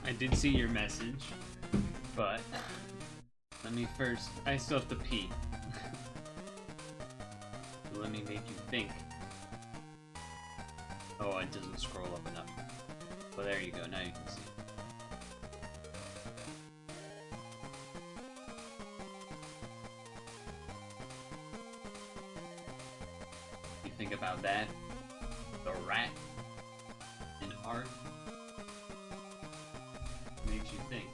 I did see your message, but let me first. I still have to pee. So let me make you think. Oh, it doesn't scroll up enough. Well, there you go. Now you can see. You think about that? The rat in art makes you think.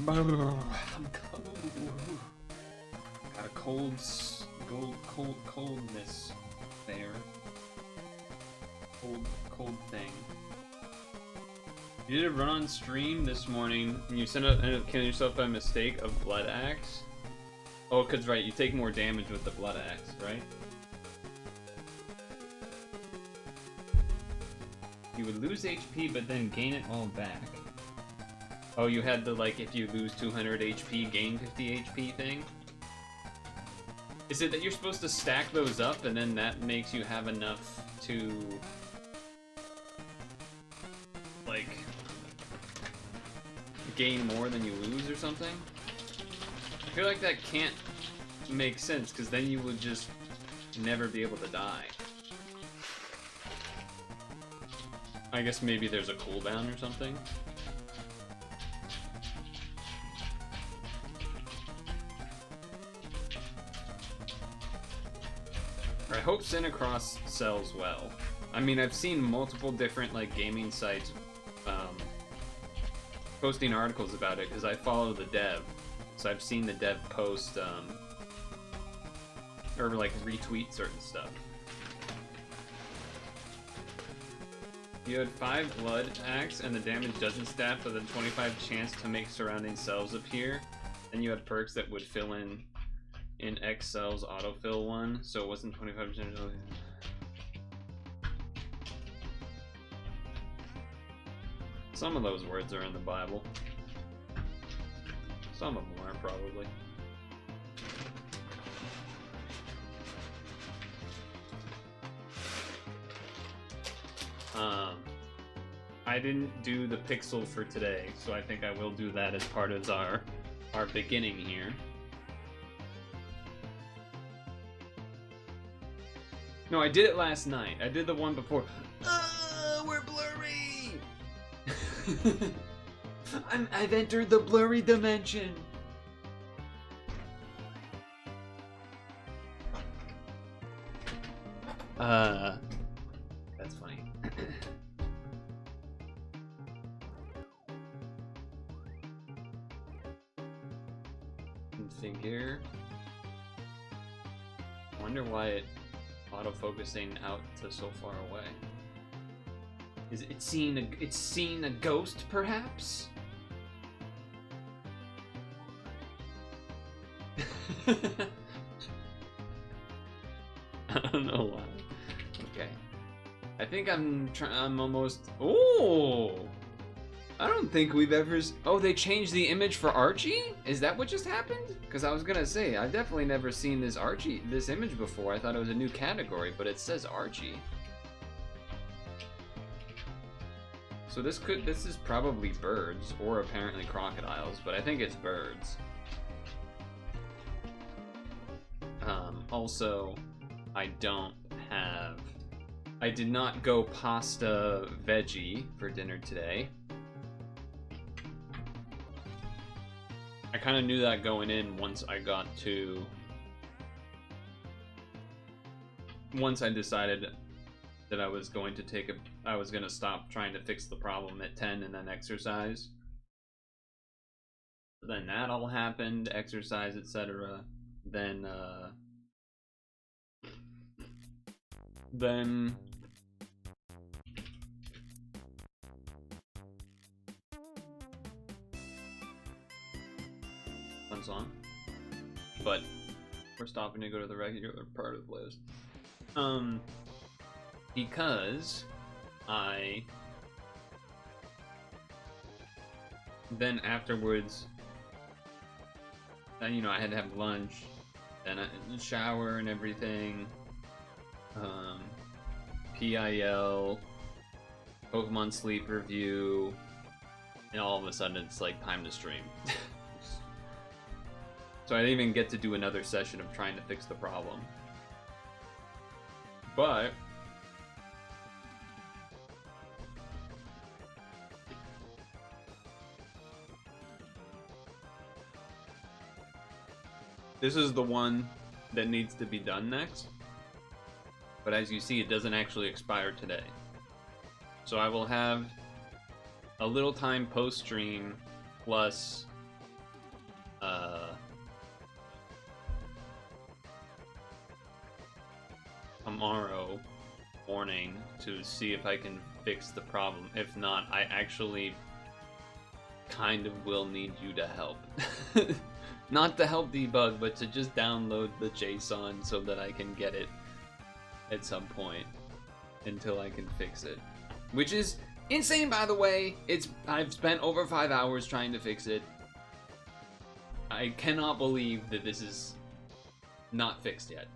I'm cold. Got a coldness there. Cold thing. You did a run on stream this morning, and you ended up killing yourself by mistake of blood axe. Oh, cause right, you take more damage with the blood axe, right? You would lose HP, but then gain it all back. Oh, you had the, like, if you lose 200 HP, gain 50 HP thing? Is it that you're supposed to stack those up, and then that makes you have enough to, like, gain more than you lose or something? I feel like that can't make sense, because then you would just never be able to die. I guess maybe there's a cooldown or something. I hope Cinicross sells well. I mean, I've seen multiple different like gaming sites posting articles about it because I follow the dev, so I've seen the dev post or like retweet certain stuff. You had 5 blood axe and the damage doesn't stack with a 25 chance to make surrounding cells appear. Then you had perks that would fill in X cells autofill one, so it wasn't 25%. Some of those words are in the Bible. Some of them are, probably. I didn't do the pixel for today, so I think I will do that as part of our beginning here. No, I did it last night. I did the one before. We're blurry! I've entered the blurry dimension. That's funny. Configure. Wonder why it auto-focusing out to so far away. Is it seeing a ghost, perhaps? I don't know why. Okay. I think I'm almost. Oh! I don't think we've ever. Oh, they changed the image for Archie? Is that what just happened? Because I was gonna say I've definitely never seen this image before. I thought it was a new category, but it says Archie. So this is probably birds or apparently crocodiles, but I think it's birds. Also, I did not go pasta veggie for dinner today. I kind of knew that going in once I decided that I was going to stop trying to fix the problem at 10 and then exercise. Then that all happened, exercise, etc. Then fun song. But we're stopping to go to the regular part of the list. Because then afterwards, you know, I had to have lunch, then I shower and everything. PIL, Pokemon Sleep review, and all of a sudden it's like time to stream. So I didn't even get to do another session of trying to fix the problem. But this is the one that needs to be done next. But as you see, it doesn't actually expire today. So I will have a little time post-stream plus tomorrow morning to see if I can fix the problem. If not, I actually kind of will need you to help. Not to help debug, but to just download the JSON so that I can get it at some point until I can fix it. Which is insane, by the way. I've spent over 5 hours trying to fix it. I cannot believe that this is not fixed yet.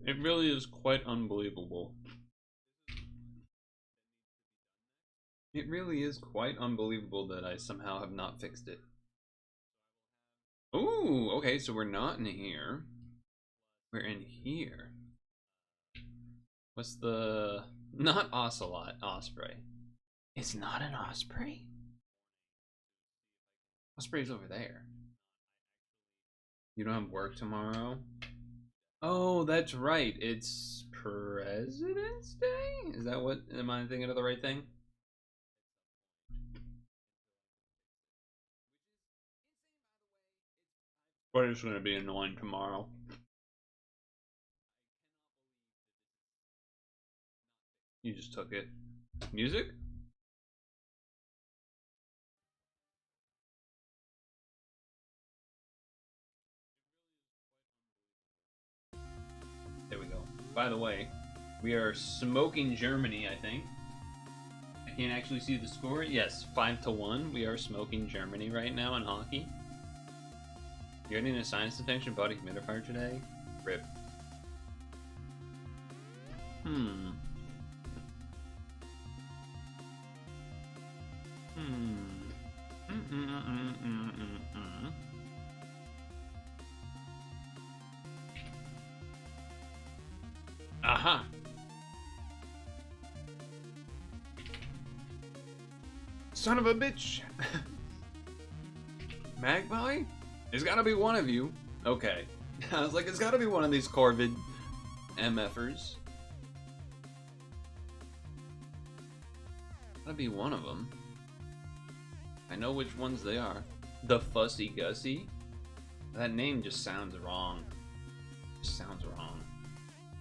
It really is quite unbelievable. It really is quite unbelievable that I somehow have not fixed it. Ooh, okay, so we're not in here. We're in here. What's the... Not Ocelot, Osprey. It's not an Osprey? Osprey's over there. You don't have work tomorrow? Oh, that's right. It's President's Day? Is that what... Am I thinking of the right thing? But it's gonna be annoying tomorrow. You just took it. Music? There we go. By the way, We are smoking Germany, I think. I can't actually see the score. Yes, 5-1. We are smoking Germany right now in hockey. You're getting a sinus infection, body humidifier today? Rip. Aha! Son of a bitch! Magpie? There's gotta be one of you. Okay. I was like, it's gotta be one of these Corvid MFers. Gotta be one of them. I know which ones they are. The Fussy Gussie? That name just sounds wrong. Just sounds wrong.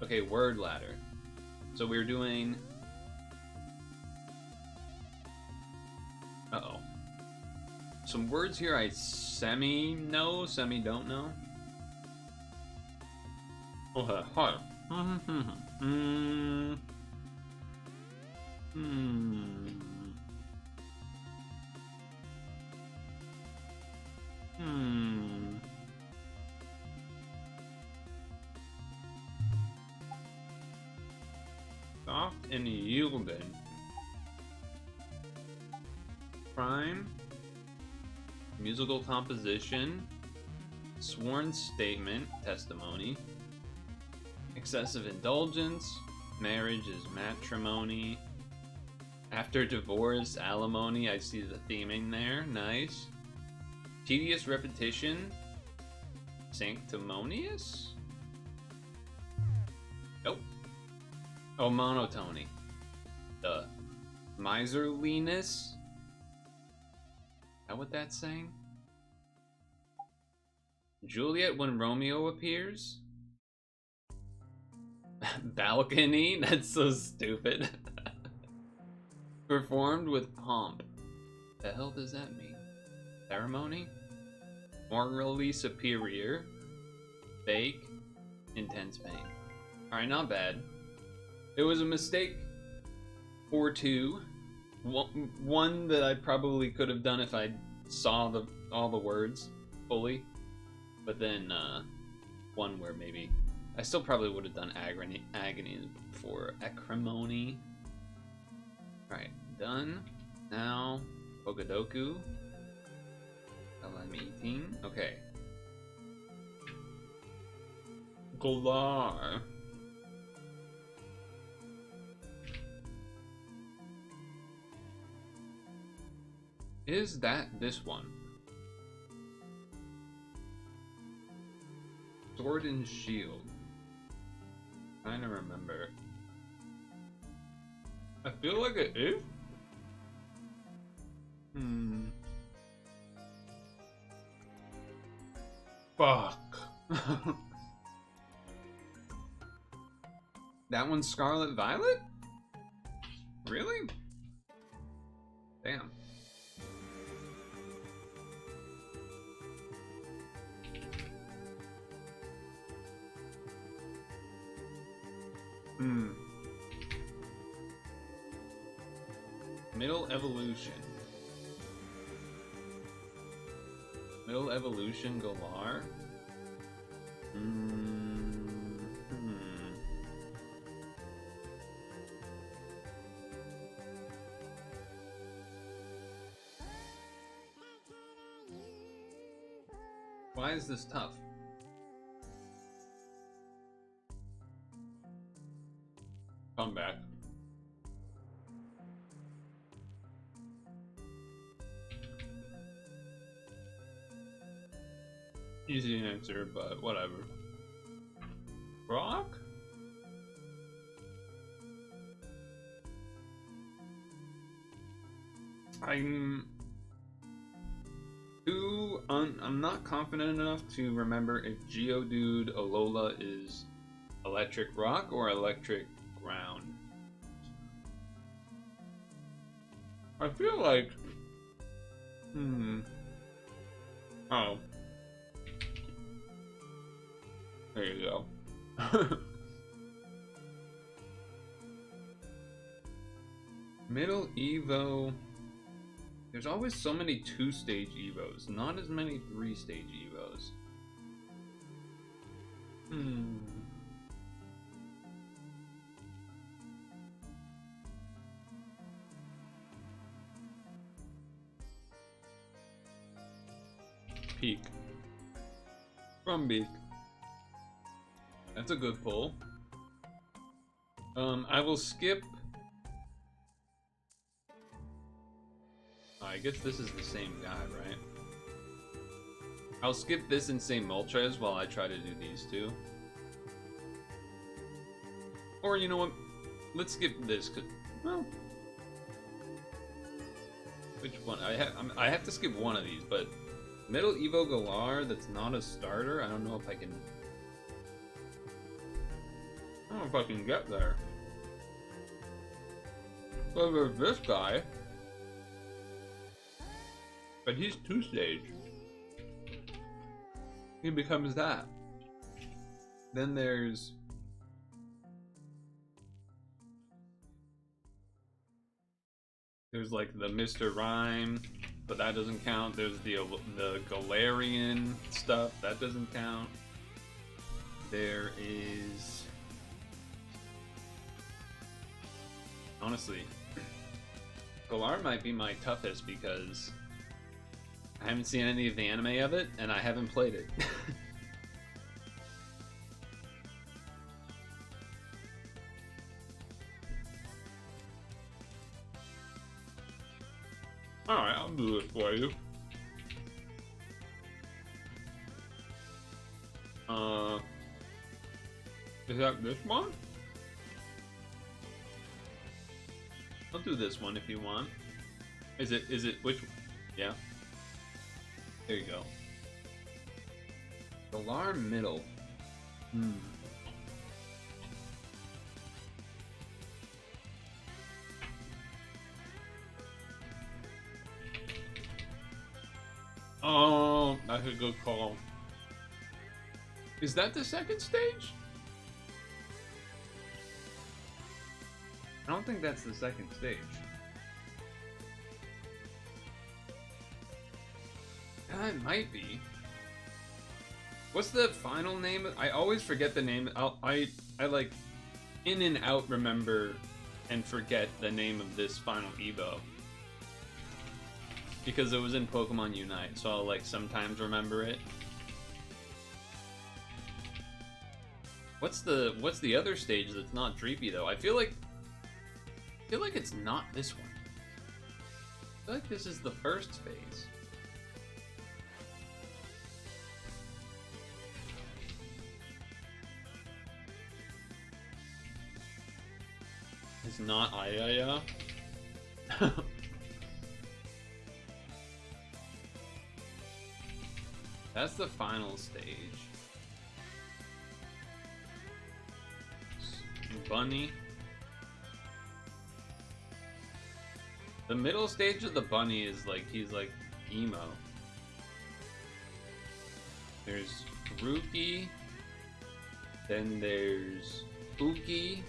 Okay, word ladder. So we're doing... Uh-oh. Some words here I semi-know, semi-don't know. Okay, hi. Soft and yielding. Prime. Musical composition. Sworn statement. Testimony. Excessive indulgence. Marriage is matrimony. After divorce, alimony. I see the theming there. Nice. Tedious repetition. Sanctimonious? Nope. Oh, monotony. Duh. Miserliness? Is that what that's saying? Juliet when Romeo appears? Balcony? That's so stupid. Performed with pomp. The hell does that mean? Ceremony? Morally superior. Fake. Intense pain. Alright, not bad. It was a mistake or two. One that I probably could have done if I saw all the words fully. But then one where maybe I still probably would have done agony before acrimony. Alright, done. Now Ogadoku. LM18. Okay. Galar. Is that this one? Sword and Shield. Trying to remember. I feel like it is. Fuck. That one's Scarlet Violet? Really? Damn. Middle Evolution. Middle Evolution Galar. Why is this tough? Come back. Easy answer, but whatever. Rock? I'm not confident enough to remember if Geodude Alola is electric rock or electric ground. I feel like oh, there you go. Middle Evo. There's always so many 2-stage Evos, not as many 3-stage Evos. Peak. From Beak. That's a good pull. I will skip. I guess this is the same guy, right? I'll skip this and say Moltres while I try to do these two. Or you know what? Let's skip this, cause well, which one? I have to skip one of these, but Middle Evo Galar that's not a starter. I don't know if I can. I don't know if I can get there. But there's this guy. But he's 2-stage. He becomes that. Then there's like the Mr. Rhyme, but that doesn't count. There's the Galarian stuff, that doesn't count. There is, honestly, Galar might be my toughest because I haven't seen any of the anime of it, and I haven't played it. Alright, I'll do it for you. Is that this one? I'll do this one if you want. Is it, which, yeah. There you go. Galar Middle. Oh, that's a good call. Is that the second stage? I don't think that's the second stage. It might be. What's the final name? I always forget the name. I like in and out remember and forget the name of this final Evo. Because it was in Pokemon Unite, so I'll like sometimes remember it. What's the other stage that's not Dreepy though? I feel like it's not this one. I feel like this is the first phase. It's not Ayaya. That's the final stage. Bunny. The middle stage of the bunny is like, he's like emo. There's Rookie. Then there's Ookie.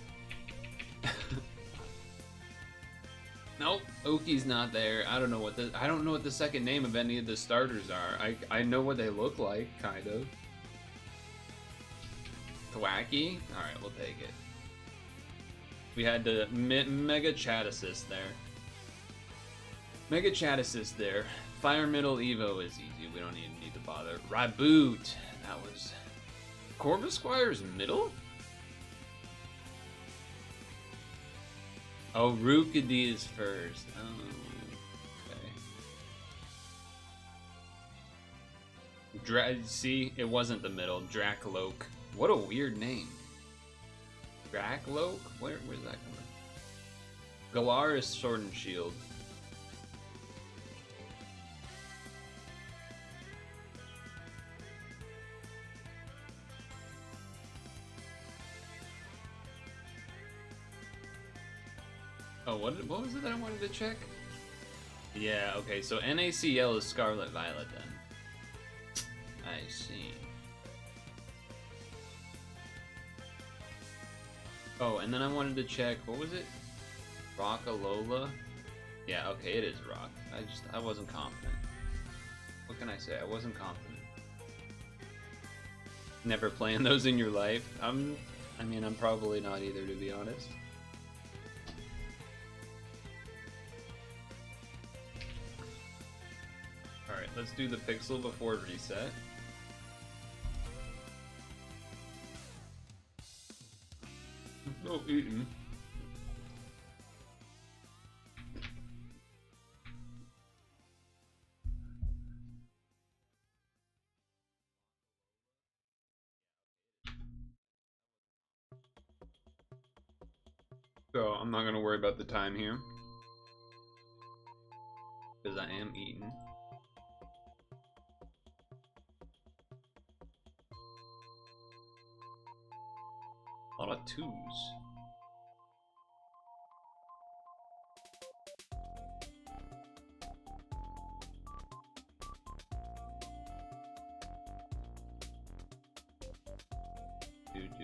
Nope, Oki's not there. I don't know what the second name of any of the starters are. I know what they look like, kind of. Thwacky? Alright, we'll take it. We had the Mega Chat Assist there. Mega Chat Assist there. Fire Middle Evo is easy. We don't even need to bother. Raboot. That was... Corvisquire's middle? Oh, Rookidee is first. Oh, okay. See, it wasn't the middle. Dracloak. What a weird name. Dracloak? Where's that coming? Galar is Sword and Shield. Oh, what was it that I wanted to check? Yeah, okay, so NaCl is Scarlet Violet then. I see. Oh, and then I wanted to check, what was it? Rockalola? Yeah, okay, it is rock. I wasn't confident. What can I say? I wasn't confident. Never playing those in your life? I mean, I'm probably not either, to be honest. Alright, let's do the pixel before reset. No eating. So I'm not gonna worry about the time here, because I am eating. A lot of twos. Do.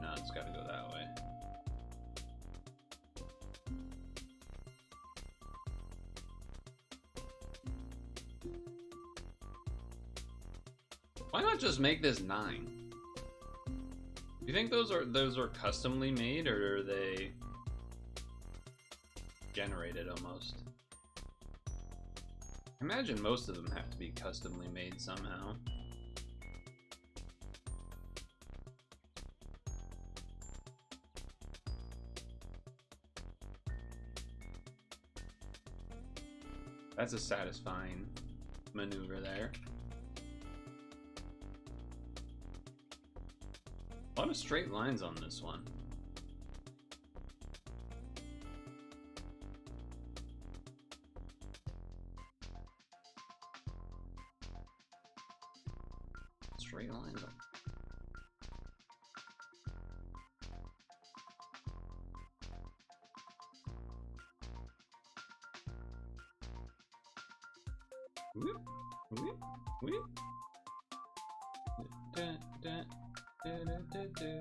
No, it's gotta go that way. Why not just make this 9? Do you think those are customly made, or are they generated almost? I imagine most of them have to be customly made somehow. That's a satisfying maneuver there. A lot of straight lines on this one. Straight lines on. Whoop, whoop, whoop. Da, da, da, da, da, da.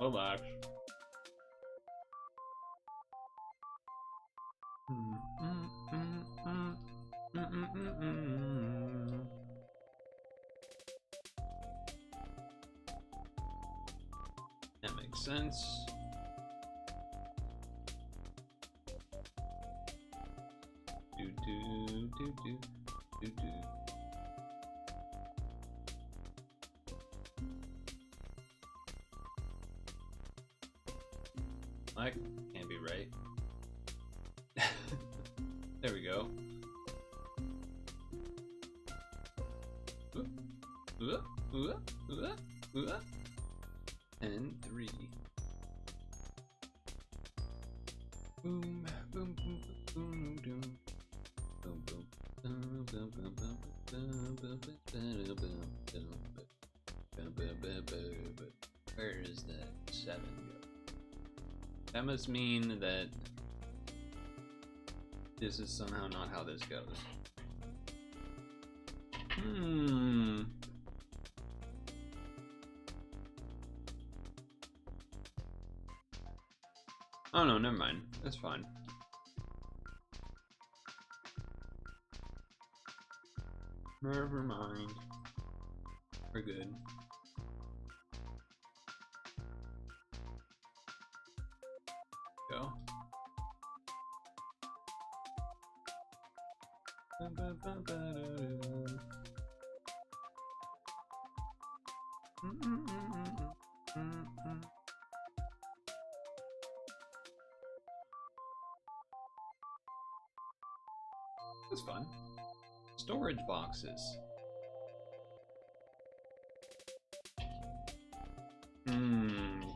Relax. That makes sense. Do. That can't be right. There we go. And 3. Boom, boom, boom, boom, boom, boom, boom. Where is that 7 go? That must mean that this is somehow not how this goes. Oh no, never mind. That's fine. Never mind. We're good. Go. That's fun. Storage boxes.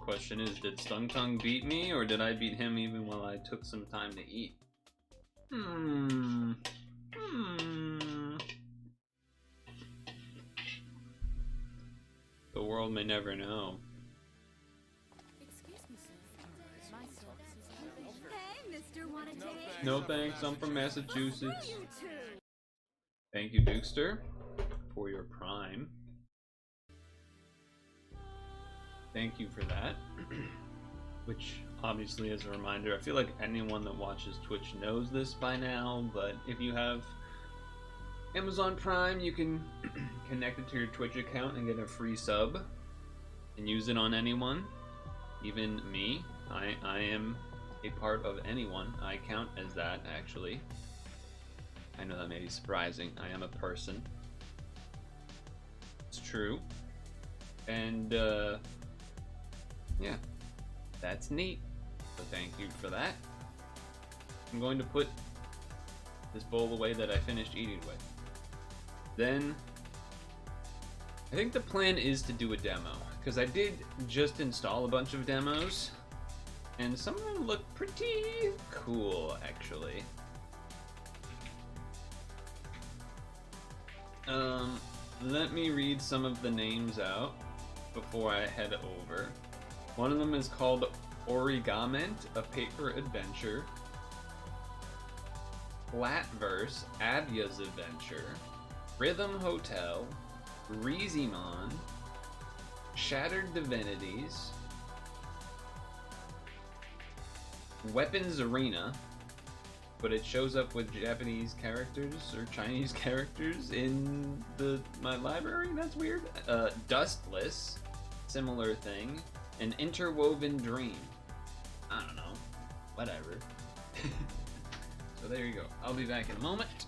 Question is, did Stung Tongue beat me, or did I beat him even while I took some time to eat? The world may never know. Excuse me, sir. My services. Hey, mister, want a date? No thanks, I'm from Massachusetts. Thank you, Dukester, for your Prime. Thank you for that. Which, obviously, as a reminder, I feel like anyone that watches Twitch knows this by now, but if you have Amazon Prime, you can connect it to your Twitch account and get a free sub and use it on anyone, even me. I am a part of anyone. I count as that, actually. I know that may be surprising. I am a person. It's true. And, yeah, that's neat. So thank you for that. I'm going to put this bowl away that I finished eating with. Then, I think the plan is to do a demo, because I did just install a bunch of demos, and some of them look pretty cool, actually. Let me read some of the names out before I head over. One of them is called Origament, a paper adventure. Flatverse, Abya's adventure. Rhythm Hotel. Risimon. Shattered Divinities. Weapons Arena, but it shows up with Japanese characters or Chinese characters in my library. That's weird. Dustless, similar thing. An Interwoven Dream. I don't know. Whatever. So there you go. I'll be back in a moment.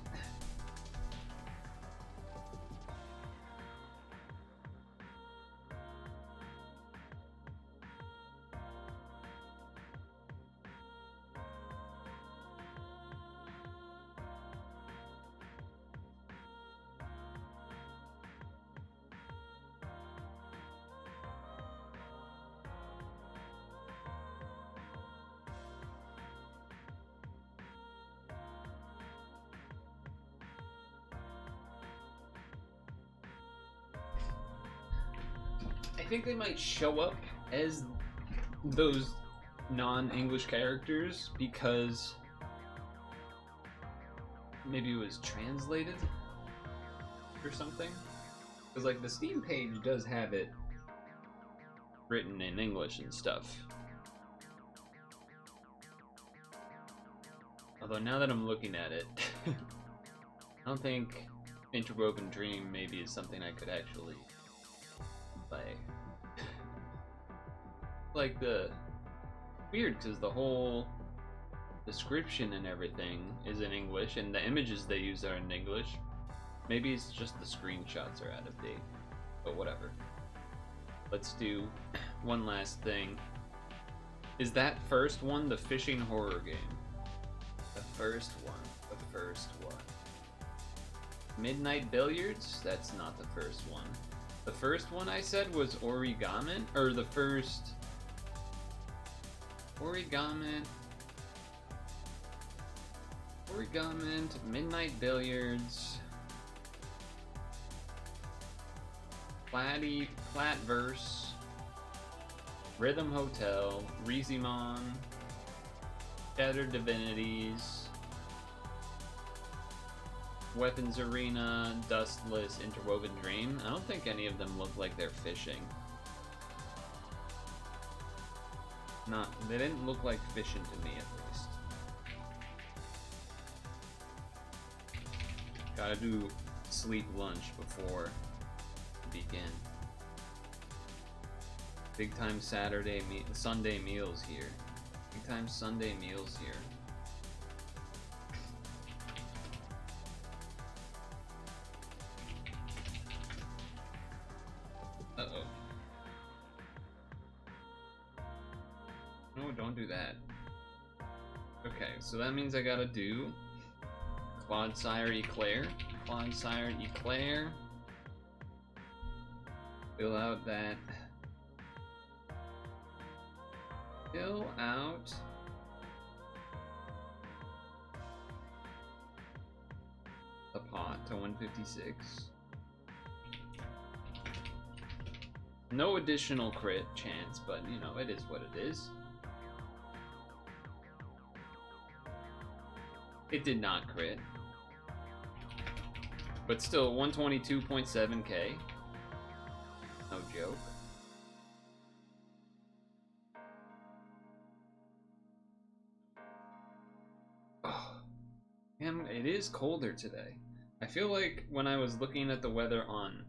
I think they might show up as those non-English characters because maybe it was translated or something. Because like the Steam page does have it written in English and stuff. Although now that I'm looking at it, I don't think Interwoven Dream maybe is something I could actually play. Like the weird because the whole description and everything is in English and the images they use are in English. Maybe it's just the screenshots are out of date, but whatever. Let's do one last thing. Is that first one the fishing horror game? The first one. Midnight Billiards? That's not the first one. The first one I said was Origament, or the first Origament, Midnight Billiards, Flatverse, Rhythm Hotel, Risimon, Shattered Divinities, Weapons Arena, Dustless, Interwoven Dream. I don't think any of them look like they're fishing. They didn't look like fishing to me, at least. Gotta do sleep lunch before we begin. Big time Sunday meals here. Big time Sunday meals here. Uh-oh. No, don't do that. Okay, so that means I gotta do Clodsire Eclair. Fill out that. Fill out the pot to 156. No additional crit chance, but you know, it is what it is. It did not crit. But still, 122.7k. No joke. Oh, man, it is colder today. I feel like when I was looking at the weather on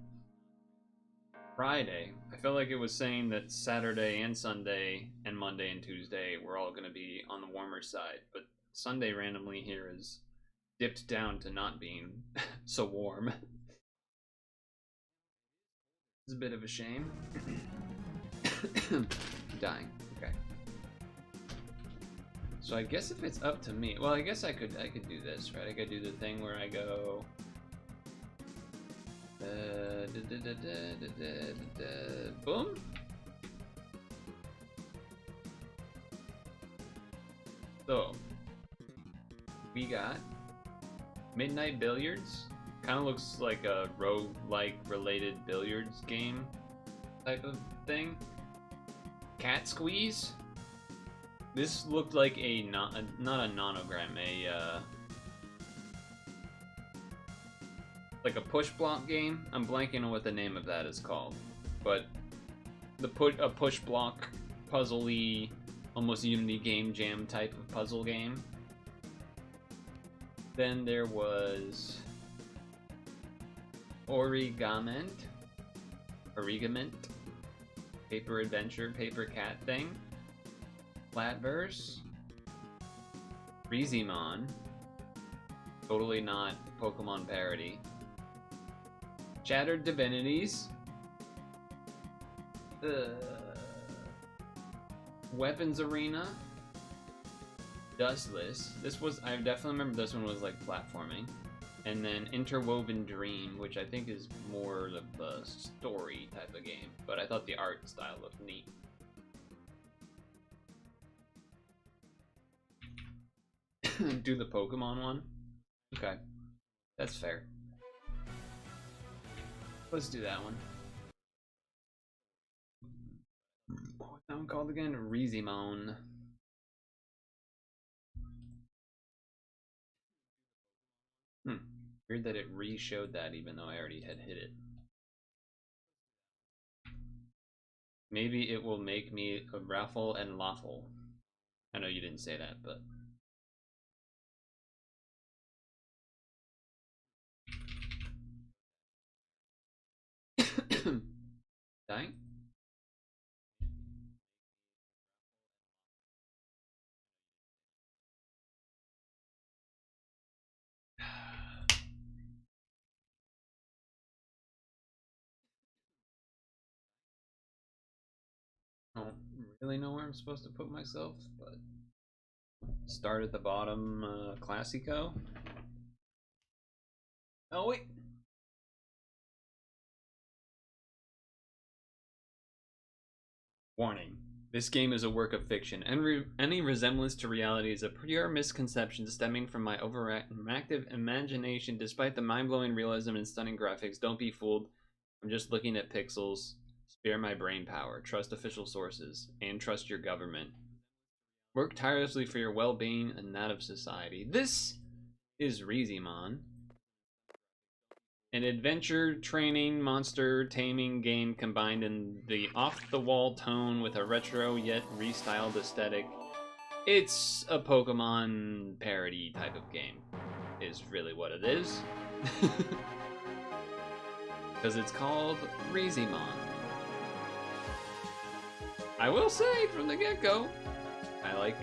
Friday, I felt like it was saying that Saturday and Sunday and Monday and Tuesday were all going to be on the warmer side, but Sunday randomly here is dipped down to not being so warm. It's a bit of a shame. Dying. Okay. So I guess if it's up to me, well, I guess I could do this, right? I could do the thing where I go. Boom. So we got Midnight Billiards. Kind of looks like a roguelike related billiards game type of thing. Cat Squeeze. This looked like not a nonogram, like a push block game. I'm blanking on what the name of that is called, but a push block puzzle-y, almost Unity game jam type of puzzle game. Then there was Origament, paper adventure, paper cat thing. Flatverse, Risimon, totally not Pokemon parody. Shattered Divinities, Weapons Arena, Dles. I definitely remember this one was like platforming. And then Interwoven Dream, which I think is more of a story type of game, but I thought the art style looked neat. Do the Pokemon one? Okay, that's fair. Let's do that one. What's that one called again? Risimon. Weird that it re-showed that even though I already had hit it. Maybe it will make me a raffle and lawful. I know you didn't say that, but... Dying? I don't really know where I'm supposed to put myself, but start at the bottom, Classico. Oh wait. Warning. This game is a work of fiction. Any resemblance to reality is a pure misconception stemming from my overactive imagination. Despite the mind-blowing realism and stunning graphics, don't be fooled. I'm just looking at pixels. Spare my brain power. Trust official sources. And trust your government. Work tirelessly for your well-being and that of society. This is Risimon, an adventure training monster taming game combined in the off-the-wall tone with a retro yet restyled aesthetic. It's a Pokemon parody type of game, is really what it is. Because it's called Risimon. I will say from the get-go, I like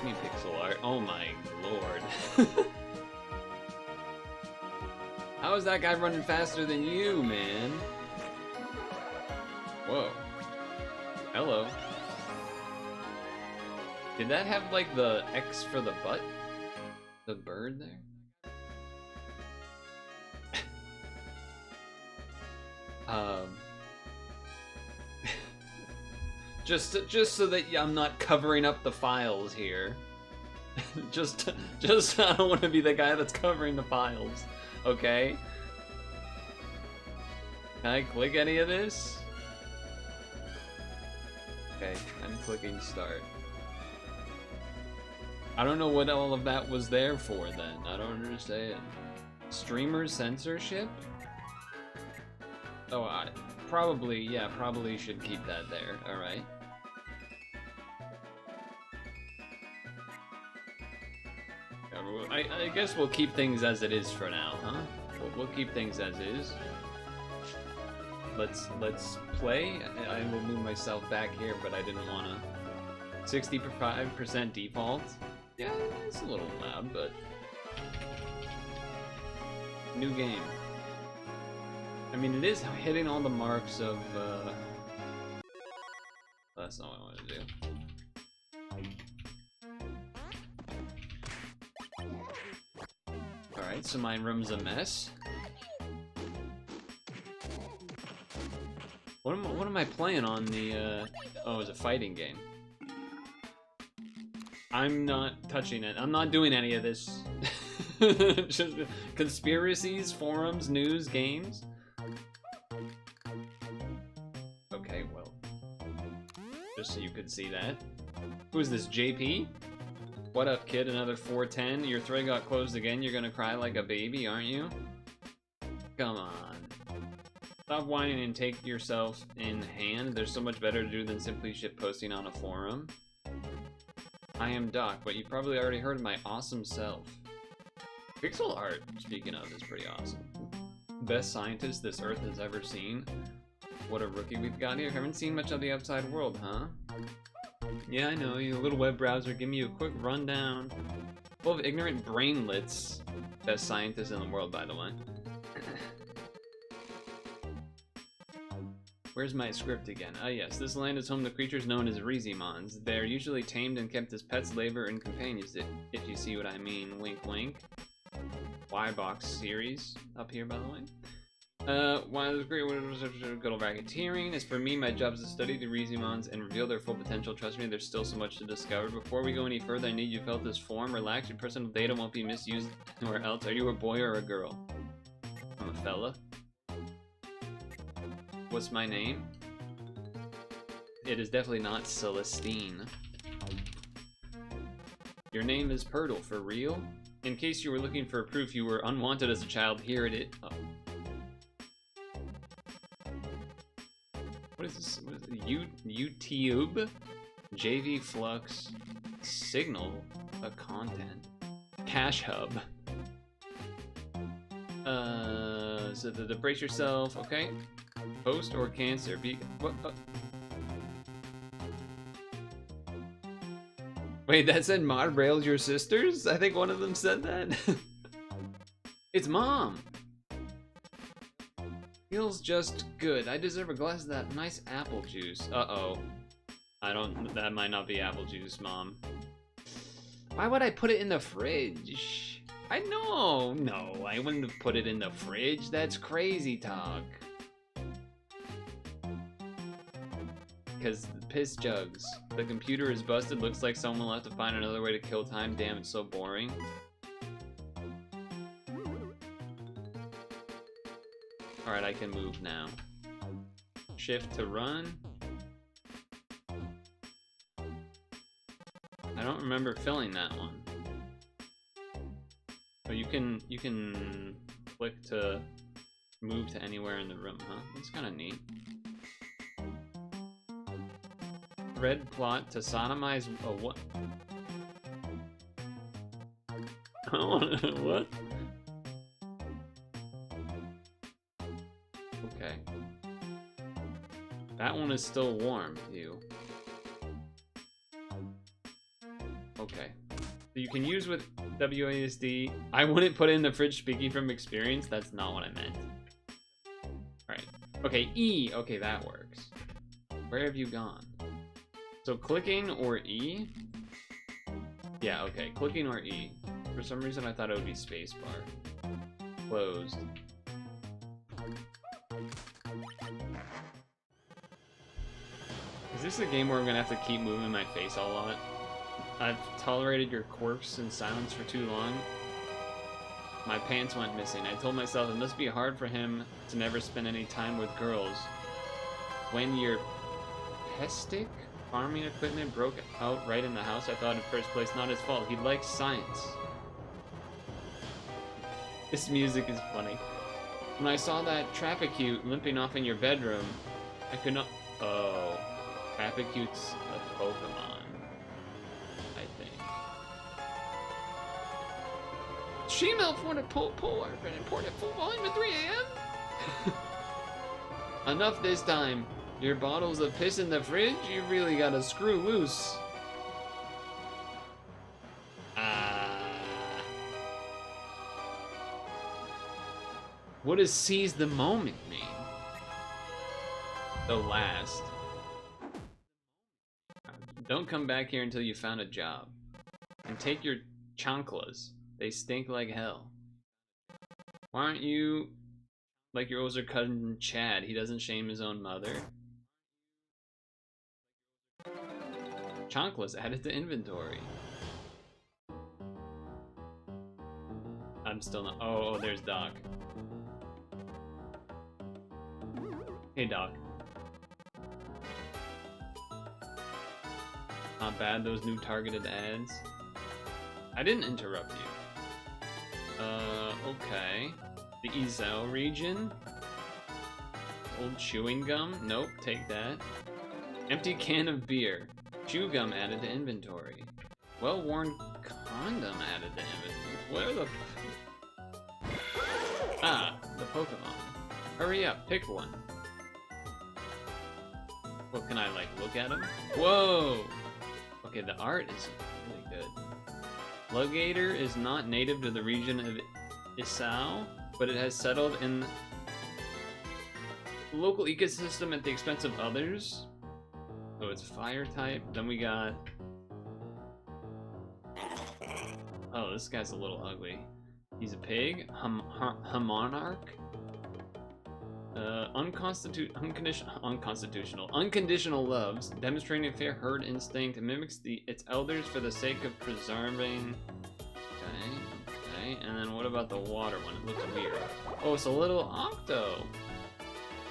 me pixel art. Oh my lord. How is that guy running faster than you, man? Whoa. Hello. Did that have like the X for the butt? The bird there? Just so that I'm not covering up the files here. just I don't want to be the guy that's covering the files. Okay. Can I click any of this? Okay, I'm clicking start. I don't know what all of that was there for then. I don't understand. Streamer censorship? Oh, probably, yeah, probably should keep that there, alright. I guess we'll keep things as it is for now, huh? We'll keep things as is. Let's play. I will move myself back here, but I didn't want to. 65% default? Yeah, it's a little loud, but... New game. I mean, it is hitting all the marks of, That's not what I want to do. Alright, so my room's a mess. What am I playing on the, Oh, it's a fighting game. I'm not touching it. I'm not doing any of this. Just conspiracies, forums, news, games. Okay, well. Just so you could see that. Who's this, JP? What up, kid? Another 410? Your thread got closed again? You're gonna cry like a baby, aren't you? Come on. Stop whining and take yourself in hand. There's so much better to do than simply shitposting on a forum. I am Doc, but you probably already heard of my awesome self. Pixel art, speaking of, is pretty awesome. Best scientist this Earth has ever seen. What a rookie we've got here. Haven't seen much of the outside world, huh? Yeah, I know, you little web browser. Give me a quick rundown. Full of ignorant brainlets. Best scientist in the world, by the way. Where's my script again? Ah yes, this land is home to creatures known as Risimons. They are usually tamed and kept as pets, labor, and companions, if you see what I mean. Wink wink. Y-Box series up here, by the way. One of those great good old racketeering. As for me, my job is to study the Risimons and reveal their full potential. Trust me, there's still so much to discover. Before we go any further, I need you to fill out this form. Relax, your personal data won't be misused anywhere else. Are you a boy or a girl? I'm a fella. What's my name? It is definitely not Celestine. Your name is Purtle, for real? In case you were looking for proof you were unwanted as a child, here it is. Oh. What is this? What is it? YouTube? JV Flux. Signal. A content. Cash Hub. So the brace yourself, okay? Post or cancer? Be what? Wait, that said mod rails your sisters? I think one of them said that. It's mom. Feels just good. I deserve a glass of that nice apple juice. Uh-oh. That might not be apple juice, mom. Why would I put it in the fridge? No, I wouldn't have put it in the fridge. That's crazy talk. Because piss jugs. The computer is busted. Looks like someone will have to find another way to kill time. Damn, it's so boring. Alright, I can move now. Shift to run. I don't remember filling that one. Oh, you can click to move to anywhere in the room, huh? That's kind of neat. Thread plot to sodomize a what? What? Okay. That one is still warm, you. Okay. So you can use with WASD. I wouldn't put it in the fridge, speaking from experience. That's not what I meant. Alright. Okay, E. Okay, that works. Where have you gone? So clicking or E? Yeah, okay. Clicking or E. For some reason I thought it would be spacebar. Closed. Is this a game where I'm gonna have to keep moving my face a lot? I've tolerated your quirks in silence for too long. My pants went missing. I told myself it must be hard for him to never spend any time with girls. When your pestic farming equipment broke out right in the house, I thought in first place, not his fault. He likes science. This music is funny. When I saw that Trapicute limping off in your bedroom, I could not. Oh, Trapicute's a Pokemon, I think. Shemale for the polar been imported full volume at 3 a.m. Enough this time. Your bottles of piss in the fridge? You really gotta screw loose. What does seize the moment mean? The last. Don't come back here until you found a job. And take your chanclas. They stink like hell. Why aren't you like your older cousin Chad? He doesn't shame his own mother. Chanclas added to inventory. I'm still not. Oh, there's Doc. Hey, Doc. Not bad, those new targeted ads. I didn't interrupt you. Okay. The Ezel region. Old chewing gum? Nope, take that. Empty can of beer. Chew gum added to inventory. Well-worn condom added to inventory. Where the... Ah, the Pokemon. Hurry up, pick one. What, can I, like, look at them? Whoa! Okay, the art is really good. Lugator is not native to the region of Isao, but it has settled in the local ecosystem at the expense of others. So it's fire type. Then we got... Oh, this guy's a little ugly. He's a pig. Monarch. Unconditional loves, demonstrating a fair herd instinct, mimics its elders for the sake of preserving. Okay, and then what about the water one? It looks weird. Oh, it's a little Octo.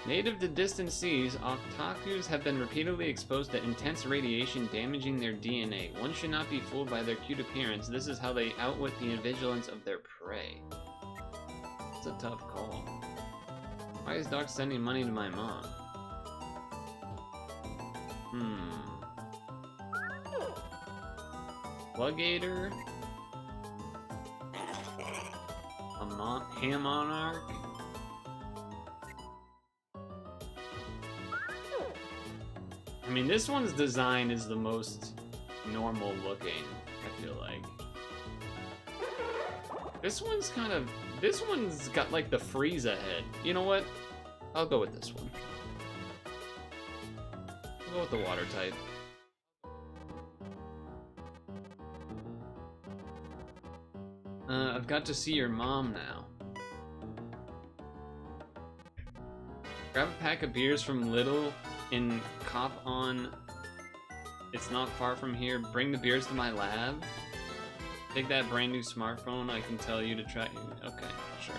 Native to distant seas, Octakus have been repeatedly exposed to intense radiation, damaging their DNA. One should not be fooled by their cute appearance. This is how they outwit the vigilance of their prey. It's a tough call. Why is Doc sending money to my mom? Lugator. A Monarch. I mean, this one's design is the most normal looking, I feel like. This one's got like the Frieza head. You know what? I'll go with this one. I'll go with the water type. I've got to see your mom now. Grab a pack of beers from Little in Cop on. It's not far from here. Bring the beers to my lab. Take that brand new smartphone. I can tell you to try. Okay, sure.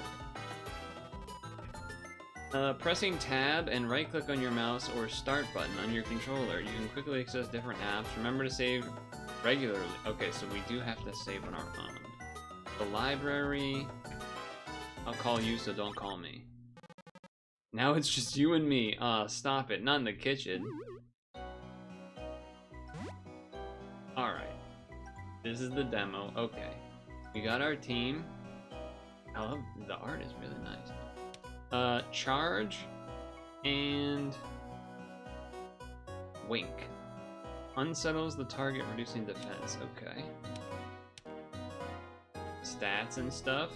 Pressing tab and right click on your mouse or start button on your controller. You can quickly access different apps. Remember to save regularly. Okay, so we do have to save on our phone. The library. I'll call you, so don't call me. Now it's just you and me. Stop it. Not in the kitchen. Alright. This is the demo. Okay. We got our team. I love the art is really nice. Charge and wink. Unsettles the target, reducing defense. Okay. Stats and stuff.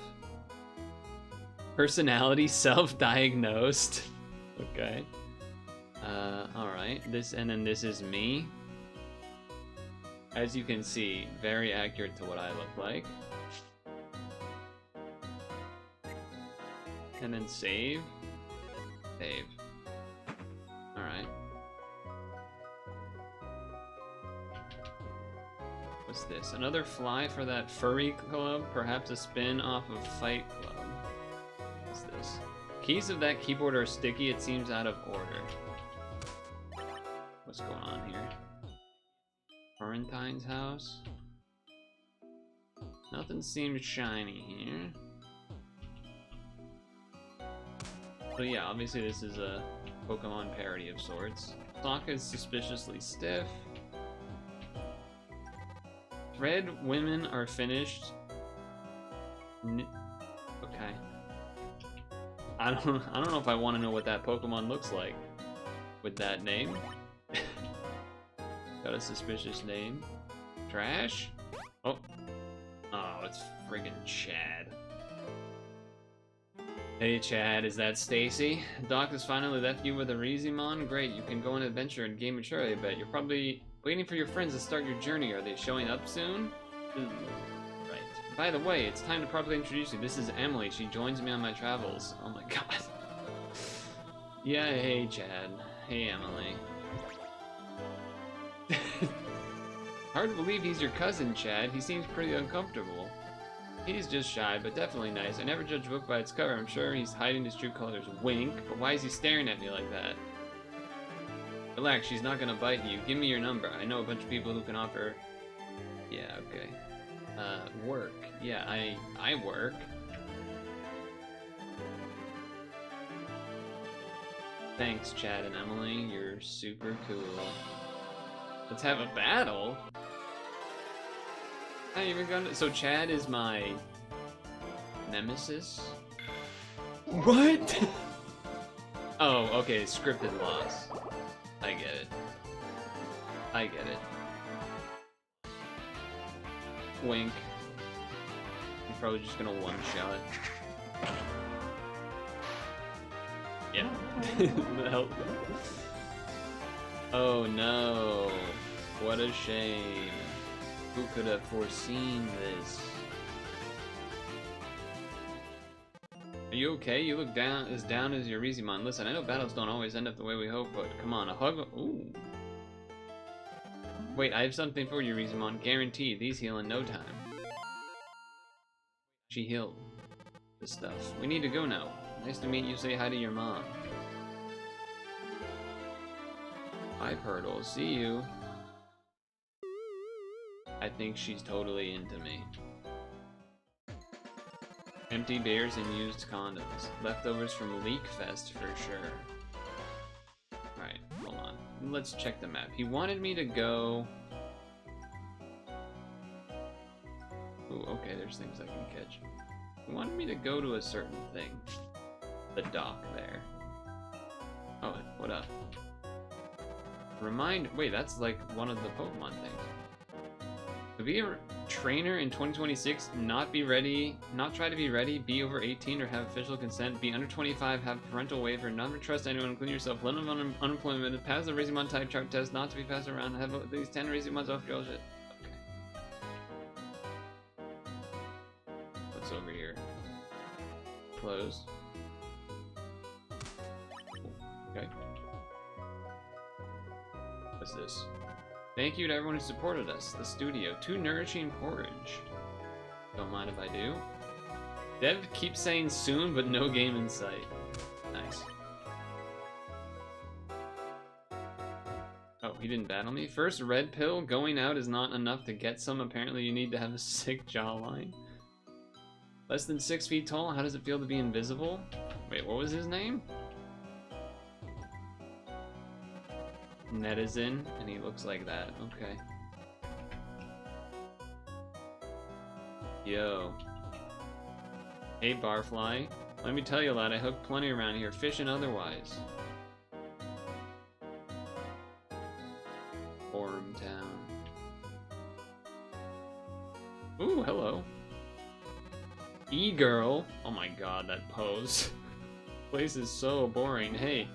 Personality self-diagnosed. Okay. Alright. And then this is me. As you can see, very accurate to what I look like. And then save. Save. Alright. What's this? Another fly for that furry club? Perhaps a spin off of Fight Club. What's this? Keys of that keyboard are sticky. It seems out of order. What's going on here? Florentine's house. Nothing seems shiny here. So yeah, obviously this is a Pokemon parody of sorts. Sokka is suspiciously stiff. Red women are finished. Okay. I don't know if I want to know what that Pokemon looks like with that name. Got a suspicious name. Trash? Oh. Oh, it's friggin' Chad. Hey Chad, is that Stacy? Doc has finally left you with a Risimon? Great, you can go on an adventure and gain maturity, I bet. You're probably waiting for your friends to start your journey. Are they showing up soon? Right. By the way, it's time to properly introduce you. This is Emily. She joins me on my travels. Oh my god. Yeah, hey Chad. Hey Emily. Hard to believe he's your cousin, Chad. He seems pretty uncomfortable. He's just shy, but definitely nice. I never judge a book by its cover. I'm sure he's hiding his true colors. Wink, but why is he staring at me like that? Relax, she's not gonna bite you. Give me your number. I know a bunch of people who can offer... Yeah, okay. Work. Yeah, I work. Thanks, Chad and Emily. You're super cool. Let's have a battle? I even gonna. So Chad is my nemesis? What? Oh, okay, scripted loss. I get it. I get it. Wink. You're probably just gonna one-shot. Yeah. Help. Oh no. What a shame. Who could have foreseen this? Are you okay? You look down as your Risimon. Listen, I know battles don't always end up the way we hope, but come on, a hug. Ooh. Wait, I have something for you, Risimon. Guaranteed. These heal in no time. She healed the stuff. We need to go now. Nice to meet you. Say hi to your mom. Hi, Purtle. See you. I think she's totally into me. Empty beers and used condoms. Leftovers from Leak Fest for sure. Alright, hold on. Let's check the map. He wanted me to go... Ooh, okay, there's things I can catch. He wanted me to go to a certain thing. The dock there. Oh, what up? Wait, that's like one of the Pokemon things. To be a trainer in 2026, not try to be ready, be over 18 or have official consent, be under 25, have parental waiver, never trust anyone, including yourself, limit on unemployment, pass the Risimon type chart test, not to be passed around, have at least 10 Risimons off girl shit. Okay. What's over here? Closed. Okay. What's this? Thank you to everyone who supported us. The studio. 2 nourishing porridge. Don't mind if I do. Dev keeps saying soon, but no game in sight. Nice. Oh, he didn't battle me? First red pill. Going out is not enough to get some. Apparently you need to have a sick jawline. Less than 6 feet tall. How does it feel to be invisible? Wait, what was his name? Netizen, and he looks like that. Okay. Yo. Hey, Barfly. Let me tell you, lad, I hook plenty around here, fish and otherwise. Forum Town. Ooh, hello. E-girl. Oh my god, that pose. Place is so boring. Hey,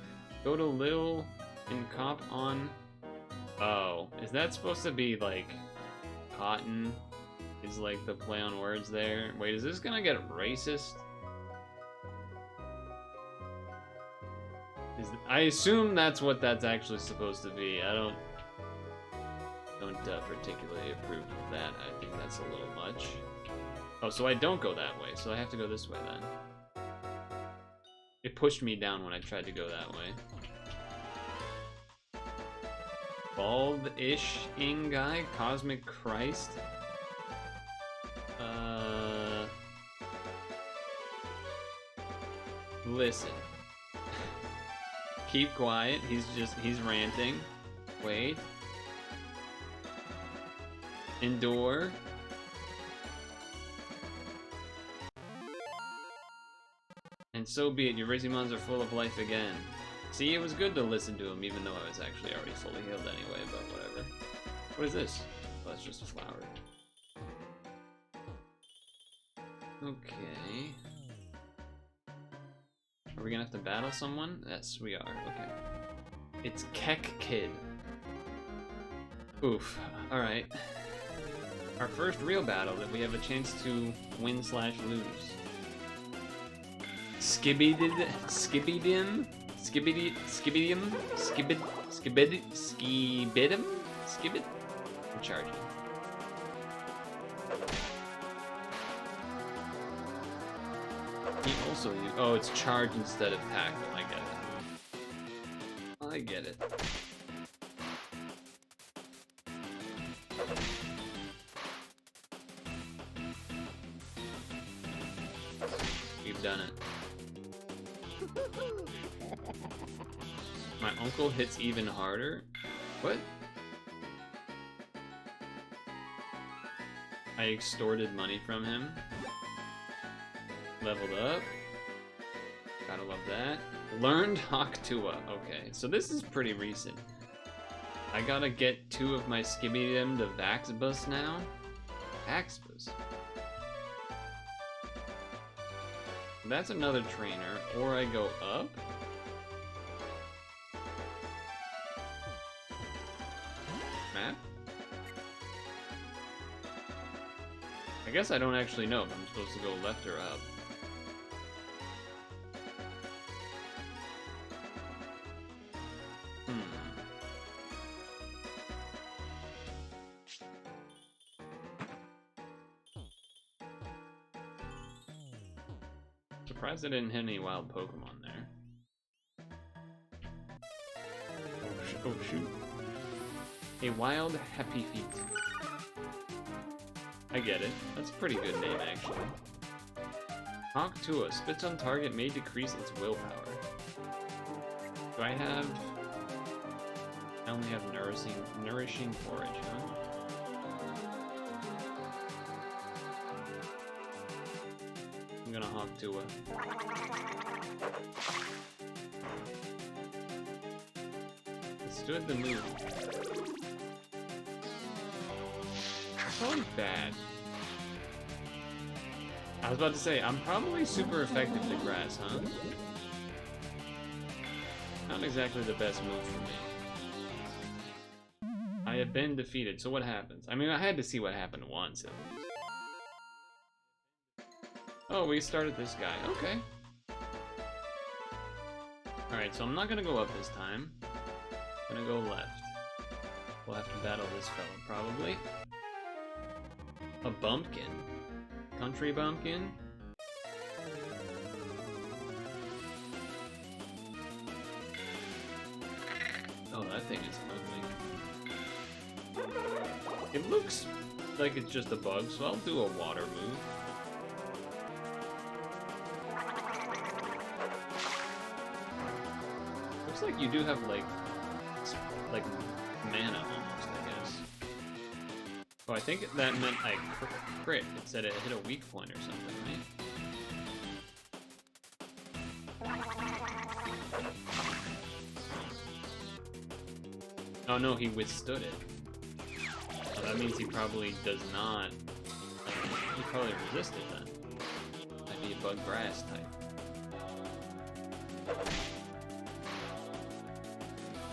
go to Lil and cop on... Oh, is that supposed to be, like, cotton? Is, like, the play on words there? Wait, is this gonna get racist? I assume that's what that's actually supposed to be. I don't particularly approve of that. I think that's a little much. Oh, so I don't go that way, so I have to go this way then. It pushed me down when I tried to go that way. Bald-ish-ing guy? Cosmic Christ? Listen. Keep quiet. He's ranting. Wait. Endure. And so be it, your Risimons are full of life again. See, it was good to listen to him, even though I was actually already fully healed anyway, but whatever. What is this? Oh, that's just a flower. Okay. Are we gonna have to battle someone? Yes, we are. Okay. It's Keck Kid. Oof. Alright. Our first real battle that we have a chance to win/lose. Skibbidim? Skibbidim? Skibbid? I'm charging. He also used, oh, it's charge instead of tackle. I get it. I get it. We've done it. My uncle hits even harder? What? I extorted money from him. Leveled up. Gotta love that. Learned Haktua. Okay, so this is pretty recent. I gotta get 2 of my Skibbidim to Vaxbus now. Vaxbus? That's another trainer. Or I go up. Map? I guess I don't actually know if I'm supposed to go left or up. Surprised I didn't hit any wild Pokemon there. Oh shoot. A wild Happy Feet. I get it. That's a pretty good name, actually. Haktua. Spits on target may decrease its willpower. Do I have... I only have nourishing forage, huh? I'm gonna Haktua. Let's do it the move. Probably bad. I was about to say, I'm probably super effective to grass, huh? Not exactly the best move for me. I have been defeated, so what happens? I mean, I had to see what happened once at least. Oh, we started this guy. Okay. Alright, so I'm not gonna go up this time. I'm gonna go left. We'll have to battle this fellow, probably. A bumpkin. Country bumpkin? Oh, that thing is ugly. It looks like it's just a bug, so I'll do a water move. Looks like you do have like mana almost, I guess. Oh, I think that meant I crit. It said it hit a weak point or something, right? Oh no, he withstood it. So that means he probably does not... he probably resisted then. That'd be a bug grass type.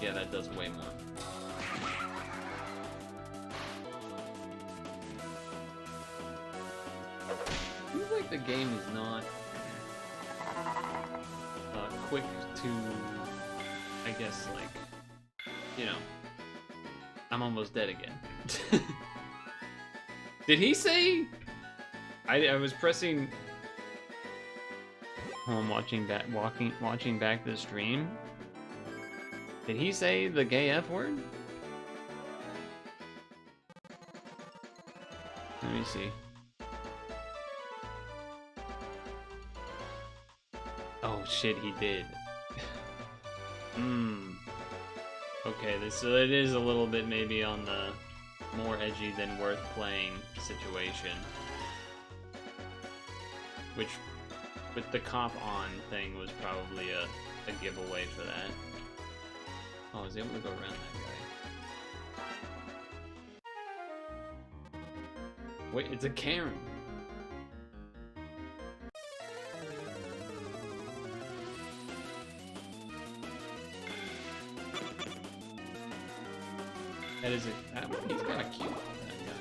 Yeah, that does way more. Seems like the game is not quick to, I guess, like, you know, I'm almost dead again. Did he say? I was pressing. Oh, I'm watching back the stream. Did he say the gay F word? Let me see. Oh shit, he did. Okay, so it is a little bit maybe on the more edgy than worth playing situation. Which, with the cop on thing, was probably a giveaway for that. Oh, I was able to go around that guy. Wait, it's a Karen. That is it. He's kind of cute, that guy.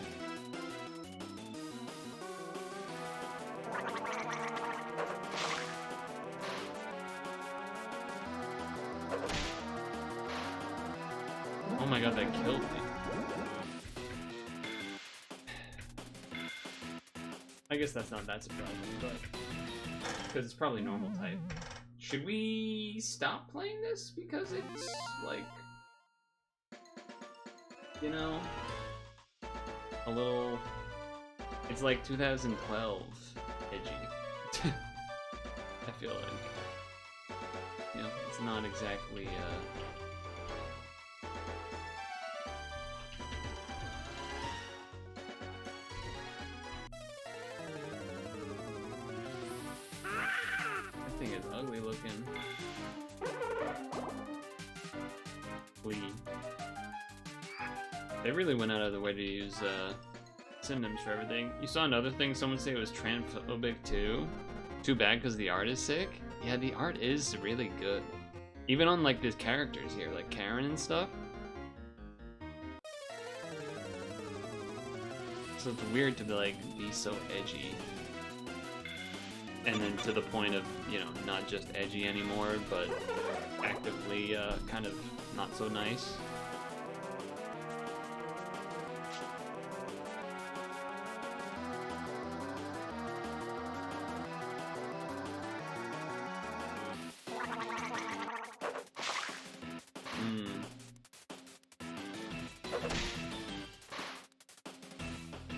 Oh my god, that killed me. I guess that's not that surprising, but... because it's probably normal type. Should we stop playing this? Because it's, like... you know, a little, it's like 2012 edgy. I feel like, you know, it's not exactly, that thing is ugly looking. Please. They really went out of their way to use synonyms for everything. You saw another thing, someone say it was transphobic too. Too bad because the art is sick. Yeah, the art is really good. Even on like the characters here, like Karen and stuff. So it's weird to be so edgy. And then to the point of, you know, not just edgy anymore, but actively kind of not so nice.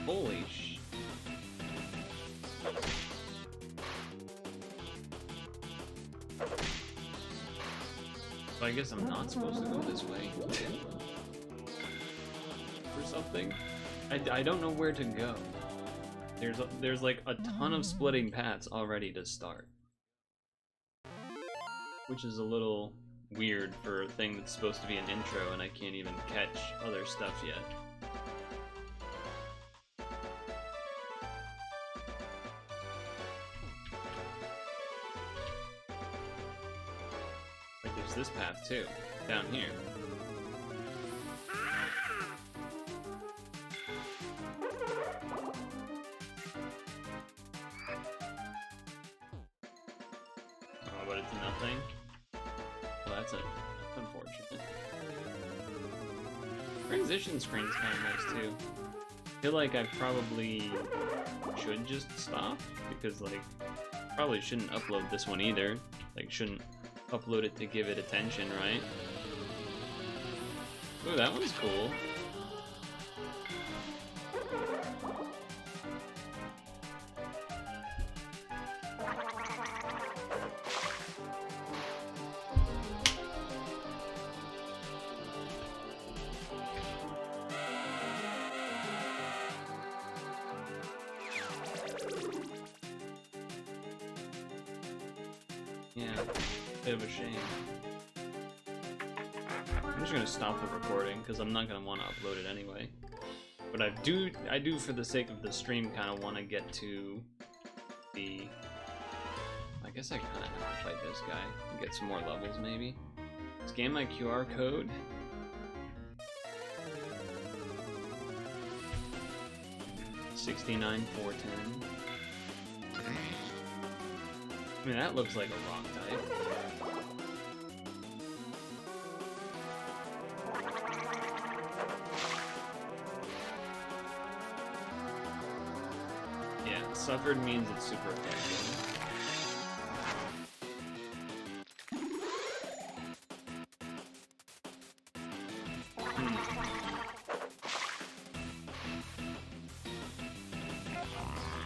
Holy sh... So I guess I'm not supposed to go this way. Or something? I don't know where to go. There's like a ton of splitting paths already to start. Which is a little weird for a thing that's supposed to be an intro and I can't even catch other stuff yet. Like there's this path too, down here. Oh, but it's nothing. Well, that's unfortunate. Transition screen's kind of nice too. I feel like I probably should just stop because like probably shouldn't upload this one either. Like shouldn't upload it to give it attention, right? Ooh, that one's cool. Yeah, bit of a shame. I'm just gonna stop the recording because I'm not gonna want to upload it anyway. But I do for the sake of the stream kind of want to get to the... I guess I kind of have to fight this guy and get some more levels maybe. Scan my QR code. $69,410. I mean, that looks like a rock type. Yeah, suffered means it's super effective.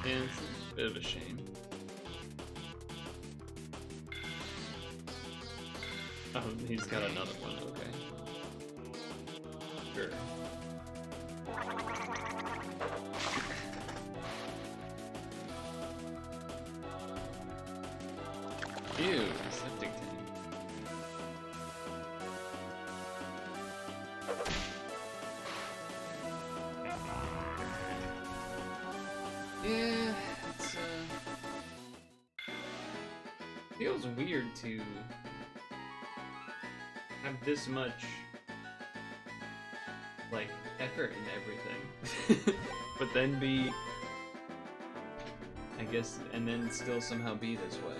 Yeah, it's a bit of a shame. Oh, he's got another one, okay. Sure. Ew, septic tank. Yeah, it's feels weird to have this much like effort in everything, but then be, I guess, and then still somehow be this way.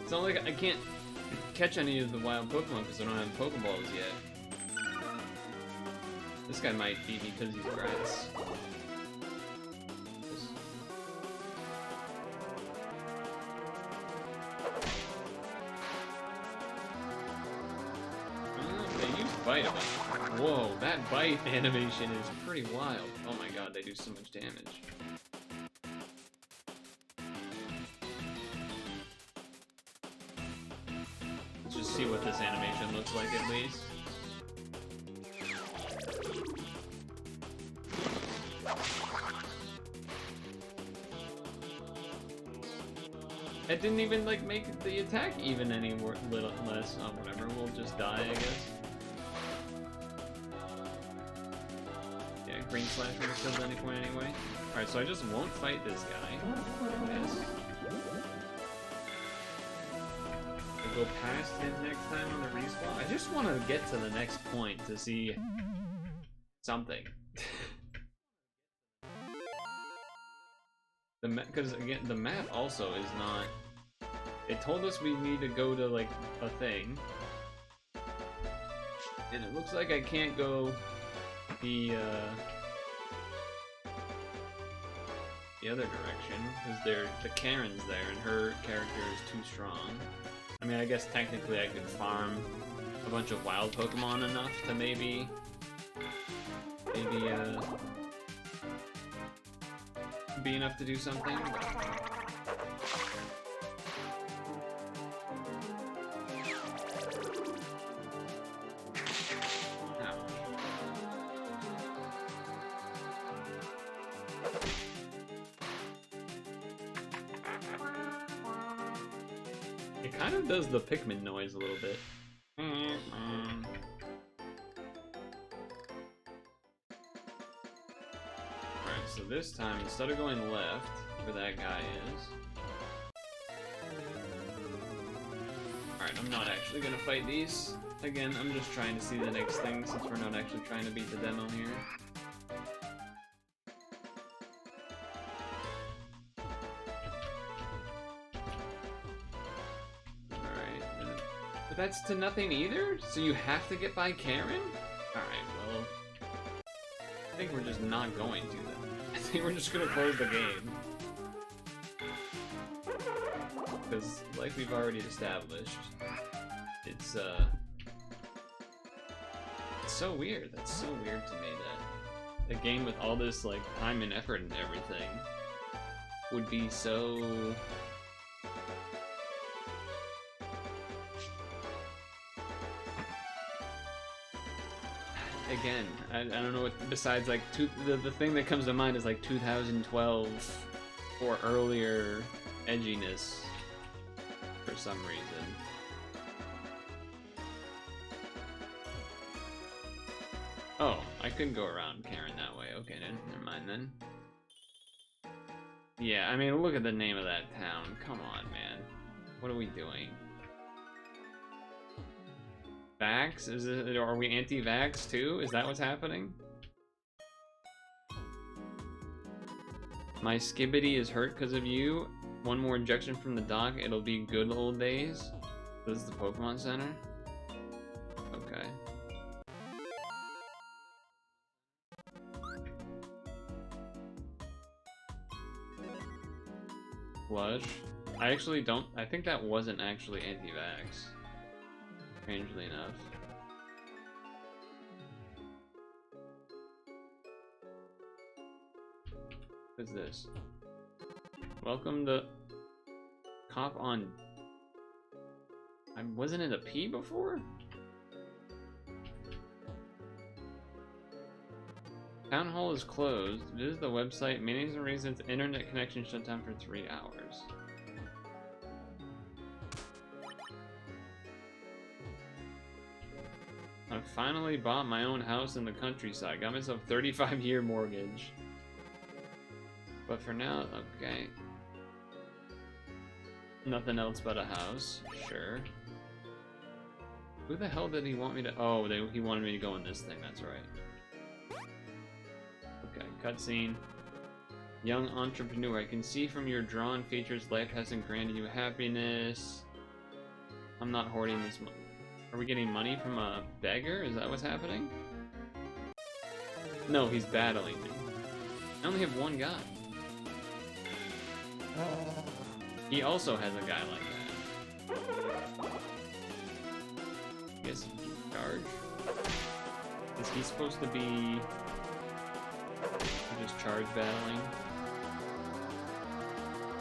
It's not like I can't catch any of the wild Pokemon because I don't have Pokeballs yet. This guy might beat me because he's grass. They use Bite a bunch. Whoa, that Bite animation is pretty wild. Oh my god, they do so much damage. See what this animation looks like at least. It didn't even like make the attack even any little less. Oh, whatever. We'll just die, I guess. Yeah, Green Slash would have killed at any point anyway. All right, so I just won't fight this guy. Yes. Go past him next time on the respawn. I just want to get to the next point to see something. Because again, the map also is not. It told us we need to go to like a thing, and it looks like I can't go the other direction because the Karen's there and her character is too strong. I mean, I guess technically I could farm a bunch of wild Pokemon enough to maybe be enough to do something. It kind of does the Pikmin noise a little bit. Alright, so this time, instead of going left, where that guy is... Alright, I'm not actually gonna fight these. Again, I'm just trying to see the next thing, since we're not actually trying to beat the demo here. But that's to nothing either? So you have to get by Karen? Alright, well... I think we're just not going to then. I think we're just gonna close the game. Because, like we've already established, it's so weird. That's so weird to me that a game with all this, like, time and effort and everything would be so... Again, I don't know what, besides like, the thing that comes to mind is like 2012 or earlier edginess for some reason. Oh, I couldn't go around Karen that way. Okay, then, never mind then. Yeah, I mean, look at the name of that town. Come on, man. What are we doing? Vax? Is it? Are we anti-vax too? Is that what's happening? My Skibbity is hurt because of you. One more injection from the doc, it'll be good old days. This is the Pokemon Center? Okay. Flush. I actually don't. I think that wasn't actually anti-vax. Strangely enough. What's this? Welcome to Cop on. Wasn't it a P before? Town hall is closed. Visit the website. Meetings and reasons. Internet connection shut down for 3 hours. I finally bought my own house in the countryside. Got myself a 35-year mortgage. But for now, okay. Nothing else but a house. Sure. Who the hell did he want me to... Oh, he wanted me to go in this thing. That's right. Okay, cutscene. Young entrepreneur. I can see from your drawn features life hasn't granted you happiness. I'm not hoarding this money. Are we getting money from a beggar? Is that what's happening? No, he's battling me. I only have one guy. He also has a guy like that. I guess he can charge. Is he supposed to be just charge battling?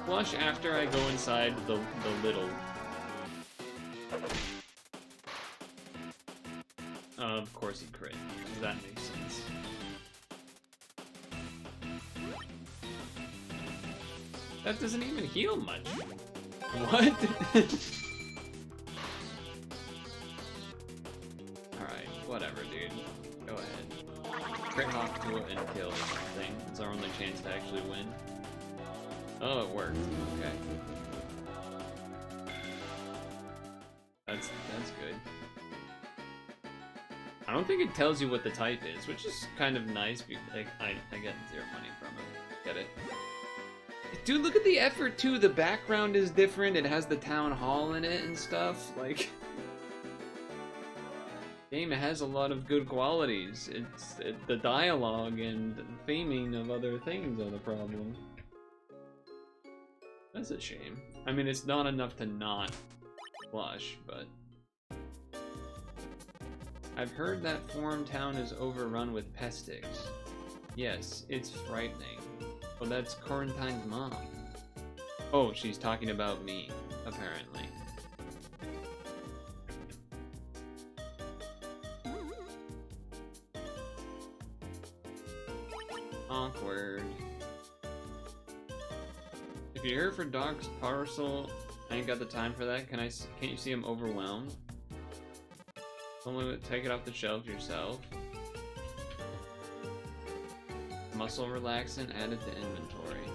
Flush after I go inside the little. Of course he crit. That makes sense. That doesn't even heal much. What? Alright, whatever, dude. Go ahead. Crit hawk to it and kill this thing. It's our only chance to actually win. Oh, it worked. Okay. That's good. I don't think it tells you what the type is, which is kind of nice. Like, I get 0 money from it. Get it? Dude, look at the effort too. The background is different. It has the town hall in it and stuff. Like, game has a lot of good qualities. The dialogue and theming of other things are the problem. That's a shame. I mean, it's not enough to not flush, but I've heard that Forum Town is overrun with pestics. Yes, it's frightening. Oh, that's Quarantine's mom. Oh, she's talking about me, apparently. Awkward. If you're here for Doc's parcel, I ain't got the time for that. Can't you see I'm overwhelmed? Only take it off the shelf yourself. Muscle relaxant added to inventory.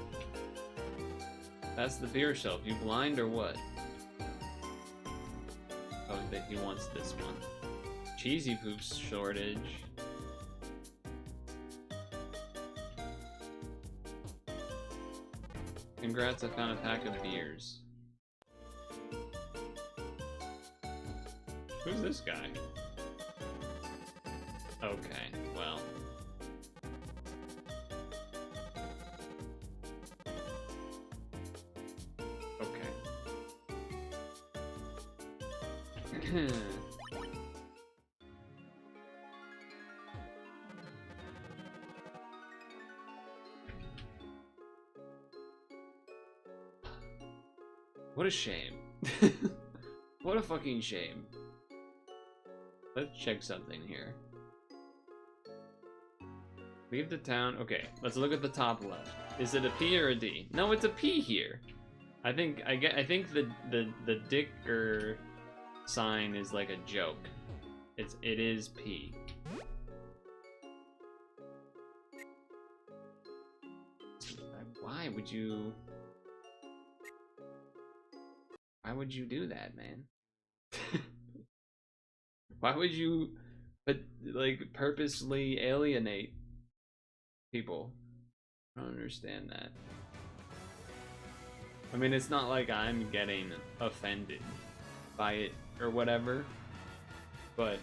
That's the beer shelf. You blind or what? Oh, he wants this one. Cheesy poops shortage. Congrats, I found a pack of beers. Who's this guy? Okay, well. Okay. What a shame. What a fucking shame. Let's check something here. Leave the town. Okay, let's look at the top left. Is it a P or a D? No, it's a P here. I think the dicker sign is like a joke. It is P. Why would you do that, man? Why would you like purposely alienate people? I don't understand that. I mean, it's not like I'm getting offended by it or whatever, but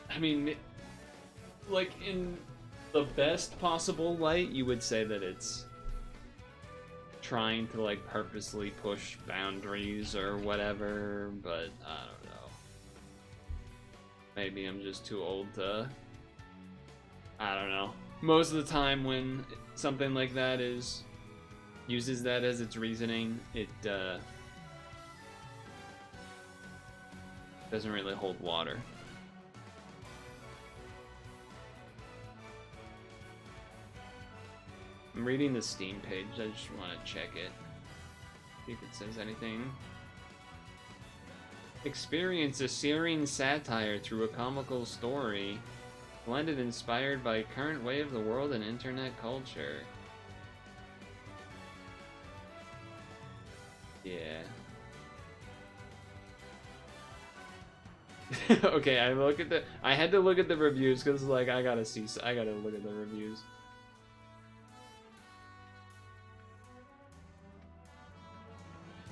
I mean, like the best possible light, you would say that it's trying to like purposely push boundaries or whatever, but I don't know. Maybe I'm just too old to, I don't know. Most of the time when something like that uses that as its reasoning, it doesn't really hold water. I'm reading the Steam page, I just want to check it. See if it says anything. Experience a searing satire through a comical story, blended inspired by current way of the world and internet culture. Yeah. Okay, I had to look at the reviews because like I gotta look at the reviews.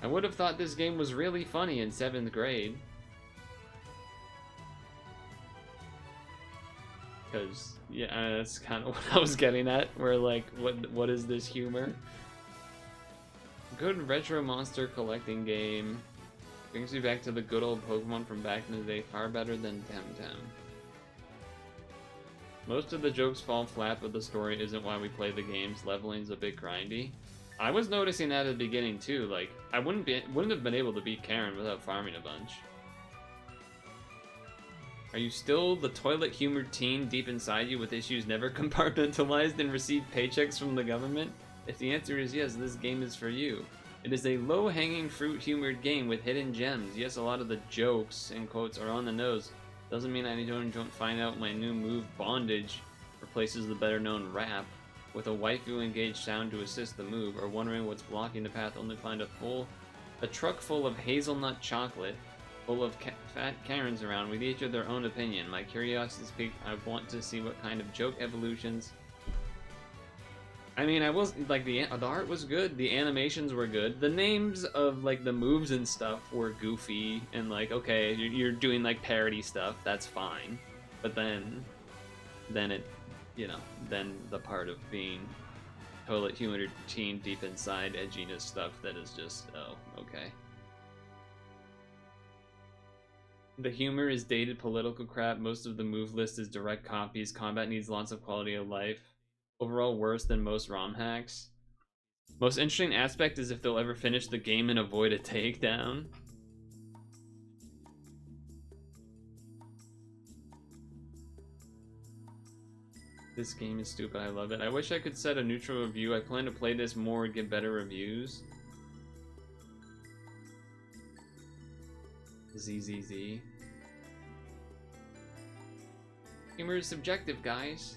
I would have thought this game was really funny in 7th grade. Because, yeah, that's kind of what I was getting at. Where, like, what is this humor? Good retro monster collecting game. Brings me back to the good old Pokemon from back in the day. Far better than Temtem. Most of the jokes fall flat, but the story isn't why we play the games. Leveling's a bit grindy. I was noticing that at the beginning too, like, I wouldn't have been able to beat Karen without farming a bunch. Are you still the toilet-humored teen deep inside you with issues never compartmentalized and receive paychecks from the government? If the answer is yes, this game is for you. It is a low-hanging fruit-humored game with hidden gems. Yes, a lot of the jokes, in quotes, are on the nose. Doesn't mean I don't find out my new move, Bondage, replaces the better-known Rap. With a waifu engaged sound to assist the move, or wondering what's blocking the path, only find a truck full of hazelnut chocolate, full of fat Karens around, with each of their own opinion. My curiosity is piqued. I want to see what kind of joke evolutions. I mean, I was like the art was good, the animations were good, the names of like the moves and stuff were goofy, and like okay, you're doing like parody stuff, that's fine, but then it. You know, then the part of being toilet humor teen deep inside edginess stuff that is just, oh, okay. The humor is dated political crap. Most of the move list is direct copies. Combat needs lots of quality of life. Overall worse than most ROM hacks. Most interesting aspect is if they'll ever finish the game and avoid a takedown. This game is stupid, I love it. I wish I could set a neutral review. I plan to play this more and get better reviews. ZZZ. Humor is subjective, guys.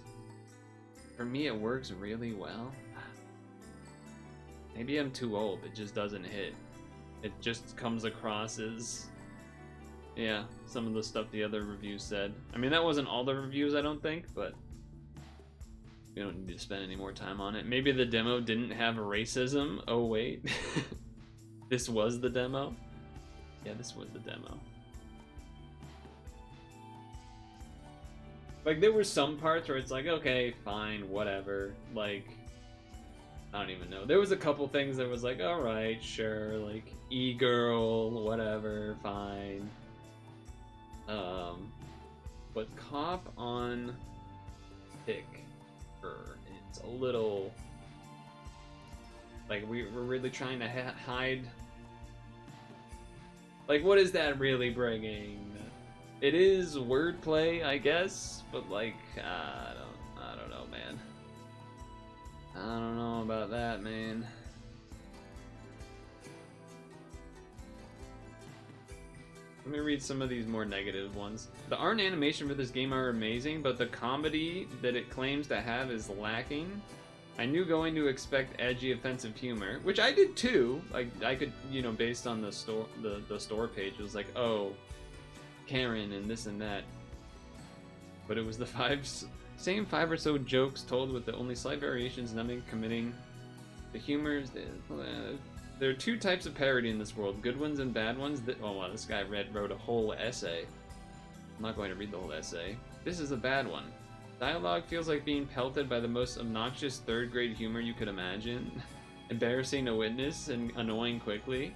For me, it works really well. Maybe I'm too old, it just doesn't hit. It just comes across as... Yeah, some of the stuff the other reviews said. I mean, that wasn't all the reviews, I don't think, but... We don't need to spend any more time on it. Maybe the demo didn't have racism. Oh, wait. This was the demo? Yeah, this was the demo. Like, there were some parts where it's like, okay, fine, whatever. Like, I don't even know. There was a couple things that was like, alright, sure. Like, e-girl, whatever, fine. But cop on pick. It's a little like we're really trying to hide. Like, what is that really bringing? It is wordplay, I guess, but like I don't know, man. I don't know about that, man. Let me read some of these more negative ones. The art and animation for this game are amazing, but the comedy that it claims to have is lacking. I knew going to expect edgy, offensive humor, which I did too. Like, I could, you know, based on the store page, it was like, oh, Karen and this and that. But it was the same five or so jokes told with the only slight variations, nothing committing. The humors, there are two types of parody in this world, good ones and bad ones. Oh wow, this guy wrote a whole essay. I'm not going to read the whole essay. This is a bad one. Dialogue feels like being pelted by the most obnoxious third grade humor you could imagine. Embarrassing to witness and annoying quickly.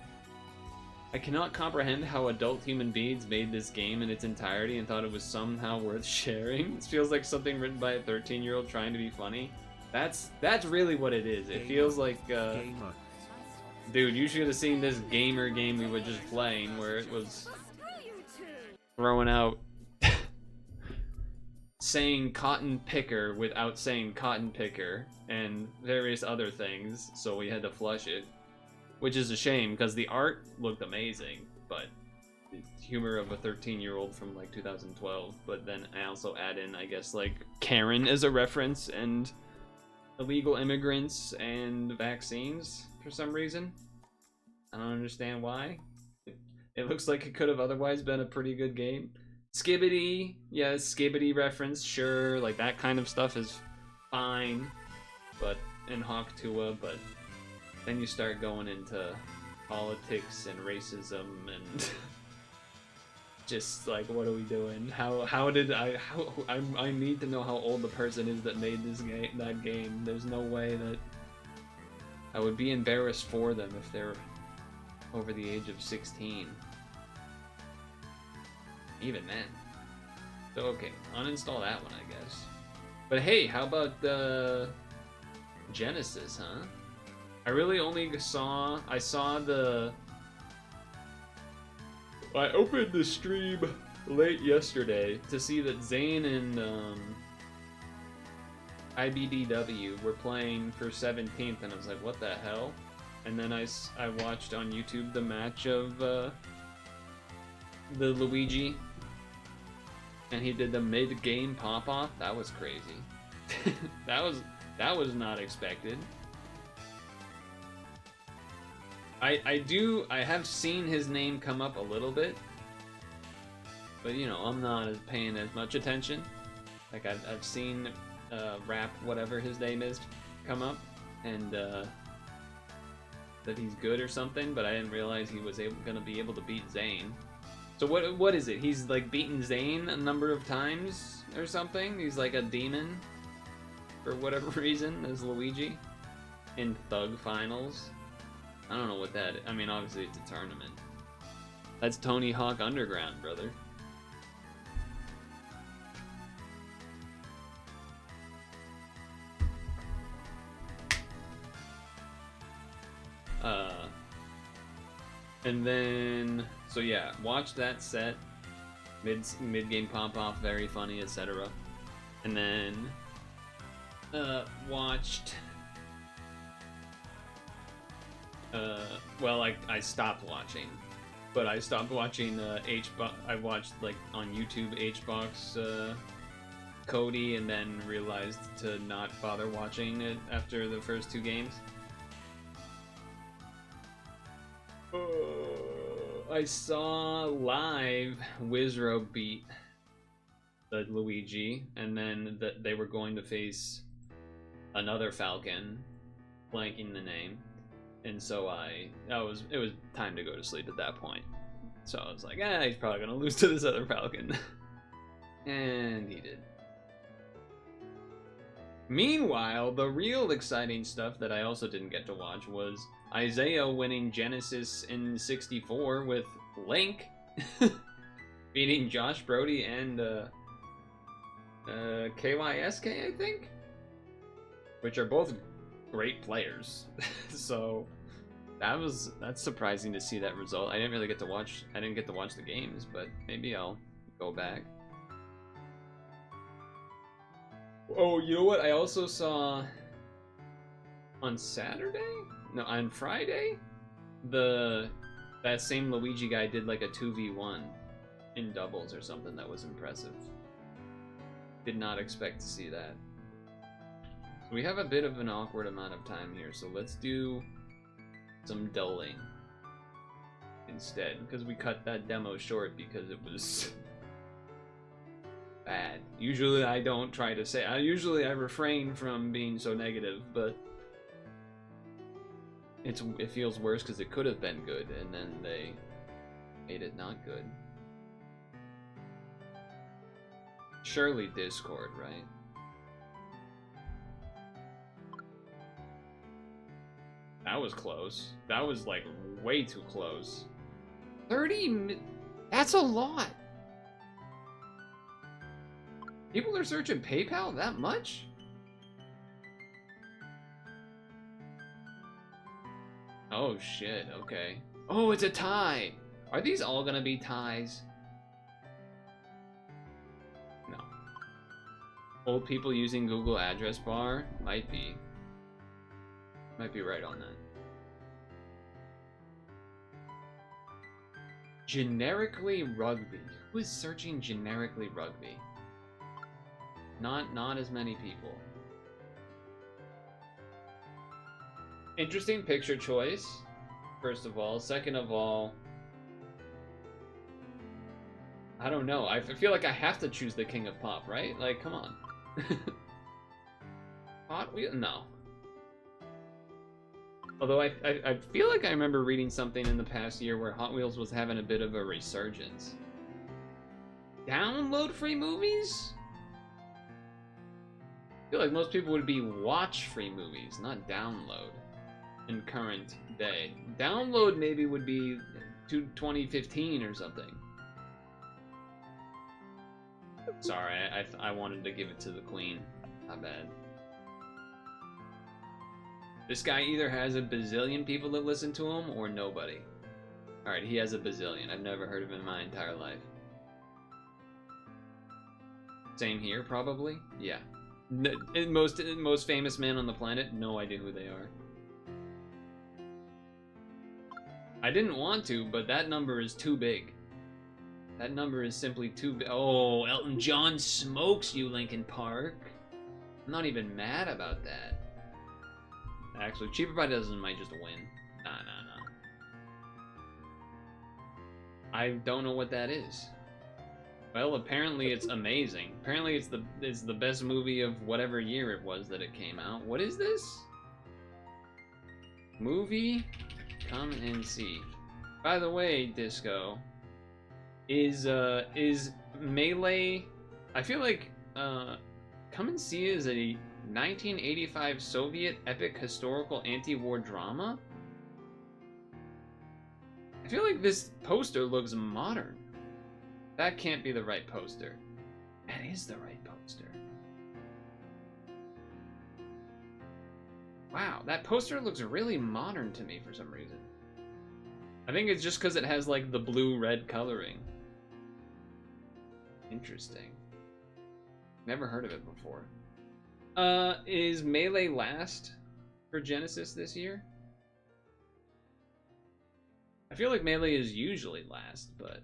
I cannot comprehend how adult human beings made this game in its entirety and thought it was somehow worth sharing. This feels like something written by a 13-year-old trying to be funny. That's really what it is. It feels like, dude, you should have seen this gamer game we were just playing where it was throwing out saying cotton picker without saying cotton picker and various other things, so we had to flush it. Which is a shame, because the art looked amazing, but the humor of a 13-year-old from, like, 2012. But then I also add in, I guess, like, Karen as a reference, and illegal immigrants, and vaccines, for some reason. I don't understand why. It looks like it could have otherwise been a pretty good game. Skibbity, yeah, Skibbity reference, sure, like, that kind of stuff is fine, but, in Hawk Tuah, but then you start going into politics and racism and just like, what are we doing? I need to know how old the person is that made that game. There's no way that I would be embarrassed for them if they're over the age of 16. Even then. So okay, uninstall that one, I guess. But hey, how about Genesis, huh? I really only saw, I opened the stream late yesterday to see that Zane and IBDW were playing for 17th, and I was like, what the hell? And then I watched on YouTube the match of the Luigi, and he did the mid-game pop-off. That was crazy. that was not expected. I have seen his name come up a little bit, but you know, I'm not paying as much attention. Like I've seen Rap, whatever his name is, come up, and that he's good or something, but I didn't realize he was gonna be able to beat Zane. So what is it? He's like beaten Zane a number of times or something? He's like a demon for whatever reason as Luigi in Thug Finals. I don't know what that is. I mean, obviously it's a tournament. That's Tony Hawk Underground, brother. And then, so yeah, watch that set. Mid-game pop-off, very funny, etc. And then, watched... well, I stopped watching, but I stopped watching I watched like on YouTube HBox Cody, and then realized to not bother watching it after the first two games. I saw live Wizro beat the Luigi, and then they were going to face another Falcon, blanking the name. And so it was time to go to sleep at that point. So I was like, he's probably gonna lose to this other Falcon. And he did. Meanwhile, the real exciting stuff that I also didn't get to watch was Isaiah winning Genesis in 64 with Link beating Josh Brody and KYSK, I think, which are both great players. So that's surprising to see that result. I didn't get to watch the games, but maybe I'll go back. Oh, you know what? I also saw on Friday, that same Luigi guy did like a 2v1 in doubles or something. That was impressive. Did not expect to see that. We have a bit of an awkward amount of time here, so let's do some dulling instead, because we cut that demo short because it was bad. Usually I don't try to say, I refrain from being so negative, but it feels worse because it could have been good, and then they made it not good. Surely Discord, right? That was close. That was like way too close. 30 That's a lot. People are searching PayPal that much? Oh shit, okay. Oh, it's a tie. Are these all gonna be ties? No. Old people using Google address bar? Might be. Might be right on that. Generically rugby. Who is searching generically rugby? Not as many people. Interesting picture choice, first of all. Second of all, I don't know. I feel like I have to choose the King of Pop, right? Like, come on. Hot Wheels? No. Although I feel like I remember reading something in the past year where Hot Wheels was having a bit of a resurgence. Download free movies? I feel like most people would be watch free movies, not download in current day. Download maybe would be 2015 or something. Sorry, I wanted to give it to the queen. Not bad. This guy either has a bazillion people that listen to him or nobody. Alright, he has a bazillion. I've never heard of him in my entire life. Same here, probably? Yeah. Most famous man on the planet, no idea who they are. I didn't want to, but that number is too big. That number is simply too big. Oh, Elton John smokes you, Linkin Park. I'm not even mad about that. Actually, Cheaper by Dozen might just win. Nah. I don't know what that is. Well, apparently it's amazing. Apparently it's the best movie of whatever year it was that it came out. What is this? Movie? Come and see. By the way, Disco, is Melee? I feel like Come and See is a 1985 Soviet epic historical anti-war drama. I feel like this poster looks modern. That can't be the right poster. That is the right poster. Wow, that poster looks really modern to me for some reason. I think it's just because it has like the blue-red coloring. Interesting. Never heard of it before. Is Melee last for Genesis this year? I feel like Melee is usually last, but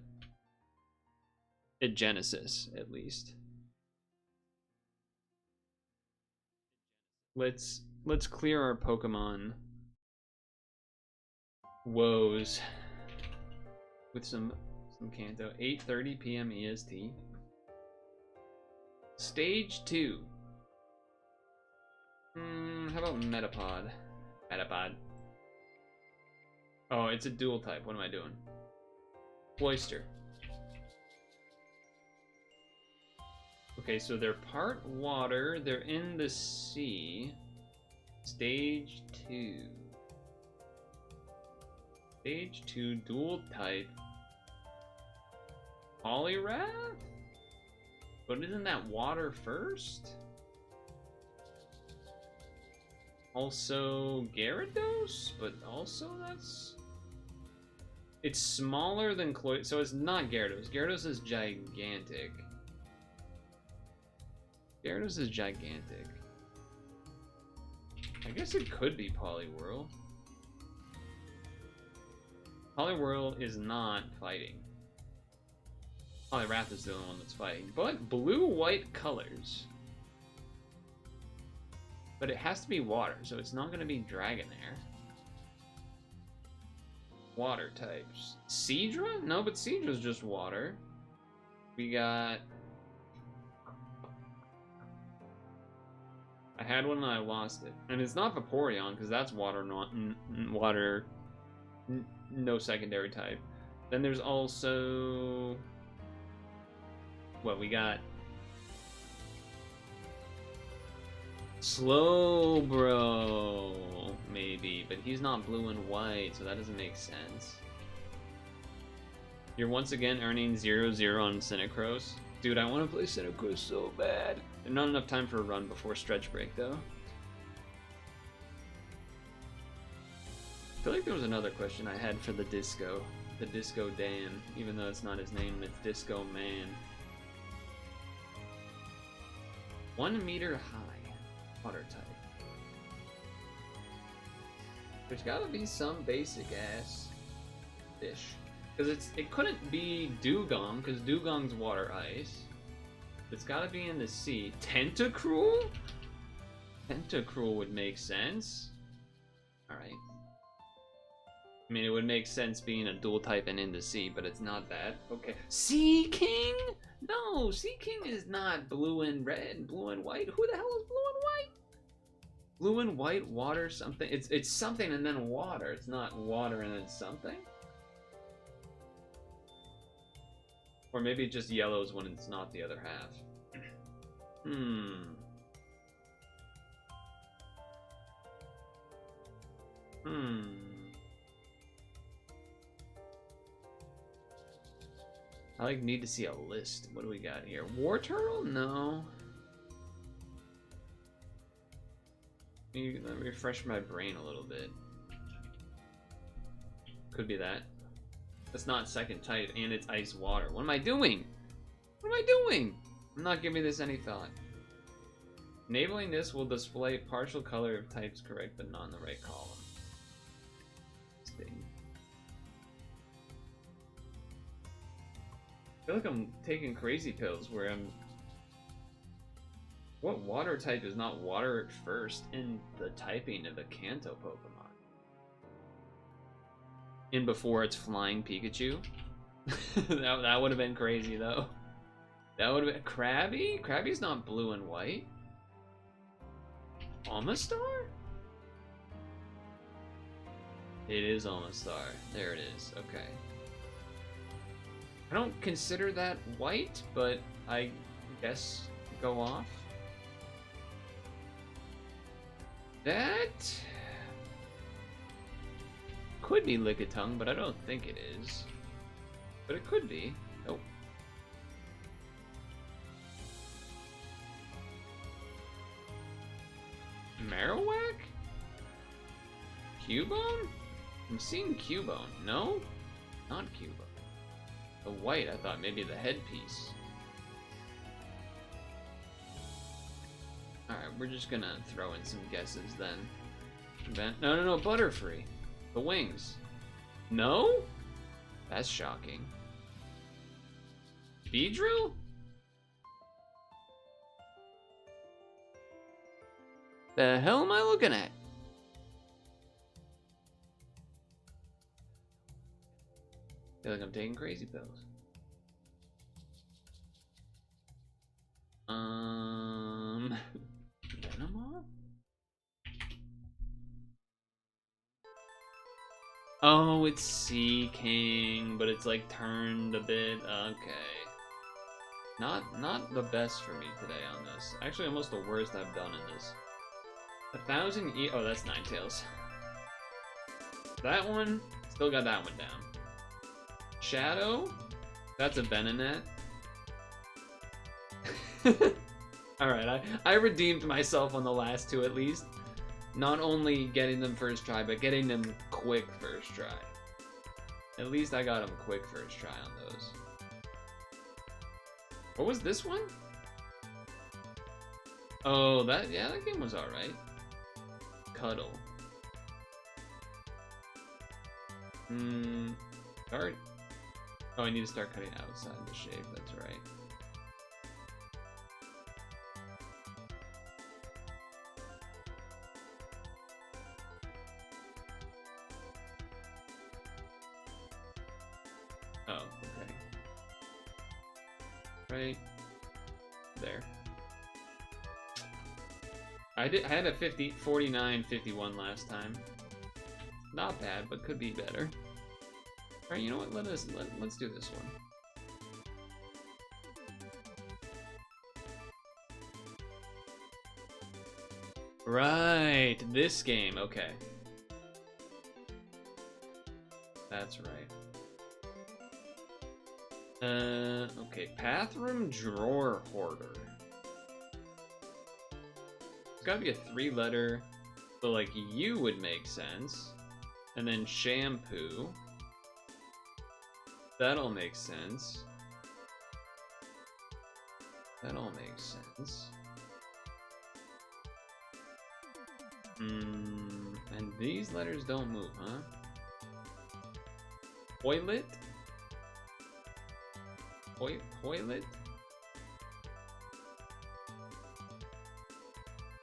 at Genesis, at least. Let's clear our Pokemon woes with some Kanto. 8:30 p.m. EST. Stage 2. How about Metapod? Metapod. Oh, it's a dual type. What am I doing? Cloyster. Okay, so they're part water. They're in the sea. Stage 2. Stage 2, dual type. Poliwrath? But isn't that water first? Also Gyarados? But also that's... It's smaller than Cloyster, so it's not Gyarados. Gyarados is gigantic. Gyarados is gigantic. I guess it could be Poliwhirl. Poliwhirl is not fighting. Poliwrath is the only one that's fighting. But blue-white colors. But it has to be water, so it's not going to be Dragonair. Water types. Seadra? No, but Seadra's just water. We got... I had one and I lost it. And it's not Vaporeon, because that's water, not water, no secondary type. Then there's also... What, we got... Slowbro. maybe, but he's not blue and white, so that doesn't make sense. You're once again earning 0-0 on Cinicross. Dude, I want to play Cinicross so bad. There's not enough time for a run before stretch break, though. I feel like there was another question I had for the Disco Dan, even though it's not his name, it's Disco Man. 1 meter high, water type. There's gotta be some basic ass fish. Because it couldn't be Dugong, because Dugong's water ice. It's gotta be in the sea. Tentacruel? Tentacruel would make sense. Alright. I mean, it would make sense being a dual type and in the sea, but it's not that. Okay. Sea King? No, Sea King is not blue and red, blue and white. Who the hell is blue and white? Blue and white, water, something. It's something and then water. It's not water and then something. Or maybe just yellows when it's not the other half. I need to see a list. What do we got here? War turtle? No. Let me refresh my brain a little bit. Could be that. That's not second type, and it's ice water. What am I doing? What am I doing? I'm not giving this any thought. Enabling this will display partial color if type's correct, but not in the right column. I feel like I'm taking crazy pills where I'm... What water type is not water at first in the typing of the Kanto Pokemon? In before it's Flying Pikachu? that would have been crazy though. That would have been... Krabby? Krabby's not blue and white. Omastar? It is Omastar. There it is. Okay. I don't consider that white, but I guess go off. That could be Lickitung, but I don't think it is. But it could be. Nope. Marowak? Cubone? I'm seeing Cubone. No? Not Cubone. The white, I thought maybe the headpiece. Alright, we're just gonna throw in some guesses then. No, Butterfree. The wings. No? That's shocking. Beedrill? The hell am I looking at? I feel like I'm taking crazy pills. Venomon? Oh, it's Sea King, but it's like turned a bit. Okay. Not the best for me today on this. Actually, almost the worst I've done in this. 1,000 E. Oh, that's Ninetales. That one, still got that one down. Shadow? That's a Venonat. Alright, I redeemed myself on the last two at least. Not only getting them first try, but getting them quick first try. At least I got them quick first try on those. What was this one? Oh, that game was alright. Cuddle. Start. Oh, I need to start cutting outside the shape, that's right. Oh, okay. Right there. I had a 49-51 last time. Not bad, but could be better. Alright, you know what? Let's do this one. Right, this game, okay. That's right. Okay, bathroom drawer hoarder. It's gotta be a 3-letter, so like U would make sense. And then shampoo. That'll make sense. That all makes sense. And these letters don't move, huh? Toilet? Toilet?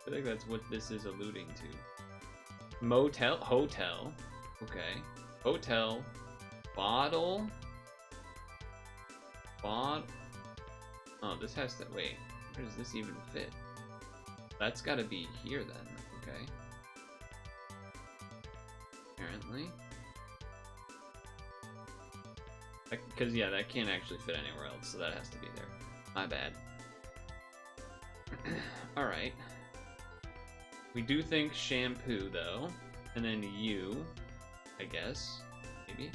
I think that's what this is alluding to. Motel? Hotel. Okay. Hotel. Bottle. Bottle. Oh, this has to... Wait. Where does this even fit? That's gotta be here then. Okay. Apparently. Because, yeah, that can't actually fit anywhere else, so that has to be there. My bad. Alright. We do think shampoo, though. And then you, I guess. Maybe.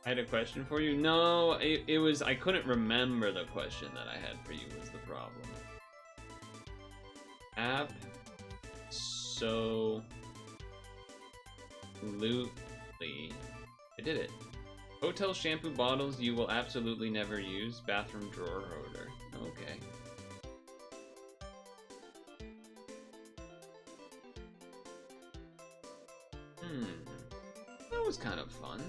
I had a question for you. No, it was... I couldn't remember the question that I had for you was the problem. Absolutely. I did it. Hotel shampoo bottles you will absolutely never use. Bathroom drawer holder. Okay. That was kind of fun.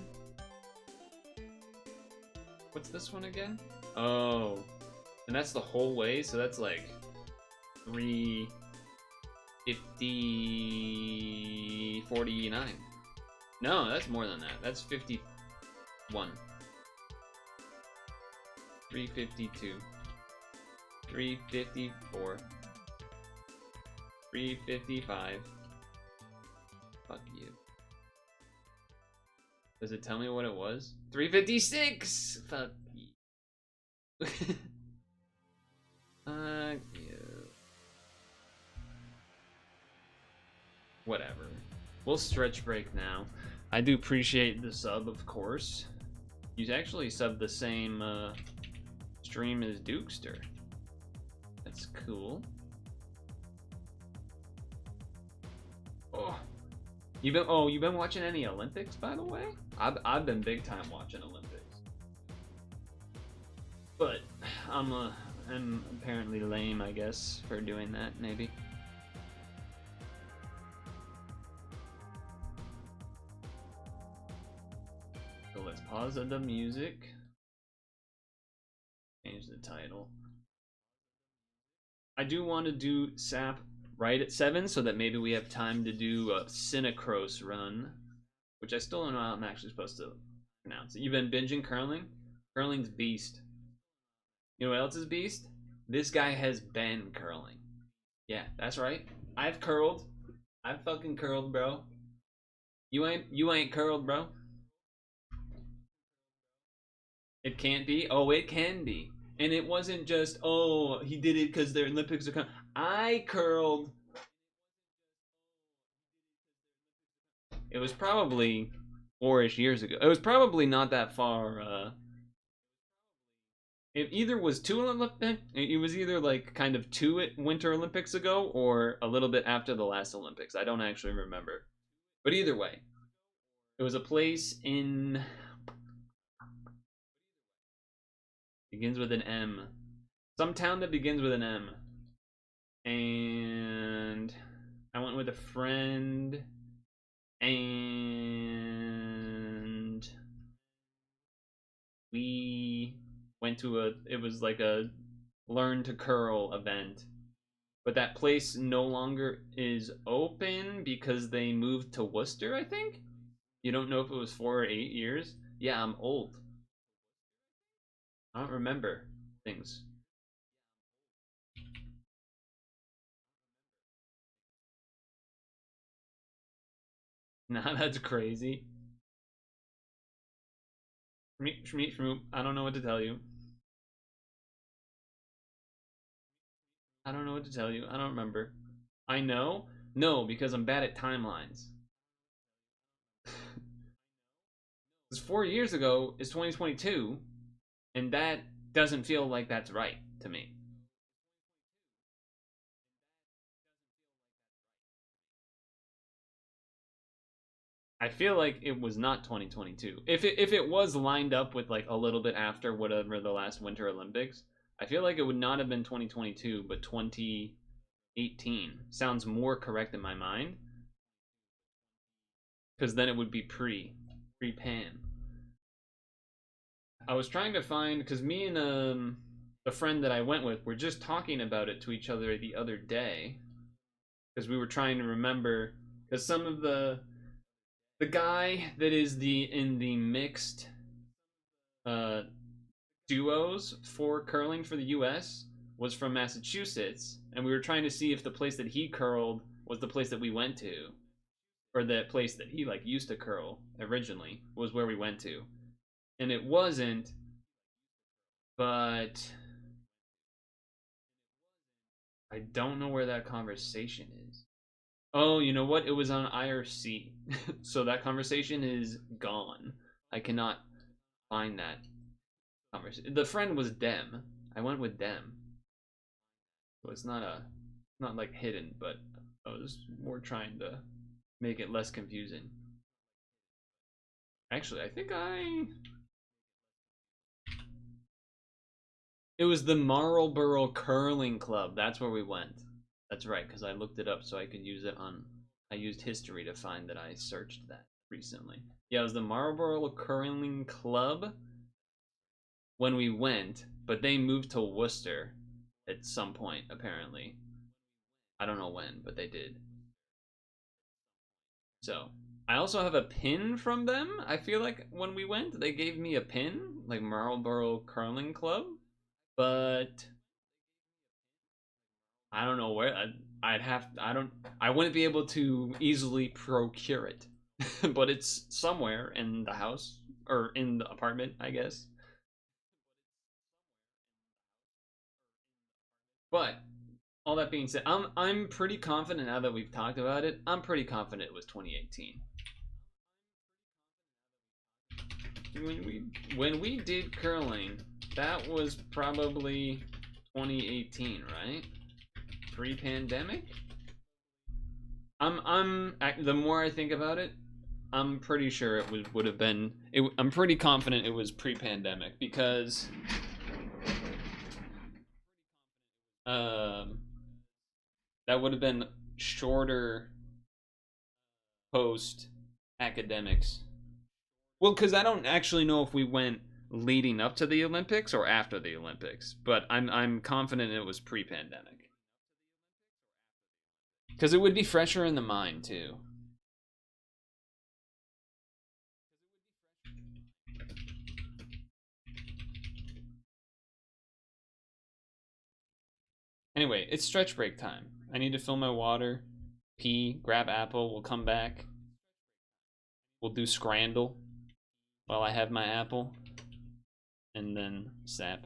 What's this one again? Oh. And that's the whole way, so that's like 350, 49. No, that's more than that. That's 51. 352. 354. 355. Fuck you. Does it tell me what it was? 356! Fuck you. Fuck you. Whatever. We'll stretch break now. I do appreciate the sub, of course. He's actually subbed the same stream as Dukester. That's cool. Oh. You've been watching any Olympics, by the way? I've been big time watching Olympics. But I'm apparently lame, I guess, for doing that, maybe. So let's pause the music. Change the title. I do want to do SAP right at 7 so that maybe we have time to do a Cinicross run, which I still don't know how I'm actually supposed to pronounce it. You've been binging curling? Curling's beast. You know what else is beast? This guy has been curling. Yeah, that's right. I've curled. I've fucking curled, bro. You ain't curled, bro. It can't be? Oh, it can be. And it wasn't just, oh, he did it because their Olympics are coming. I curled. It was probably 4-ish years ago. It was probably not that far. It either was it was either like kind of 2 Winter Olympics ago or a little bit after the last Olympics. I don't actually remember. But either way, it was a place in... Begins with an M. Some town that begins with an M. And I went with a friend, and we went to it was like a learn to curl event. But that place no longer is open because they moved to Worcester, I think? You don't know if it was 4 or 8 years? Yeah, I'm old. I don't remember things. Nah, that's crazy. Shmeep. I don't know what to tell you. I don't know what to tell you. I don't remember. I know? No, because I'm bad at timelines. Because 4 years ago is 2022, and that doesn't feel like that's right to me. I feel like it was not 2022. If it was lined up with like a little bit after whatever the last Winter Olympics, I feel like it would not have been 2022, but 2018 sounds more correct in my mind. Because then it would be pre-pan. I was trying to find, because me and the friend that I went with were just talking about it to each other the other day, because we were trying to remember, because some of the guy that is in the mixed duos for curling for the U.S. was from Massachusetts, and we were trying to see if the place that he curled was the place that we went to, or that place that he like used to curl originally was where we went to, and it wasn't. But I don't know where that conversation is. Oh, you know what? It was on IRC. So that conversation is gone. I cannot find that conversation. The friend was Dem. I went with Dem. So it's not like hidden, but I was more trying to make it less confusing. Actually, I think it was the Marlborough Curling Club. That's where we went. That's right, because I looked it up so I could use it on. I used history to find that I searched that recently. Yeah, it was the Marlborough Curling Club when we went, but they moved to Worcester at some point, apparently. I don't know when, but they did. So, I also have a pin from them. I feel like when we went, they gave me a pin, like Marlborough Curling Club, but I don't know where. I wouldn't be able to easily procure it, but it's somewhere in the house or in the apartment, I guess. But all that being said, I'm pretty confident now that we've talked about it. I'm pretty confident it was 2018 when we did curling. That was probably 2018, right? Pre-pandemic. The more I think about it, I'm pretty sure it would have been. I'm pretty confident it was pre-pandemic because um, that would have been shorter post academics. Well, because I don't actually know if we went leading up to the Olympics or after the Olympics, but I'm confident it was pre-pandemic because it would be fresher in the mind too. Anyway, it's stretch break time. I need to fill my water, pee, grab apple. We'll come back. We'll do scrandle while I have my apple, and then sap.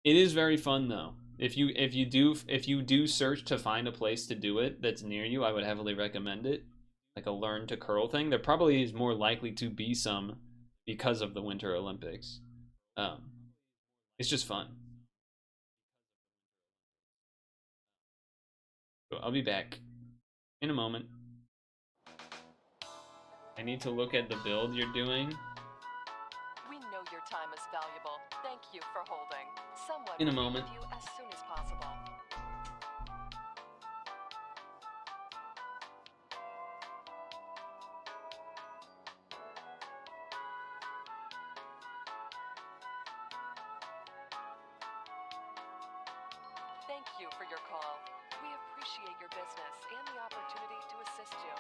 It is very fun though. If you do search to find a place to do it that's near you, I would heavily recommend it. Like a learn to curl thing. There probably is more likely to be some because of the Winter Olympics. Um, it's just fun. So I'll be back in a moment. I need to look at the build you're doing. We know your time is valuable. Thank you for holding. Someone In a will be moment. with you as soon as possible. Thank you for your call. We appreciate your business and the opportunity to assist you.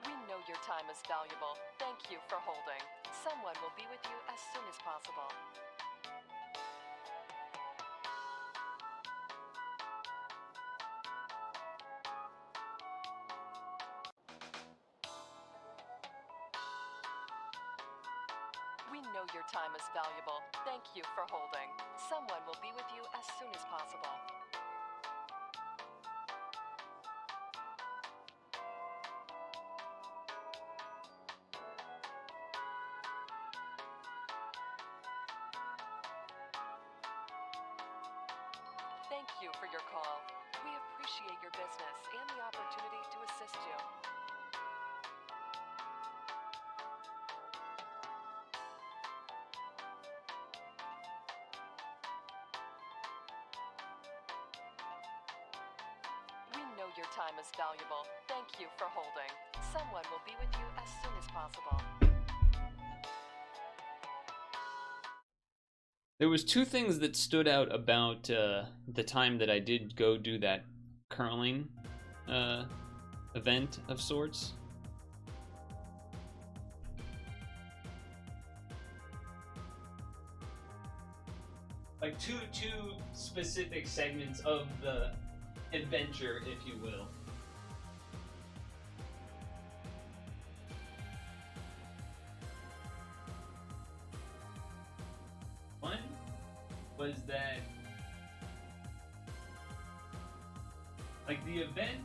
We know your time is valuable. Thank you for holding. Someone will be with you as soon as possible. We We know your time is valuable. Thank you for holding. Someone will be with you as soon as possible. Thank you for your call. We appreciate your business and the opportunity to assist you. We know your time is valuable. Thank you for holding. Someone will be with you as soon as possible. There was two things that stood out about the time that I did go do that curling event of sorts. Like two specific segments of the adventure, if you will. One was that, like, the event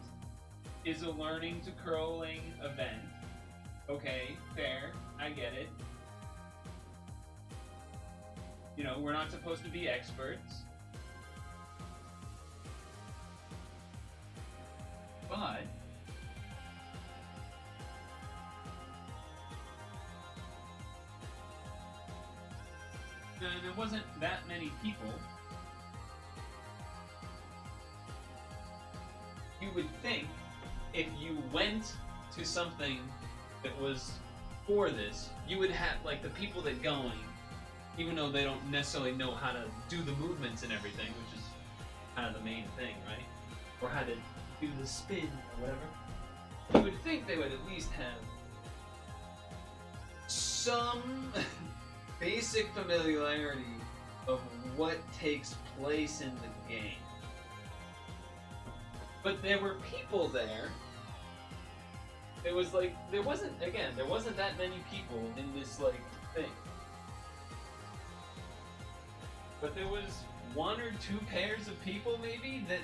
is a learning to curling event. Okay, fair, I get it. You know, we're not supposed to be experts. But there wasn't that many people. You would think if you went to something that was for this, you would have, like, the people that going, even though they don't necessarily know how to do the movements and everything, which is kind of the main thing, right? Or how to do the spin or whatever. You would think they would at least have some basic familiarity of what takes place in the game. But there were people there. It was like, there wasn't that many people in this, like, thing. But there was one or two pairs of people, maybe, that,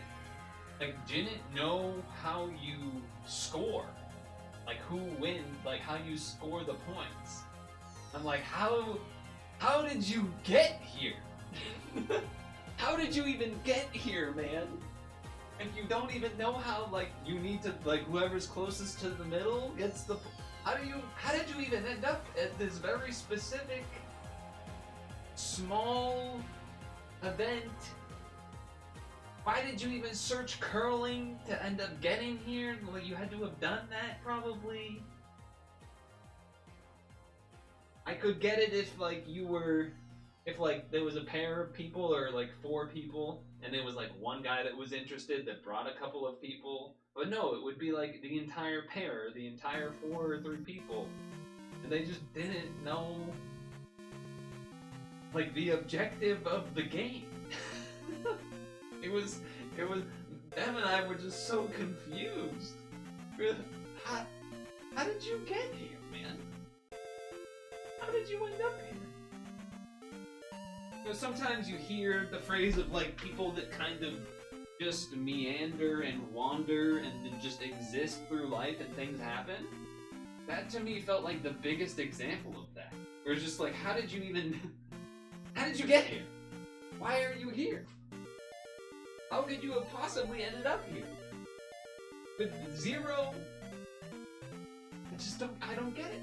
like, didn't know how you score. Like, who wins, like, how you score the points. I'm like, how did you get here? How did you even get here, man? If you don't even know how, like, you need to, like, whoever's closest to the middle gets the... How did you even end up at this very specific, small event? Why did you even search curling to end up getting here? Well, you had to have done that, probably. I could get it if, like, if, like, there was a pair of people or, like, 4 people, and there was, like, one guy that was interested that brought a couple of people. But no, it would be, like, the entire pair, the entire 4 or 3 people. And they just didn't know, like, the objective of the game. It was, Bev and I were just so confused. How did you get here, man? How did you end up here? You know, sometimes you hear the phrase of, like, people that kind of just meander and wander and then just exist through life and things happen. That to me felt like the biggest example of that. Where it's just like, how did you get here? Why are you here? How could you have possibly ended up here? With 0? I don't get it.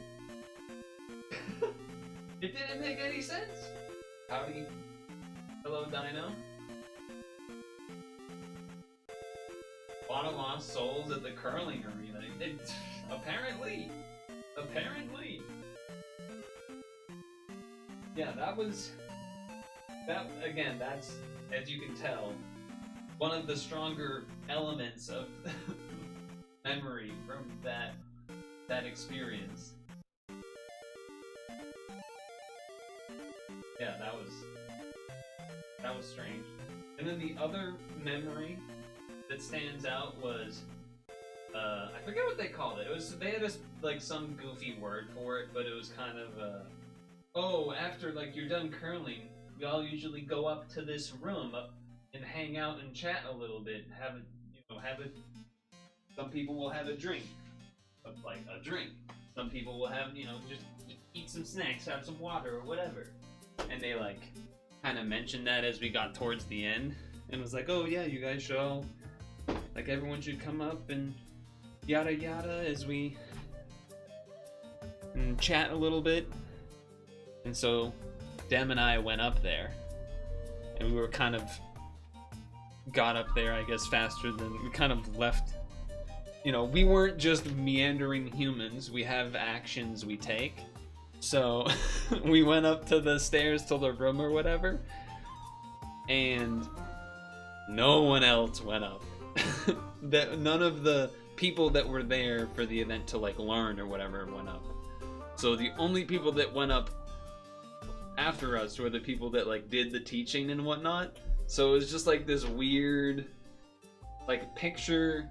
It didn't make any sense. Howdy. Hello, Dino. A lot of lost souls at the curling arena. Apparently. Yeah, again, that's, as you can tell, one of the stronger elements of memory from that experience. Yeah, that was strange. And then the other memory that stands out was, I forget what they called it. They had like some goofy word for it, but it was kind of oh, after like you're done curling, we all usually go up to this room and hang out and chat a little bit, have a. Some people will have a drink, like a drink. Some people will have, just eat some snacks, have some water or whatever. And they like kind of mentioned that as we got towards the end, and was like, oh yeah, you guys should all, like everyone should come up and yada yada as we chat a little bit. And so Dem and I went up there, and we were kind of got up there, I guess, faster than we kind of left. We weren't just meandering humans. We have actions we take. So we went up to the stairs to the room or whatever, and no one else went up. None of the people that were there for the event to like learn or whatever went up. So the only people that went up after us were the people that like did the teaching and whatnot. So it was just like this weird, like picture.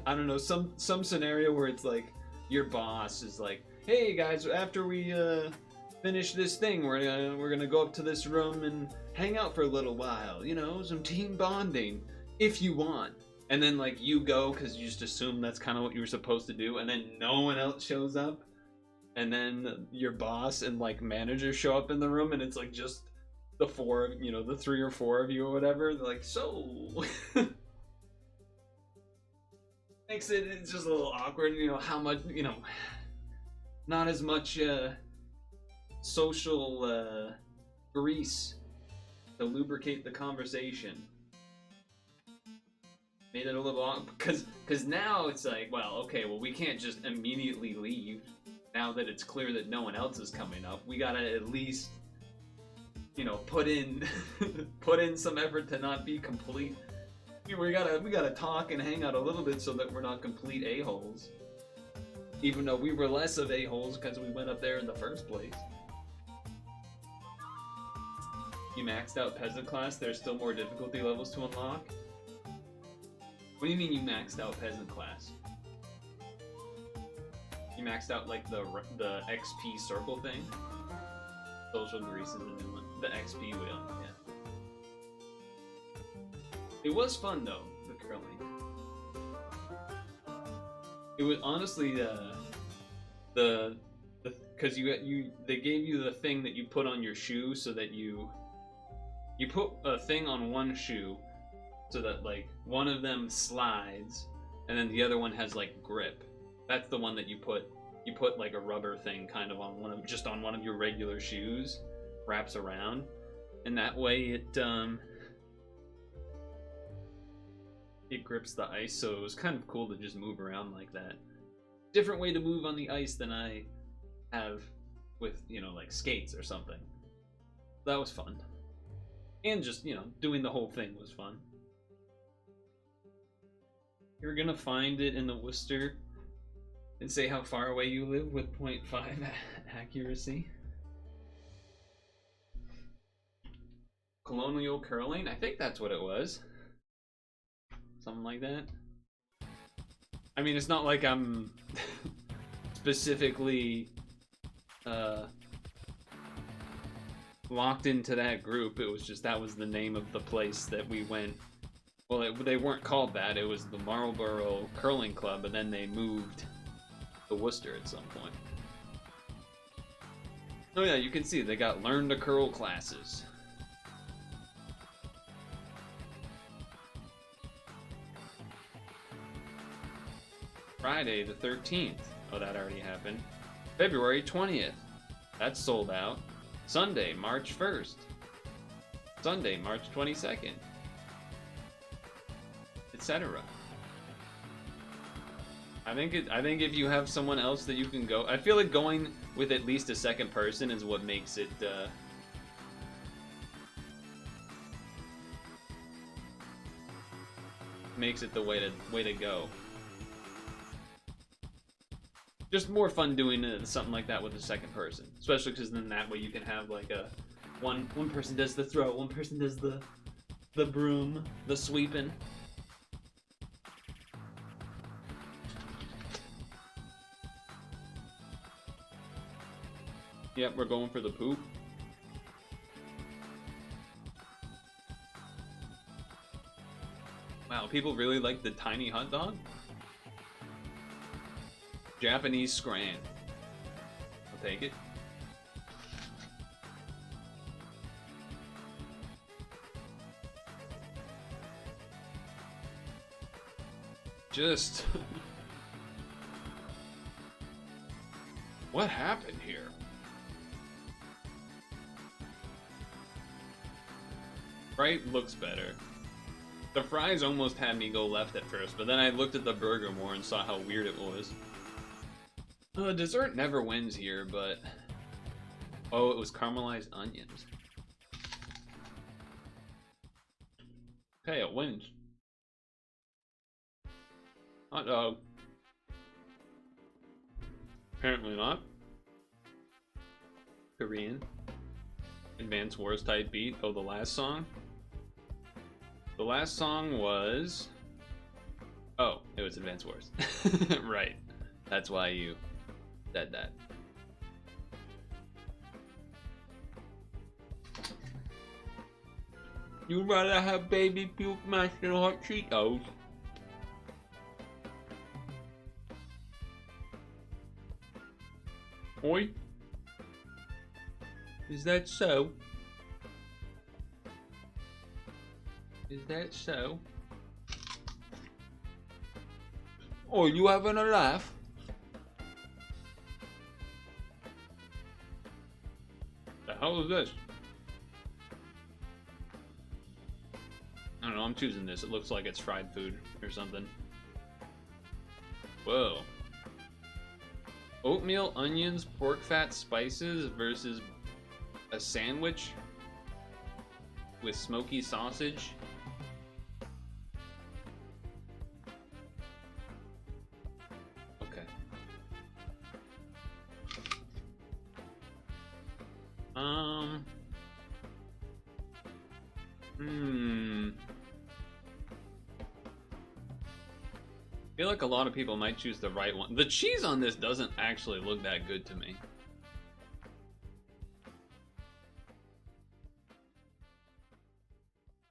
I don't know, some scenario where it's like your boss is like, hey guys, after we finish this thing, we're gonna go up to this room and hang out for a little while, some team bonding if you want. And then like you go because you just assume that's kind of what you were supposed to do, and then no one else shows up, and then your boss and like manager show up in the room, and it's like just the the 3 or 4 of you or whatever. They're like, so it's just a little awkward, how much, not as much social grease to lubricate the conversation. Made it a little awkward, because now it's like, we can't just immediately leave now that it's clear that no one else is coming up. We gotta at least, put in some effort to not be complete. We gotta talk and hang out a little bit so that we're not complete a-holes. Even though we were less of a-holes because we went up there in the first place. You maxed out peasant class, there's still more difficulty levels to unlock? What do you mean you maxed out peasant class? You maxed out like the XP circle thing? Social grease is a new one. The XP wheel, yeah. It was fun though, the curling. It was honestly because they gave you the thing that you put on your shoe so that you put a thing on one shoe so that like one of them slides and then the other one has like grip. That's the one that you put like a rubber thing kind of on one of your regular shoes, wraps around, and that way it grips the ice, so it was kind of cool to just move around like that. Different way to move on the ice than I have with, like skates or something. That was fun. And just, doing the whole thing was fun. You're gonna find it in the Worcester and say how far away you live with 0.5 accuracy. Colonial curling? I think that's what it was. Something like that. I mean, it's not like I'm specifically locked into that group. It was just that was the name of the place that we went. Well, they weren't called that. It was the Marlborough Curling Club, and then they moved to Worcester at some point. Oh yeah, you can see they got learn to curl classes. Friday the 13th. Oh, that already happened. February 20th. That's sold out. Sunday, March 1st. Sunday, March 22nd. Etc. I think if you have someone else that you can go, I feel like going with at least a second person is what makes it the way to go. Just more fun doing something like that with a second person, especially because then that way you can have like a one person does the throw, one person does the broom, the sweeping. Yep, we're going for the poop. Wow, people really like the tiny hot dog? Japanese scran. I'll take it. Just... what happened here? Right looks better. The fries almost had me go left at first, but then I looked at the burger more and saw how weird it was. Dessert never wins here, but... oh, it was caramelized onions. Okay, it wins. Hot dog. Apparently not. Korean. Advance Wars type beat. Oh, the last song? The last song was... oh, it was Advance Wars. Right. That's why you said that. You rather have baby puke mashed in hot Cheetos? Oi? Is that so? Is that so? Oh, you having a laugh? The hell is this? I don't know, I'm choosing this. It looks like it's fried food or something. Whoa. Oatmeal, onions, pork fat, spices versus a sandwich with smoky sausage. Okay. I feel like a lot of people might choose the right one. The cheese on this doesn't actually look that good to me.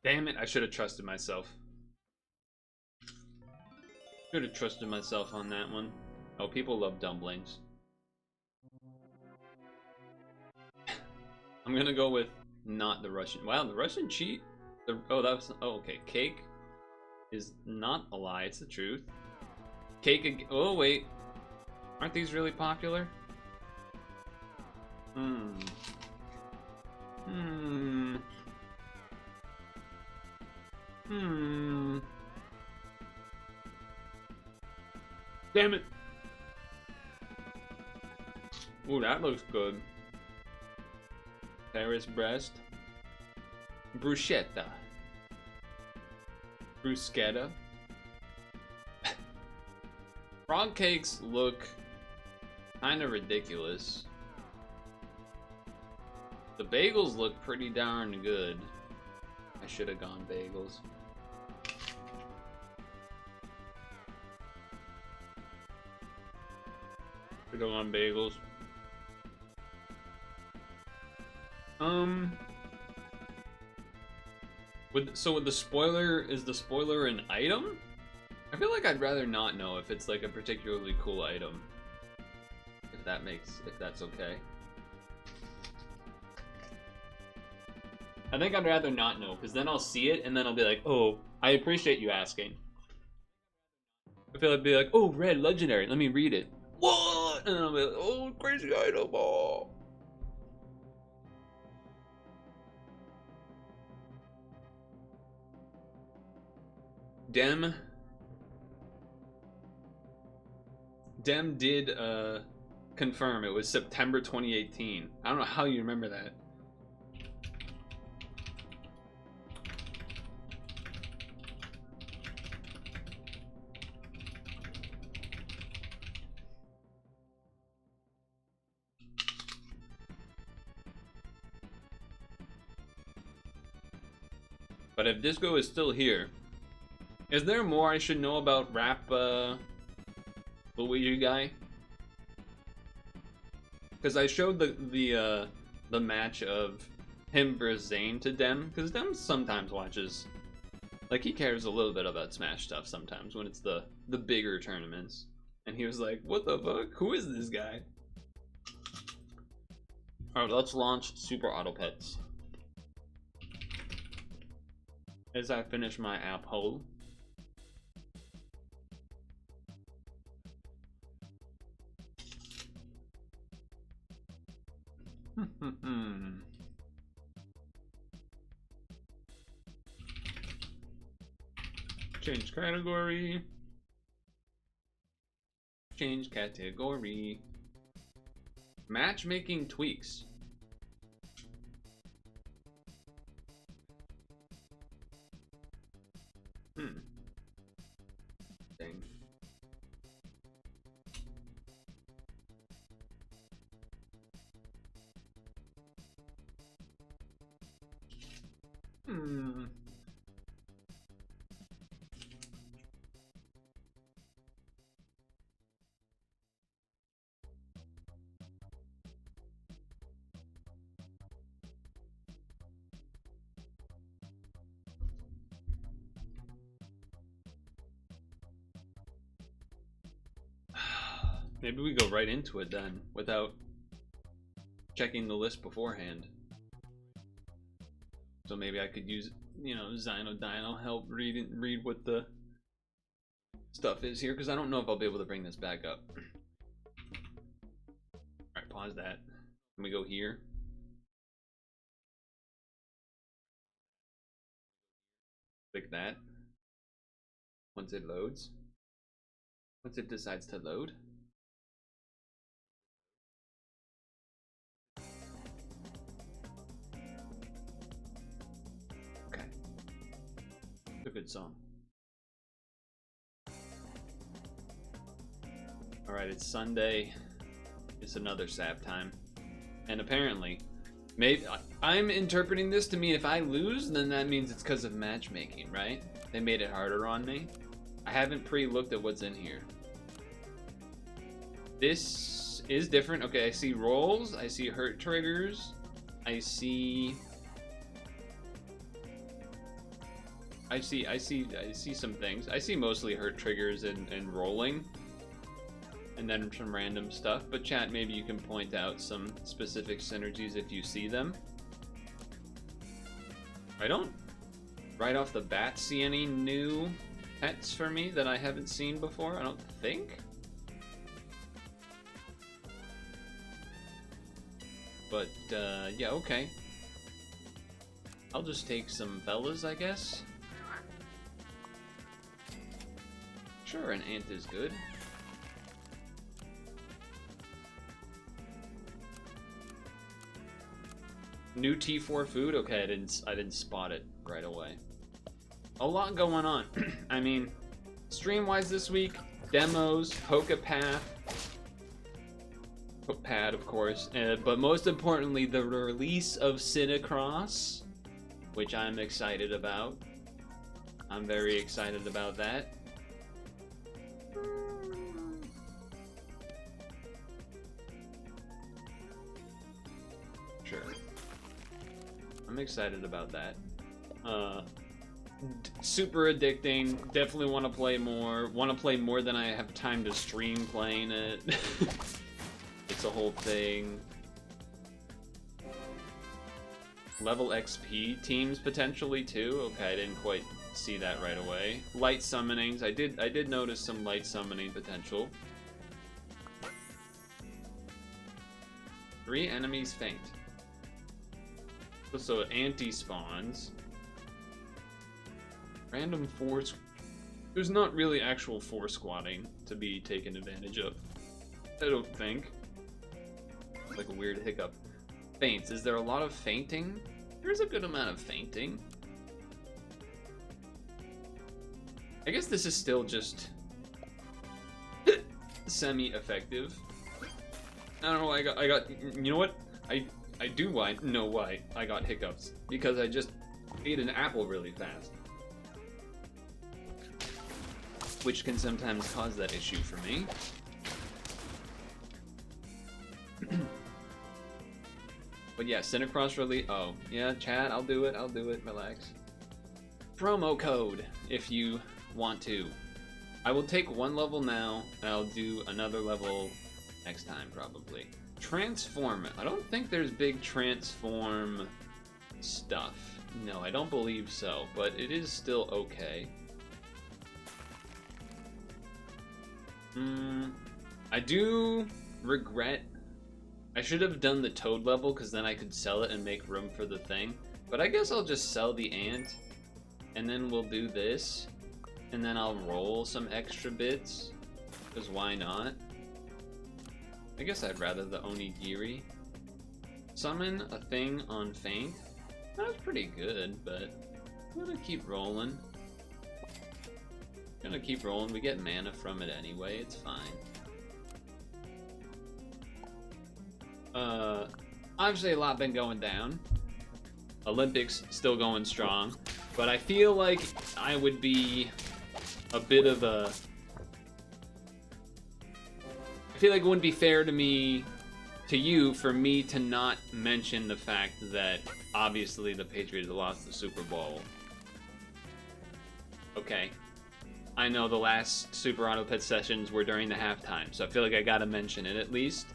Damn it, I should have trusted myself. Should have trusted myself on that one. Oh, people love dumplings. I'm gonna go with not the Russian. Wow, the Russian cheat? Oh, that was... oh, okay. Cake is not a lie, it's the truth. Cake... oh, wait. Aren't these really popular? Damn it. Ooh, that looks good. Paris breast. Bruschetta. Bruschetta. Frog cakes look kind of ridiculous. The bagels look pretty darn good. I should have gone bagels. Should have gone bagels. With the spoiler, is the spoiler an item? I feel like I'd rather not know if it's like a particularly cool item. If that's okay. I think I'd rather not know, because then I'll see it and then I'll be like, oh, I appreciate you asking. I feel like I'd be like, oh, red, legendary, let me read it. What? And then I'll be like, oh, crazy item. Oh. Dem did confirm it was September 2018. I don't know how you remember that. But if Disco is still here, is there more I should know about Rap Luigi guy? Because I showed the match of him versus Zane to Dem, because Dem sometimes watches, like, he cares a little bit about Smash stuff sometimes when it's the bigger tournaments. And he was like, what the fuck? Who is this guy? Alright, let's launch Superautopets. As I finish my app hole. Change category. Change category. Matchmaking tweaks. Dang. Maybe we go right into it then, without checking the list beforehand. So maybe I could use, you know, Dino help read what the stuff is here, because I don't know if I'll be able to bring this back up. Alright, pause that. Let me go here. Click that. Once it loads. Once it decides to load. Okay. It's a good song. Alright, it's Sunday. It's another sap time. And apparently, maybe I'm interpreting this to mean if I lose, then that means it's because of matchmaking, right? They made it harder on me. I haven't pre-looked at what's in here. This is different. Okay, I see rolls, I see hurt triggers, I see some things. I see mostly hurt triggers and rolling. And then some random stuff, but chat, maybe you can point out some specific synergies if you see them. I don't, right off the bat, see any new pets for me that I haven't seen before, I don't think. But, yeah, okay. I'll just take some fellas, I guess. Sure, an ant is good. New T4 food? Okay, I didn't spot it right away. A lot going on. I mean, stream-wise this week, demos, Pokepath, Pad, of course, but most importantly, the release of Cinicross, which I'm excited about. I'm very excited about that. Sure. I'm excited about that. Super addicting. Definitely want to play more. Want to play more than I have time to stream playing it. It's a whole thing. Level XP teams potentially too. Okay, I didn't quite see that right away. Light summonings. I did notice some light summoning potential. 3 enemies faint. So anti-spawns. Random force. There's not really actual force squatting to be taken advantage of. I don't think. Like a weird hiccup. Feints. Is there a lot of fainting? There's a good amount of fainting. I guess this is still just semi-effective. I don't know why I got you know what? I do know why I got hiccups. Because I just ate an apple really fast. Which can sometimes cause that issue for me. But yeah, Cinicross really. Oh, yeah, chat, I'll do it, relax. Promo code if you want to. I will take one level now, and I'll do another level next time, probably. Transform. I don't think there's big transform stuff. No, I don't believe so, but it is still okay. I do regret. I should have done the toad level, because then I could sell it and make room for the thing. But I guess I'll just sell the ant, and then we'll do this. And then I'll roll some extra bits, because why not? I guess I'd rather the Onigiri. Summon a thing on Faint. That was pretty good, but I'm gonna keep rolling. We get mana from it anyway, it's fine. Obviously a lot been going down. Olympics still going strong, but I feel like I would be a bit of a... I feel like it wouldn't be fair to you, for me to not mention the fact that obviously the Patriots lost the Super Bowl. Okay. I know the last Superautopets sessions were during the halftime, so I feel like I gotta mention it at least.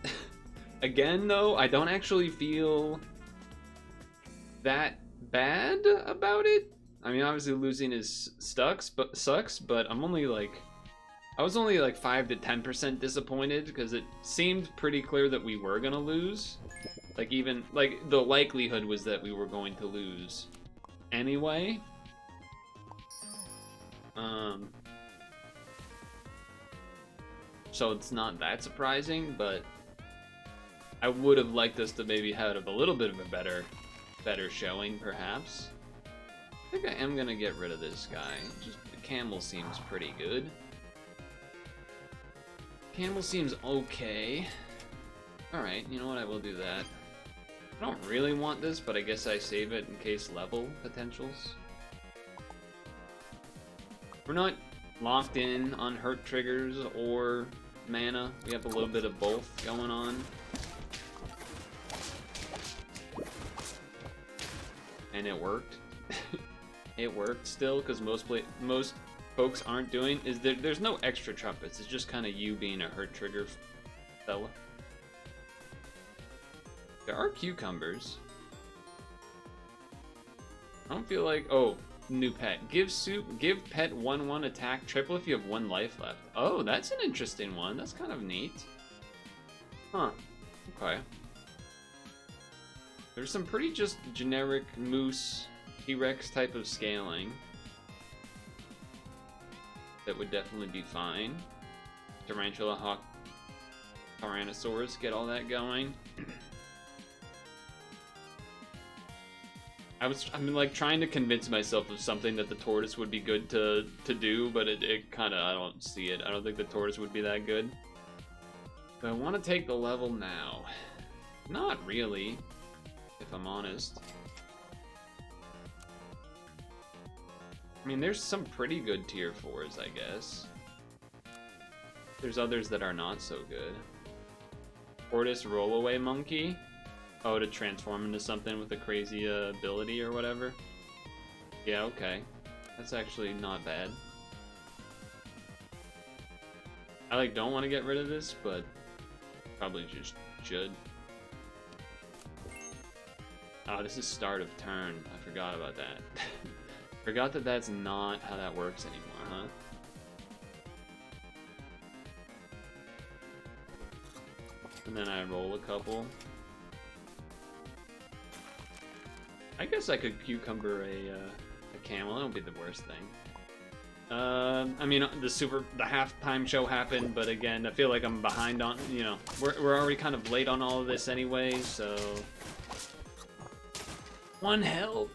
Again, though, I don't actually feel that bad about it. I mean, obviously losing sucks, but I'm only like... I was only like 5 to 10% disappointed, because it seemed pretty clear that we were gonna lose. Like, even, like, the likelihood was that we were going to lose anyway. So it's not that surprising, but I would have liked us to maybe have a little bit of a better showing, perhaps. I think I am gonna get rid of this guy. Just the camel seems pretty good. Camel seems okay. Alright, you know what, I will do that. I don't really want this, but I guess I save it in case level potentials. We're not locked in on hurt triggers or mana. We have a little bit of both going on. And it worked. It worked still, because most folks aren't doing is there's no extra trumpets. It's just kind of you being a hurt trigger fella. There are cucumbers. I don't feel like... Oh, new pet. Give pet 1/1 attack triple if you have 1 life left. Oh, that's an interesting one. That's kind of neat. Huh. Okay. There's some pretty just generic moose, T-Rex type of scaling that would definitely be fine. Tarantula, Hawk, Tyrannosaurus, get all that going. I'm like trying to convince myself of something that the tortoise would be good to do, but it kind of, I don't see it. I don't think the tortoise would be that good. But I want to take the level now. Not really, if I'm honest. I mean, there's some pretty good tier 4s, I guess. There's others that are not so good. Tortoise Rollaway Monkey. Oh, to transform into something with a crazy ability or whatever. Yeah, okay. That's actually not bad. I like don't want to get rid of this, but probably just should. Oh, this is start of turn. I forgot about that. Forgot that that's not how that works anymore, huh? And then I roll a couple. I guess I could cucumber a camel. That would be the worst thing. I mean, the halftime show happened, but again, I feel like I'm behind on, you know, we're already kind of late on all of this anyway, so 1 health.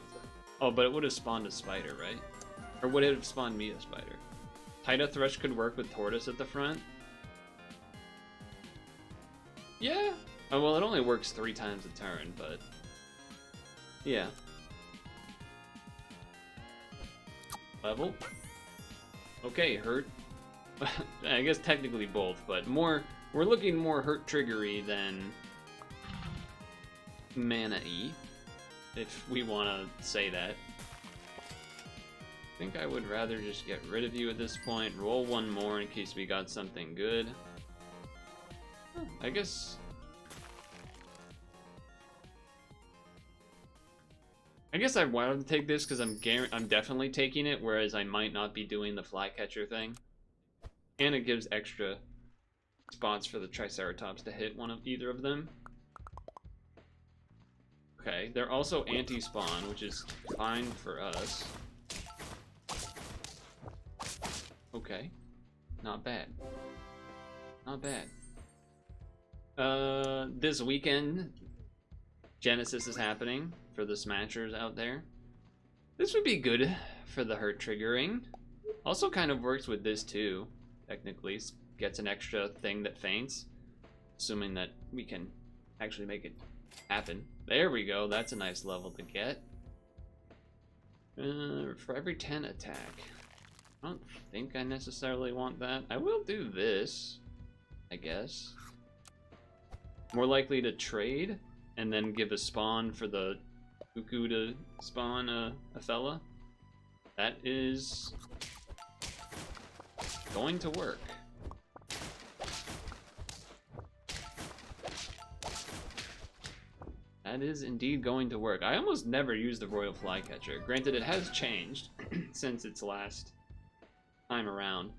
Oh, but it would have spawned a spider, right? Or would it have spawned me a spider? Tida Thresh could work with Tortoise at the front. Yeah. Oh, well, it only works 3 times a turn, but yeah. Level. Okay, hurt. I guess technically both, but more. We're looking more hurt triggery than mana-y, if we want to say that. I think I would rather just get rid of you at this point, roll one more in case we got something good. I guess I wanted to take this because I'm definitely taking it, whereas I might not be doing the flycatcher thing. And it gives extra spots for the Triceratops to hit either of them. Okay, they're also anti-spawn, which is fine for us. Okay, not bad. Not bad. This weekend, Genesis is happening for the Smashers out there. This would be good for the hurt triggering. Also kind of works with this too, technically. Gets an extra thing that faints, assuming that we can actually make it happen. There we go, that's a nice level to get. For every 10 attack. I don't think I necessarily want that. I will do this, I guess. More likely to trade, and then give a spawn for the cuckoo to spawn a fella. That is going to work. That is indeed going to work. I almost never use the Royal Flycatcher. Granted, it has changed since its last time around.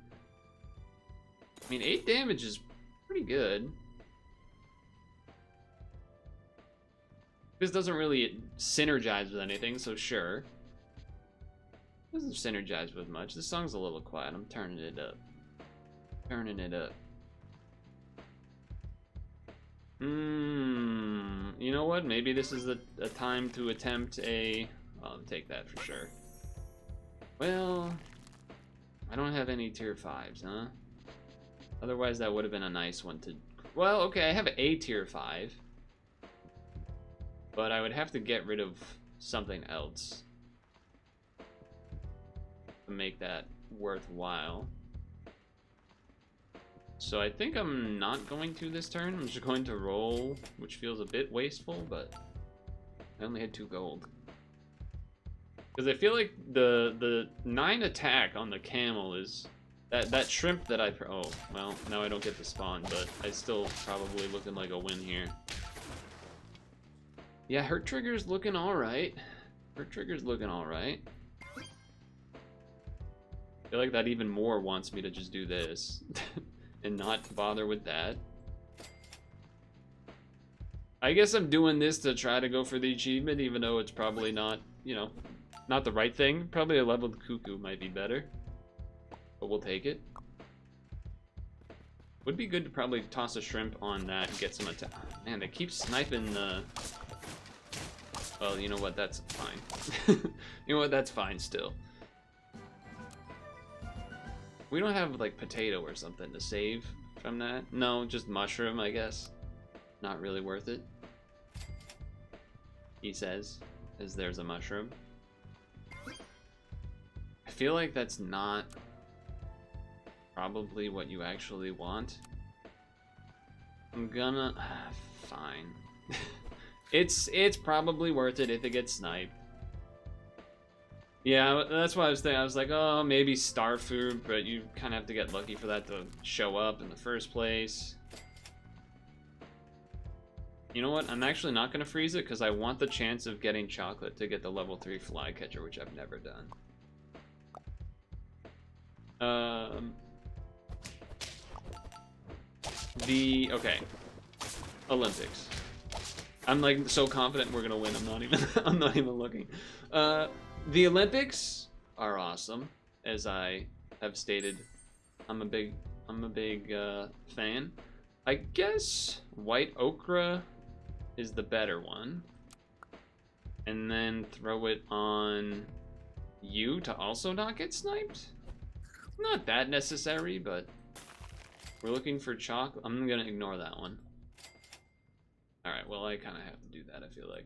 I mean, 8 damage is pretty good. This doesn't really synergize with anything, so sure. Doesn't synergize with much. This song's a little quiet. I'm turning it up. Turning it up. You know what? Maybe this is a time to attempt a... I'll take that for sure. Well, I don't have any tier 5s, huh? Otherwise, that would have been a nice one to... Well, okay, I have a tier 5. But I would have to get rid of something else to make that worthwhile. So I think I'm not going to this turn. I'm just going to roll, which feels a bit wasteful, but I only had 2 gold. Because I feel like the 9 attack on the camel is that shrimp that I... Oh, well, now I don't get the spawn, but I still probably looking like a win here. Yeah, hurt trigger's looking alright. Hurt trigger's looking alright. I feel like that even more wants me to just do this and not bother with that. I guess I'm doing this to try to go for the achievement, even though it's probably not, you know, not the right thing. Probably a leveled cuckoo might be better, but we'll take it. Would be good to probably toss a shrimp on that and get some attack. Man, they keep sniping the... Well, you know what, that's fine. You know what, that's fine still. We don't have, like, potato or something to save from that? No, just mushroom, I guess. Not really worth it. He says, as there's a mushroom. I feel like that's not probably what you actually want. I'm gonna... Fine. It's probably worth it if it gets sniped. Yeah, that's what I was thinking. I was like, oh, maybe star food, but you kind of have to get lucky for that to show up in the first place. You know what? I'm actually not going to freeze it because I want the chance of getting chocolate to get the level 3 flycatcher, which I've never done. Okay. Olympics. I'm like so confident we're gonna win. I'm not even looking. The Olympics are awesome, as I have stated. I'm a big fan. I guess white okra is the better one, and then throw it on you to also not get sniped. Not that necessary, but we're looking for chocolate. I'm gonna ignore that one. Alright, well, I kind of have to do that, I feel like.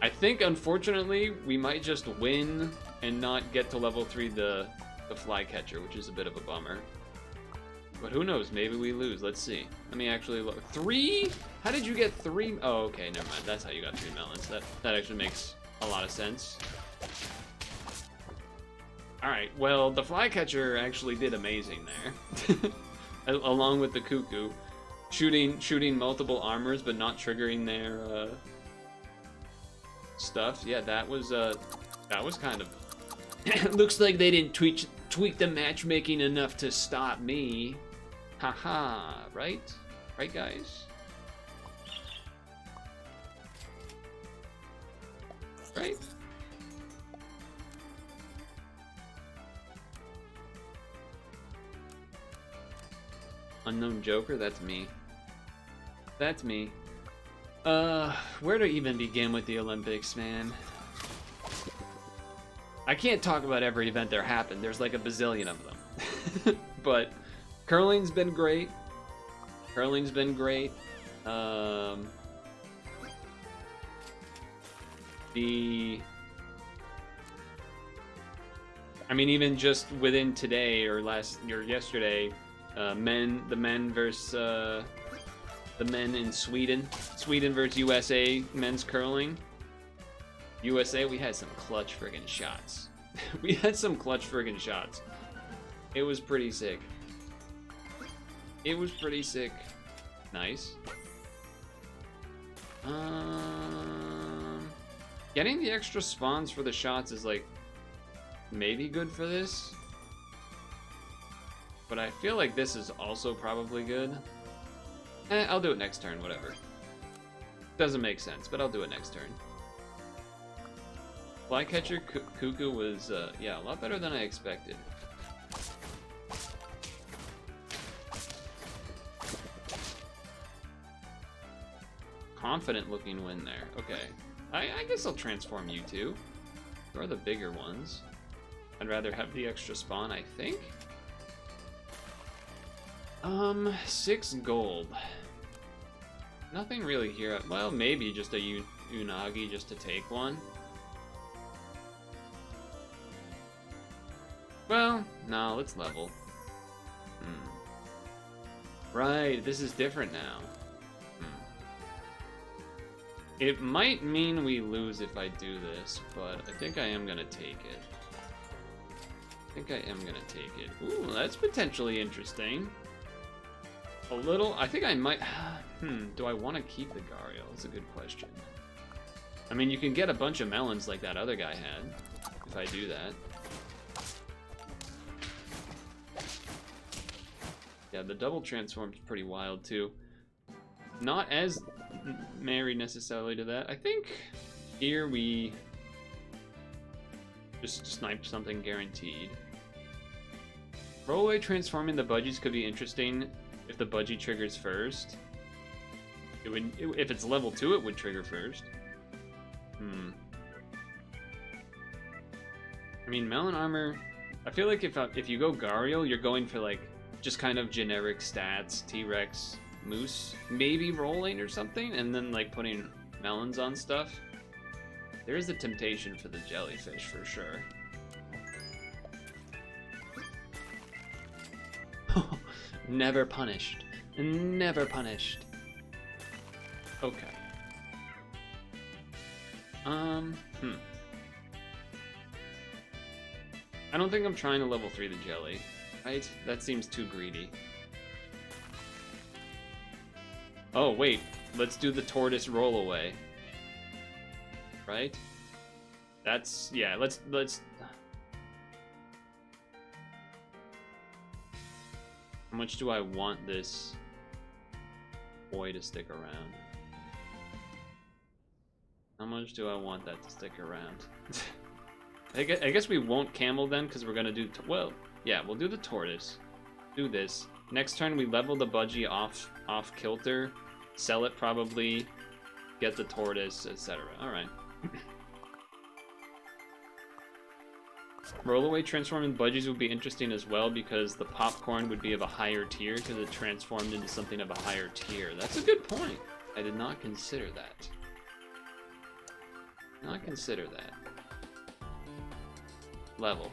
I think, unfortunately, we might just win and not get to level 3 the flycatcher, which is a bit of a bummer. But who knows? Maybe we lose. Let's see. Let me actually look. 3? How did you get 3? Oh, okay, never mind. That's how you got 3 melons. That actually makes a lot of sense. Alright, well, the flycatcher actually did amazing there. Along with the cuckoo. Shooting multiple armors, but not triggering their, stuff. Yeah, that was kind of... Looks like they didn't tweak the matchmaking enough to stop me. Haha, right? Right, guys? Right? Unknown Joker? That's me. That's me. Where to even begin with the Olympics, man? I can't talk about every event there happened. There's like a bazillion of them. But curling's been great. Curling's been great. I mean, even just within today or yesterday, the men versus the men in Sweden versus USA men's curling. USA, we had some clutch friggin' shots. We had some clutch friggin' shots. It was pretty sick. It was pretty sick. Nice. Getting the extra spawns for the shots is like maybe good for this. But I feel like this is also probably good. I'll do it next turn, whatever. Doesn't make sense, but I'll do it next turn. Flycatcher Cuckoo was, yeah, a lot better than I expected. Confident looking win there. Okay. I guess I'll transform you two. Or the bigger ones. I'd rather have the extra spawn, I think. 6 gold. Nothing really here. Well, maybe just a Unagi just to take one. Well, no, let's level. Right, this is different now. It might mean we lose if I do this, but I think I am gonna take it. Ooh, that's potentially interesting. A little, I think I might, do I want to keep the Gario? That's a good question. I mean, you can get a bunch of melons like that other guy had, if I do that. Yeah, the double transform's pretty wild too. Not as married necessarily to that. I think here we just snipe something guaranteed. Rollaway transforming the budgies could be interesting if the budgie triggers first. It would, if it's level 2, it would trigger first. I mean, melon armor. I feel like if you go Gario, you're going for like just kind of generic stats, T-Rex, Moose, maybe rolling or something, and then like putting melons on stuff. There is a temptation for the jellyfish for sure. Never punished. Never punished. Okay. I don't think I'm trying to level 3 the jelly. Right? That seems too greedy. Oh, wait. Let's do the tortoise roll away. Right? That's... yeah, let's... How much do I want this boy to stick around? How much do I want that to stick around? I guess we won't camel then, because we're gonna do... well, yeah, we'll do the tortoise. Do this. Next turn, we level the budgie off kilter, sell it probably, get the tortoise, etc. Alright. Rollaway transforming budgies would be interesting as well, because the popcorn would be of a higher tier, because it transformed into something of a higher tier. That's a good point. I did not consider that. Not consider that. Level.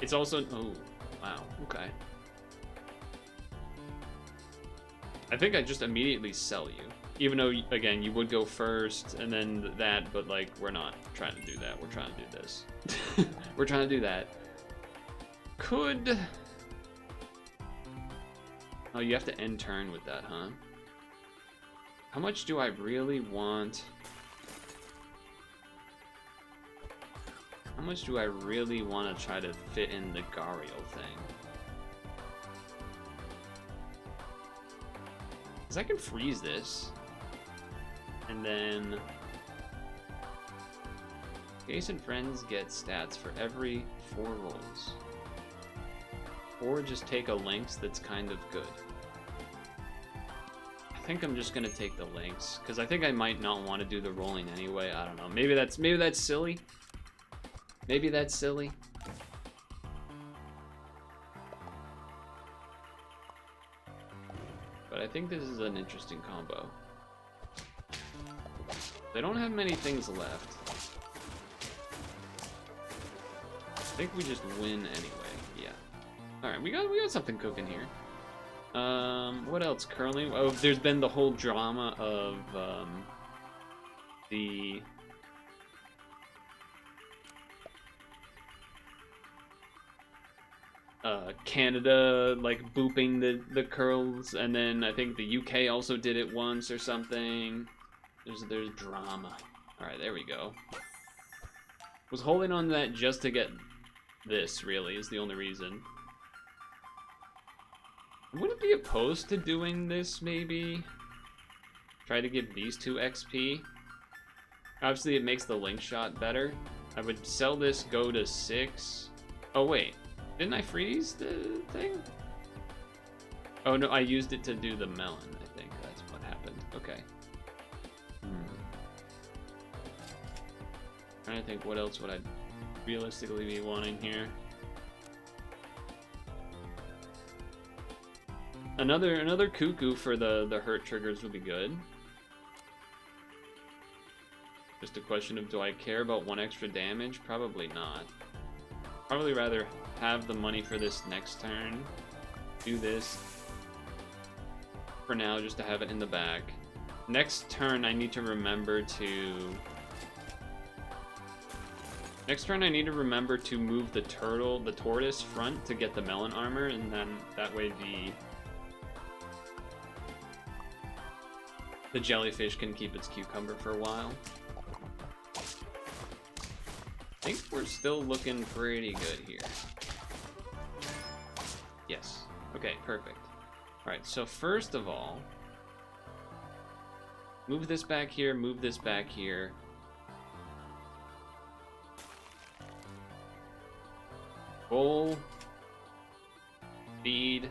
It's also... oh. Wow, okay. I think I just immediately sell you. Even though, again, you would go first and then that, but like, we're not trying to do that. We're trying to do this. We're trying to do that. Could... Oh, you have to end turn with that, huh? How much do I really want? How much do I really want to try to fit in the Gario thing? Because I can freeze this. And then... Case and friends get stats for every 4 rolls. Or just take a Lynx that's kind of good. I think I'm just gonna take the Lynx, because I think I might not want to do the rolling anyway. I don't know. Maybe that's silly. Maybe that's silly. But I think this is an interesting combo. They don't have many things left. I think we just win anyway. Yeah. All right, we got something cooking here. What else currently? Oh, there's been the whole drama of the Canada like booping the curls, and then I think the UK also did it once or something. There's drama. All right, there we go. Was holding on to that just to get this. Really, is the only reason. I wouldn't be opposed to doing this, maybe. Try to give these 2 XP. Obviously, it makes the link shot better. I would sell this, go to 6. Oh, wait. Didn't I freeze the thing? Oh, no, I used it to do the melon, I think. That's what happened. Okay. Trying to think what else would I realistically be wanting here. Another cuckoo for the hurt triggers would be good. Just a question of, do I care about 1 extra damage? Probably not. Probably rather have the money for this next turn. Do this for now just to have it in the back. Next turn I need to remember to... Next turn I need to remember to move the tortoise front to get the melon armor, and then that way the jellyfish can keep its cucumber for a while. I think we're still looking pretty good here. Yes. Okay, perfect. Alright, so first of all, move this back here, move this back here. Bowl, feed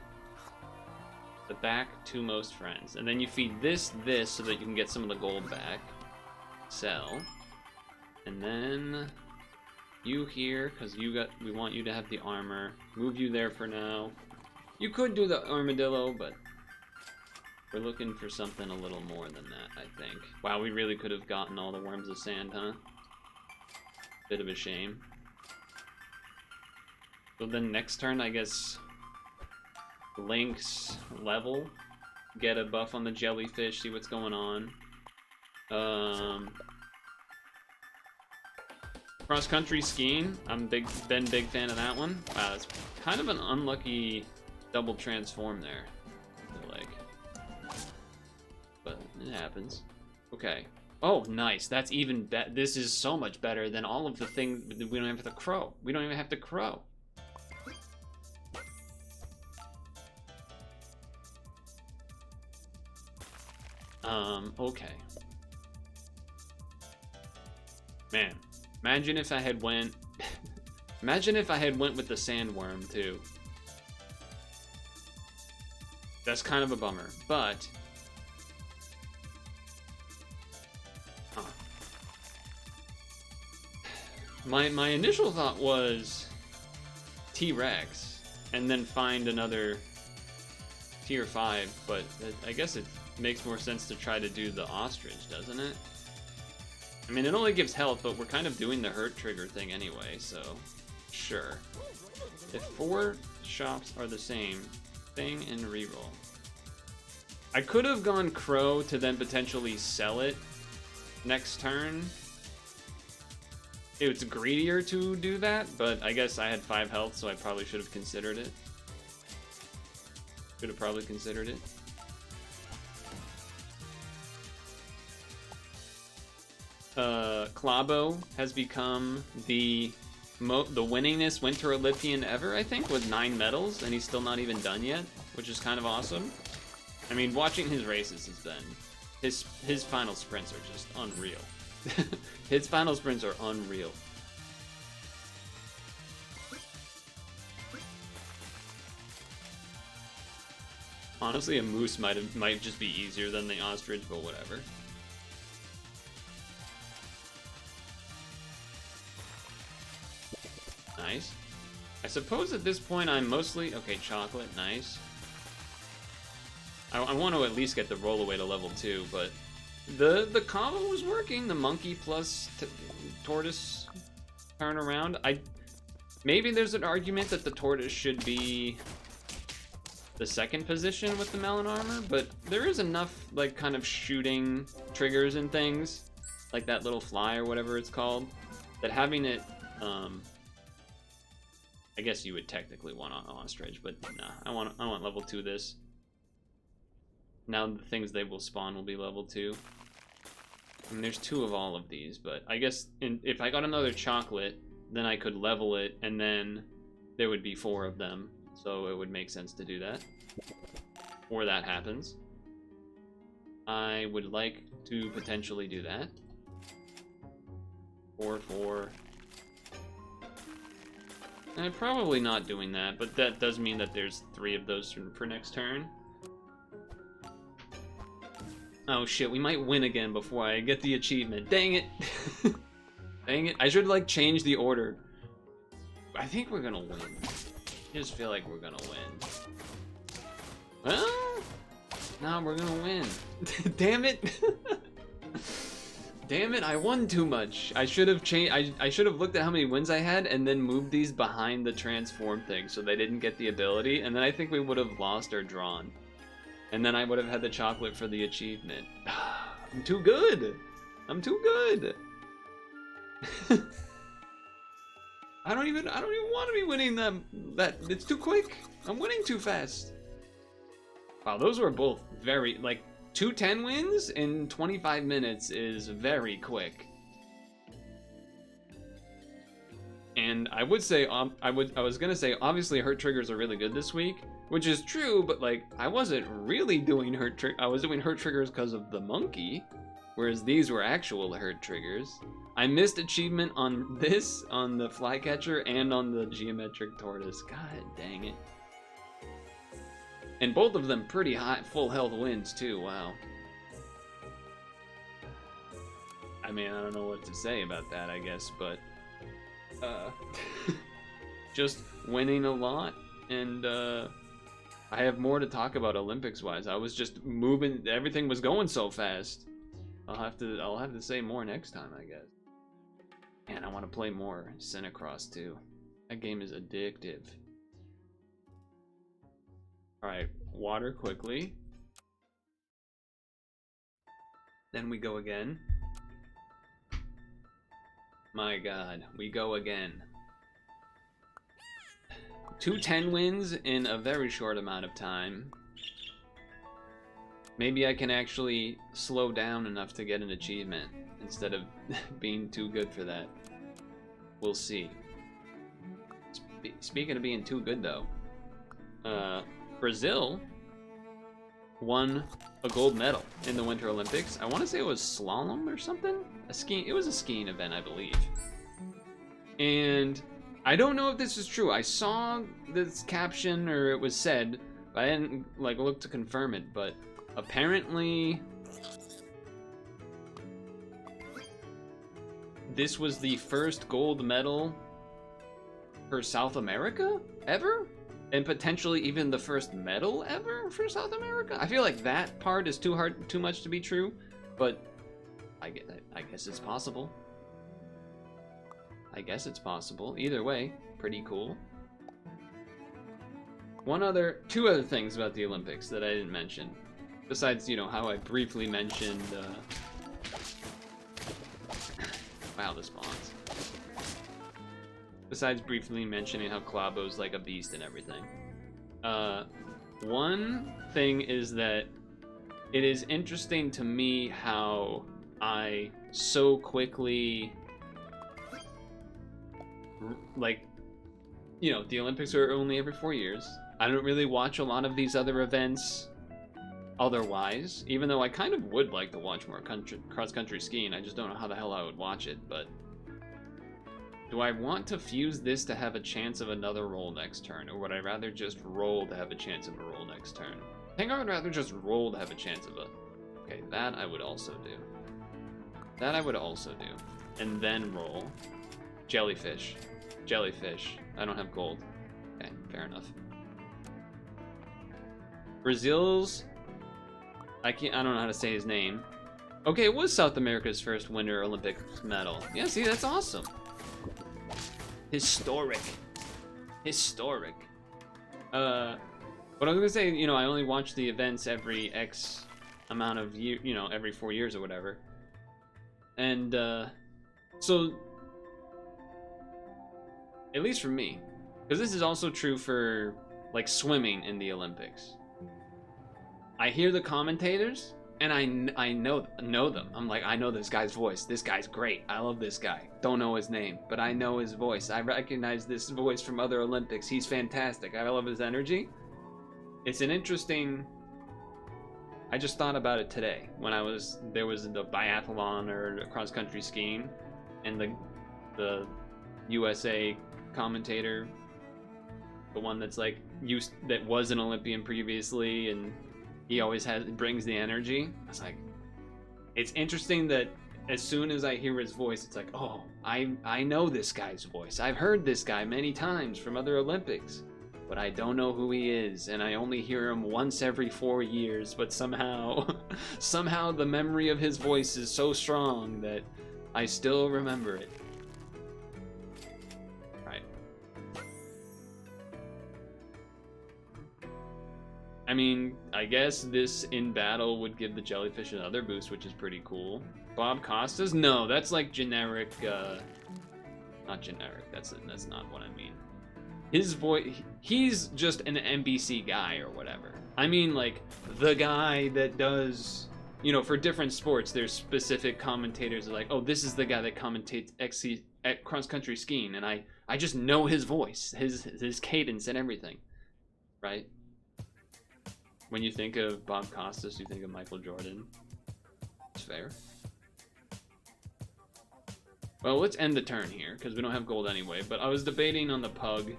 the back 2 most friends, and then you feed this so that you can get some of the gold back. Sell, and then you here because we want you to have the armor. Move you there for now. You could do the armadillo, but we're looking for something a little more than that, I think. Wow, we really could have gotten all the worms of sand, huh? Bit of a shame. So then next turn, I guess, Lynx level, get a buff on the jellyfish, see what's going on. Cross-country skiing, I'm big fan of that one. Wow, it's kind of an unlucky double transform there, I feel like. But it happens. Okay. Oh, nice. That's even better. This is so much better than all of the things. We don't have to crow. We don't even have to crow. Okay. Man, imagine if I had went... Imagine if I had went with the sandworm, too. That's kind of a bummer, but... Huh. My initial thought was T-Rex, and then find another tier 5, but I guess it makes more sense to try to do the ostrich, doesn't it? I mean, it only gives health, but we're kind of doing the hurt trigger thing anyway, so Sure. If 4 shops are the same, thing and reroll. I could have gone Crow to then potentially sell it next turn. It's greedier to do that, but I guess I had 5 health, so I probably should have considered it. Should have probably considered it. Klabo has become the winningest Winter Olympian ever, I think, with 9 medals, and he's still not even done yet, which is kind of awesome. I mean, watching his races has been... His final sprints are just unreal. His final sprints are unreal. Honestly, a moose might just be easier than the ostrich, but whatever. Nice. I suppose at this point I'm mostly... Okay, chocolate, nice. I want to at least get the rollaway to level 2, but the combo was working. The monkey plus tortoise turnaround. Maybe there's an argument that the tortoise should be the second position with the melon armor, but there is enough like kind of shooting triggers and things, like that little fly or whatever it's called, that having it, I guess you would technically want an ostrich, but nah, I want level 2 this. Now the things they will spawn will be level 2. I mean, there's 2 of all of these, but I guess if I got another chocolate, then I could level it, and then there would be 4 of them. So it would make sense to do that. Or that happens. I would like to potentially do that. 4, 4. I'm probably not doing that, but that does mean that there's 3 of those for next turn. Oh shit, we might win again before I get the achievement. Dang it! Dang it, I should like change the order. I think we're gonna win. I just feel like we're gonna win. Well, no, we're gonna win. Damn it! Damn it, I won too much. I should have changed. I should have looked at how many wins I had and then moved these behind the transform thing so they didn't get the ability, and then I think we would have lost or drawn. And then I would have had the chocolate for the achievement. I'm too good. I'm too good. I don't even want to be winning that it's too quick. I'm winning too fast. Wow, those were both very, like, 2 10 wins in 25 minutes is very quick. And I would say, I was gonna say, obviously hurt triggers are really good this week, which is true, but like, I wasn't really doing I was doing hurt triggers because of the monkey, whereas these were actual hurt triggers. I missed achievement on this, on the flycatcher, and on the geometric tortoise. God dang it. And both of them pretty high, full health wins too, wow. I mean, I don't know what to say about that, I guess, but... just winning a lot, and I have more to talk about Olympics-wise. I was just moving, everything was going so fast. I'll have to say more next time, I guess. And I want to play more Cinicross too. That game is addictive. Alright, water quickly. Then we go again. My god, we go again. 2 10 wins in a very short amount of time. Maybe I can actually slow down enough to get an achievement instead of being too good for that. We'll see. Speaking of being too good though, Brazil won a gold medal in the Winter Olympics. I want to say it was slalom or something. It was a skiing event, I believe. And I don't know if this is true. I saw this caption, or it was said, but I didn't like look to confirm it. But apparently, this was the first gold medal for South America ever, and potentially even the first medal ever for South America. I feel like that part is too much to be true, but I guess it's possible. I guess it's possible. Either way, pretty cool. Two other things about the Olympics that I didn't mention. Besides, you know, how I briefly mentioned, wow, the spawns. Besides briefly mentioning how Klabo's like a beast and everything. One thing is that it is interesting to me how I so quickly, like, you know, the Olympics are only every 4 years. I don't really watch a lot of these other events otherwise, even though I kind of would like to watch more cross-country skiing. I just don't know how the hell I would watch it, but do I want to fuse this to have a chance of another roll next turn, or would I rather just roll to have a chance of a roll next turn? I think I would rather just roll to have a chance of a... Okay, that I would also do. That I would also do. And then roll. Jellyfish. Jellyfish. I don't have gold. Okay, fair enough. Brazil's... I don't know how to say his name. Okay, it was South America's first Winter Olympics medal. Yeah, see, that's awesome. Historic. Historic. But I was gonna say, you know, I only watch the events every X amount of year, you know, every 4 years or whatever. And, so, at least for me, because this is also true for, like, swimming in the Olympics. I hear the commentators, and I know them. I'm like, I know this guy's voice. This guy's great. I love this guy. Don't know his name, but I know his voice. I recognize this voice from other Olympics. He's fantastic. I love his energy. It's an interesting... I just thought about it today when there was the biathlon or cross-country skiing, and the USA commentator, the one that's like that was an Olympian previously, and he always brings the energy. I was like, it's interesting that as soon as I hear his voice, it's like, oh, I know this guy's voice. I've heard this guy many times from other Olympics, but I don't know who he is, and I only hear him once every 4 years, but somehow the memory of his voice is so strong that I still remember it. Right. I mean, I guess this in battle would give the jellyfish another boost, which is pretty cool. Bob Costas? No, that's like generic, not generic, that's not what I mean. His voice, he's just an NBC guy or whatever. I mean, like, the guy that does, you know, for different sports, there's specific commentators like, oh, this is the guy that commentates at cross-country skiing, and I just know his voice, his cadence and everything, right? When you think of Bob Costas, you think of Michael Jordan. It's fair. Well, let's end the turn here, because we don't have gold anyway, but I was debating on the pug.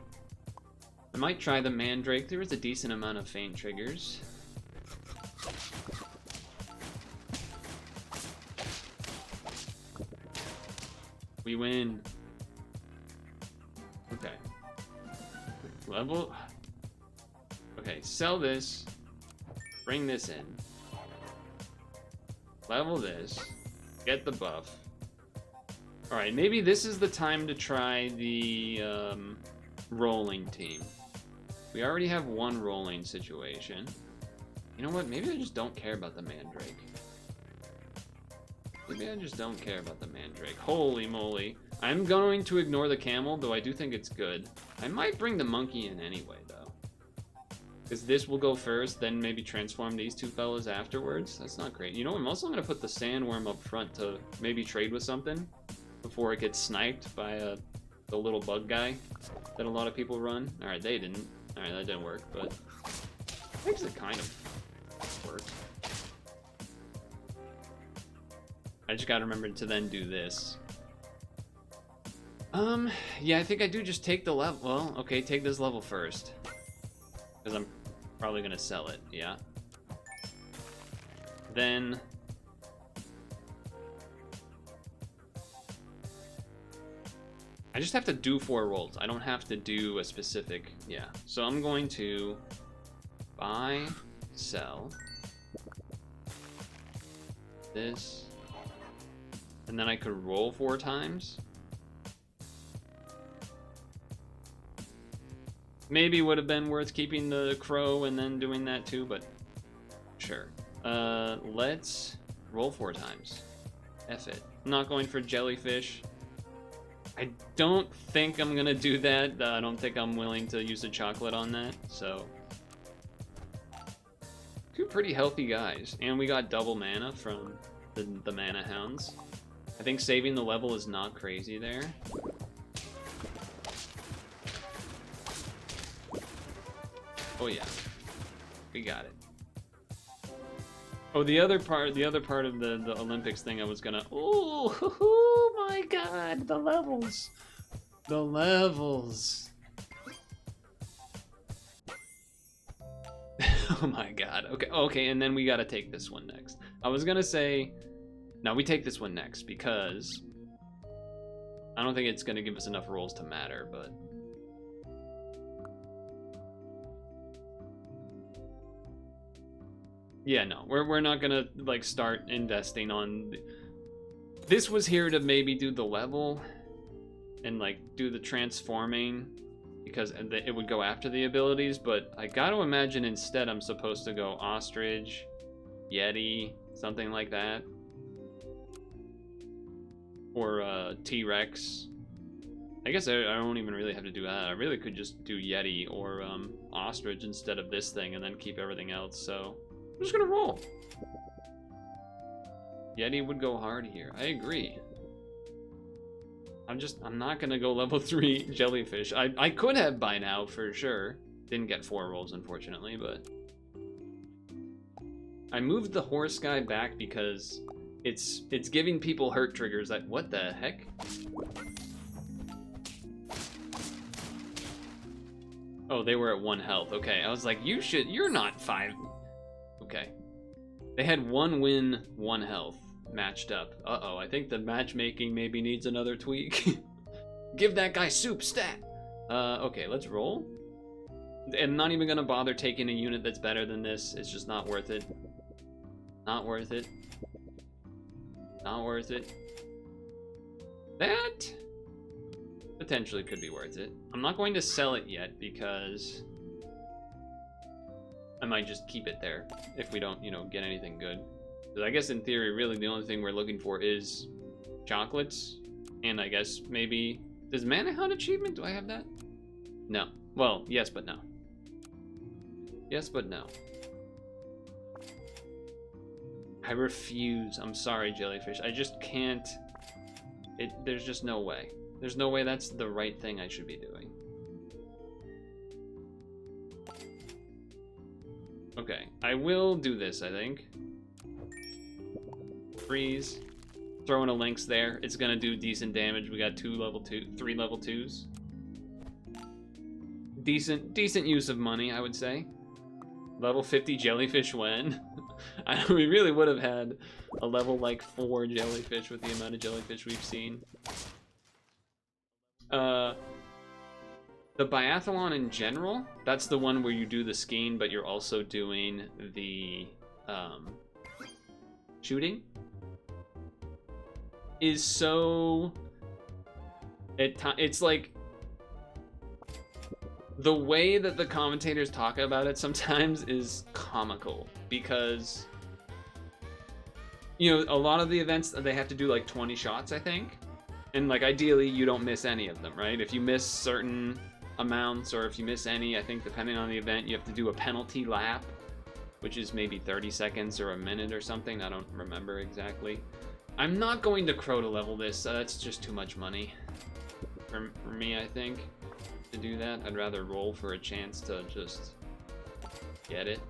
I might try the mandrake. There was a decent amount of faint triggers. We win. Okay. Level. Okay, sell this. Bring this in. Level this. Get the buff. Alright, maybe this is the time to try the rolling team. We already have one rolling situation. You know what? Maybe I just don't care about the mandrake. Maybe I just don't care about the mandrake. Holy moly. I'm going to ignore the camel, though I do think it's good. I might bring the monkey in anyway, though. Because this will go first, then maybe transform these two fellas afterwards. That's not great. You know, I'm also going to put the sandworm up front to maybe trade with something before it gets sniped by the little bug guy that a lot of people run. Alright, they didn't. Alright, that didn't work, but actually kind of worked. I just gotta remember to then do this. Yeah, I think I do just take the level. Well, okay, take this level first. Because I'm probably gonna sell it, yeah. Then... I just have to do 4 rolls. I don't have to do a specific... Yeah. So I'm going to buy, sell, this, and then I could roll 4 times. Maybe would have been worth keeping the crow and then doing that too, but sure. Let's roll 4 times. F it. I'm not going for jellyfish. I don't think I'm gonna do that. I don't think I'm willing to use the chocolate on that, so. 2 pretty healthy guys, and we got double mana from the mana hounds. I think saving the level is not crazy there. Oh yeah, we got it. Oh, the other part of the Olympics thing I was gonna. Oh my God, the levels, the levels. Oh my God. Okay, and then we gotta take this one next. I was gonna say, no, we take this one next because I don't think it's gonna give us enough rolls to matter, but. Yeah, no, we're not gonna like start investing on. This was here to maybe do the level and like do the transforming because it would go after the abilities, but I gotta imagine instead I'm supposed to go ostrich, yeti, something like that, or T-Rex. I guess I don't even really have to do that. I really could just do yeti or ostrich instead of this thing and then keep everything else. So. I'm just gonna roll. Yeti would go hard here. I agree. I'm not gonna go level 3 jellyfish. I could have by now for sure. Didn't get 4 rolls unfortunately, but I moved the horse guy back because it's giving people hurt triggers. That what the heck? Oh, they were at 1 health. Okay, I was like, you're not 5. Okay. They had 1 win, 1 health matched up. Uh-oh, I think the matchmaking maybe needs another tweak. Give that guy soup stat. Okay, let's roll. I'm not even gonna bother taking a unit that's better than this. It's just not worth it. Not worth it. Not worth it. That potentially could be worth it. I'm not going to sell it yet because I might just keep it there if we don't, get anything good. But I guess in theory, really the only thing we're looking for is chocolates. And I guess maybe, does Mana Hound achievement, do I have that? No. Well, yes, but no. Yes, but no. I refuse. I'm sorry, jellyfish. I just can't. There's just no way. There's no way that's the right thing I should be doing. Okay, I will do this, I think. Freeze. Throw in a Lynx there. It's gonna do decent damage. We got 3 level 2s. Decent use of money, I would say. Level 50 jellyfish when? We really would have had a level like 4 jellyfish with the amount of jellyfish we've seen. The biathlon in general, that's the one where you do the skiing, but you're also doing the shooting, is so... It's like... The way that the commentators talk about it sometimes is comical, because... a lot of the events, they have to do like 20 shots, I think. And like ideally, you don't miss any of them, right? If you miss certain amounts, or if you miss any, I think depending on the event, you have to do a penalty lap, which is maybe 30 seconds or a minute or something. I don't remember exactly. I'm not going to crow to level this. That's just too much money for me, I think, to do that. I'd rather roll for a chance to just get it.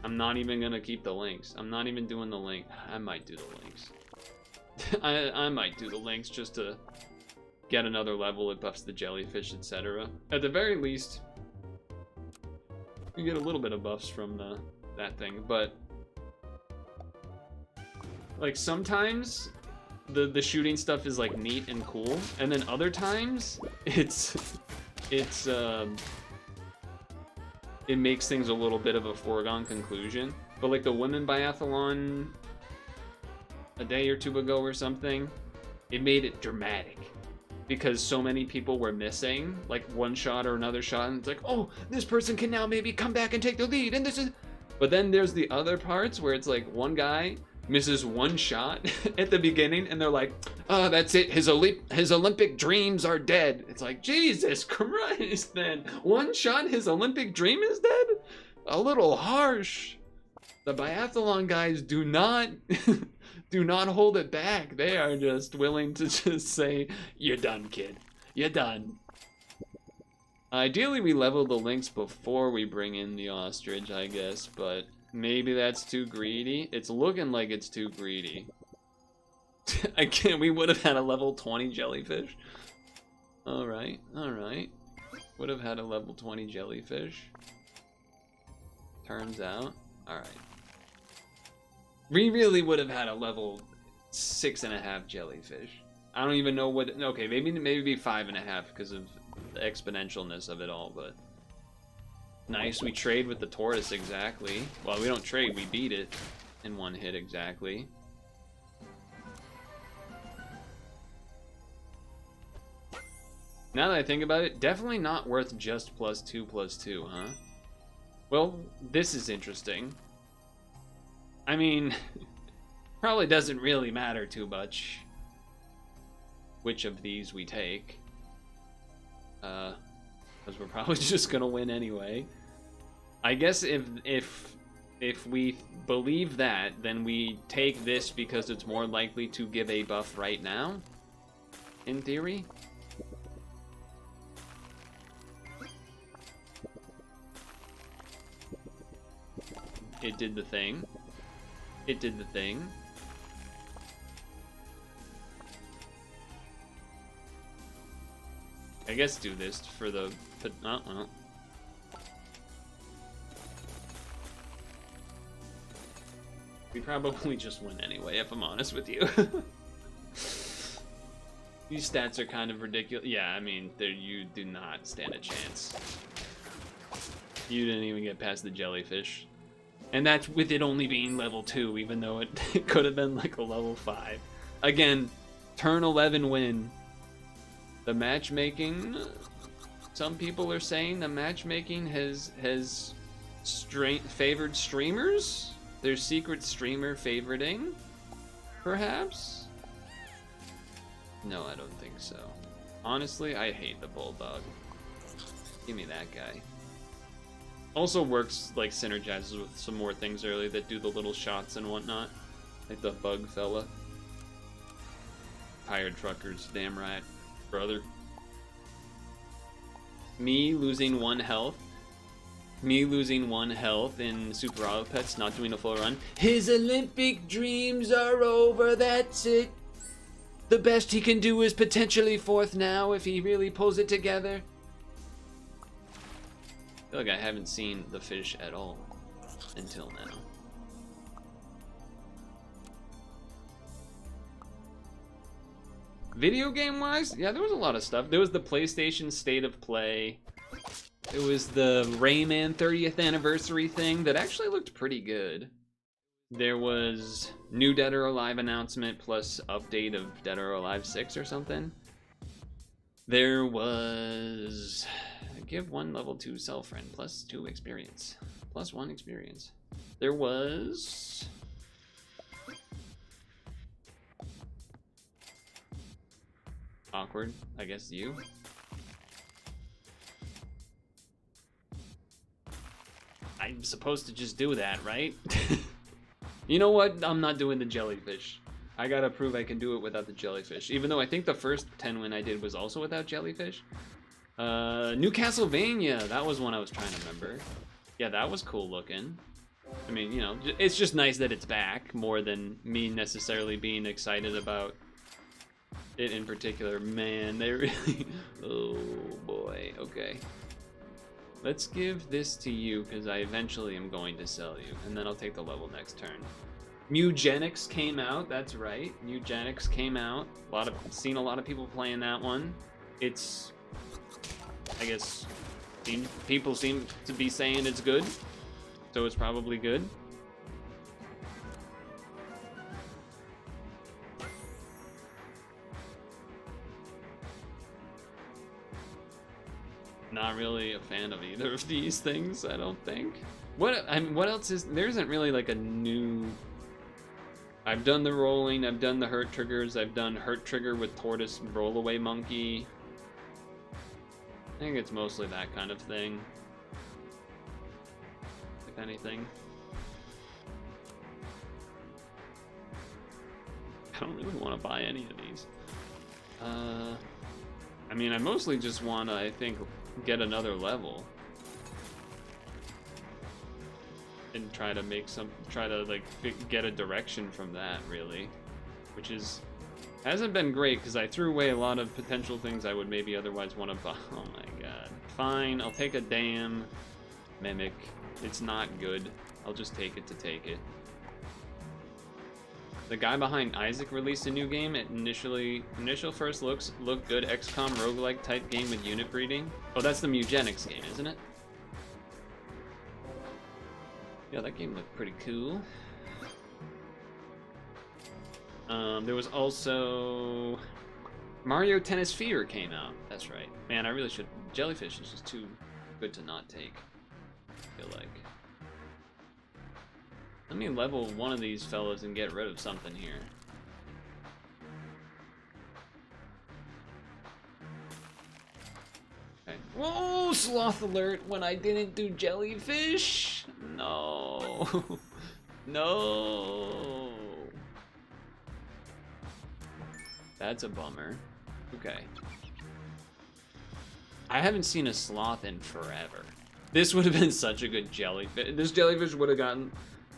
I'm not even gonna keep the links. I'm not even doing the link. I might do the links. I might do the links just to get another level. It buffs the jellyfish, etc. At the very least, you get a little bit of buffs from that thing, but like sometimes the shooting stuff is like neat and cool, and then other times it makes things a little bit of a foregone conclusion. But like the women biathlon a day or 2 ago or something, it made it dramatic. because so many people were missing, like one shot or another shot, and it's like, oh, this person can now maybe come back and take the lead, and this is... But then there's the other parts where it's like one guy misses one shot at the beginning, and they're like, oh, that's it, his Olympic dreams are dead. It's like, Jesus Christ, then. One shot, his Olympic dream is dead? A little harsh. The biathlon guys do not... do not hold it back. They are just willing to just say, you're done, kid. You're done. Ideally, we level the lynx before we bring in the ostrich, I guess, but maybe that's too greedy. It's looking like it's too greedy. Again, we would have had a level 20 jellyfish. Alright, alright. Would have had a level 20 jellyfish. Turns out. Alright. We really would have had a level 6.5 jellyfish. I don't even know what... Okay, maybe 5.5 because of the exponentialness of it all, but... Nice, we trade with the tortoise exactly. Well, we don't trade, we beat it in one hit exactly. Now that I think about it, definitely not worth just +2/+2, huh? Well, this is interesting. I mean, probably doesn't really matter too much which of these we take. Because we're probably just gonna win anyway. I guess if we believe that, then we take this because it's more likely to give a buff right now, in theory. It did the thing. It did the thing. I guess do this for the... Oh, well. We probably just win anyway, if I'm honest with you. These stats are kind of ridiculous. Yeah, I mean, you do not stand a chance. You didn't even get past the jellyfish. And that's with it only being level 2, even though it could have been like a level 5. Again, turn 11 win. The matchmaking, some people are saying the matchmaking has favored streamers? There's secret streamer favoriting, perhaps? No, I don't think so. Honestly, I hate the bulldog. Give me that guy. Also works, like, synergizes with some more things earlier that do the little shots and whatnot. Like the bug fella. Tired truckers, damn right. Brother. Me losing 1 health. Me losing 1 health in Superautopets, not doing a full run. His Olympic dreams are over, that's it. The best he can do is potentially 4th now if he really pulls it together. I feel like I haven't seen the fish at all until now. Video game wise, yeah, there was a lot of stuff. There was the PlayStation State of Play. It was the Rayman 30th anniversary thing that actually looked pretty good. There was new Dead or Alive announcement plus update of Dead or Alive 6 or something. There was... Give 1 level 2 self-friend plus 2 experience. Plus 1 experience. There was... Awkward, I guess you. I'm supposed to just do that, right? You know what? I'm not doing the jellyfish. I gotta prove I can do it without the jellyfish. Even though I think the first 10 win I did was also without jellyfish. New Castlevania, that was one I was trying to remember. Yeah, that was cool looking. I mean, you know, it's just nice that it's back more than me necessarily being excited about it in particular. Man, they really... Oh boy, okay. Let's give this to you because I eventually am going to sell you, and then I'll take the level next turn. Mugenics came out, that's right. Mugenics came out. Seen a lot of people playing that one. It's... I guess people seem to be saying it's good, so it's probably good. Not really a fan of either of these things, I don't think. What else is there? Isn't really like a new. I've done the rolling, I've done the hurt triggers, I've done hurt trigger with tortoise rollaway monkey. I think it's mostly that kind of thing, if anything. I don't really want to buy any of these. I mean, I mostly just want to, I think, get another level. And try to like get a direction from that, really. Which hasn't been great, because I threw away a lot of potential things I would maybe otherwise want to buy. Oh my god. Fine, I'll take a damn mimic. It's not good. I'll just take it to take it. The guy behind Isaac released a new game. It initial first looks look good. XCOM roguelike type game with unit breeding. Oh, that's the Mugenics game, isn't it? Yeah, that game looked pretty cool. There was also Mario Tennis Fever came out. That's right. Man, I really should. Jellyfish is just too good to not take, I feel like. Let me level one of these fellas and get rid of something here. Okay. Whoa, sloth alert when I didn't do jellyfish. No. No. That's a bummer. Okay. I haven't seen a sloth in forever. This would have been such a good jellyfish. This jellyfish would have gotten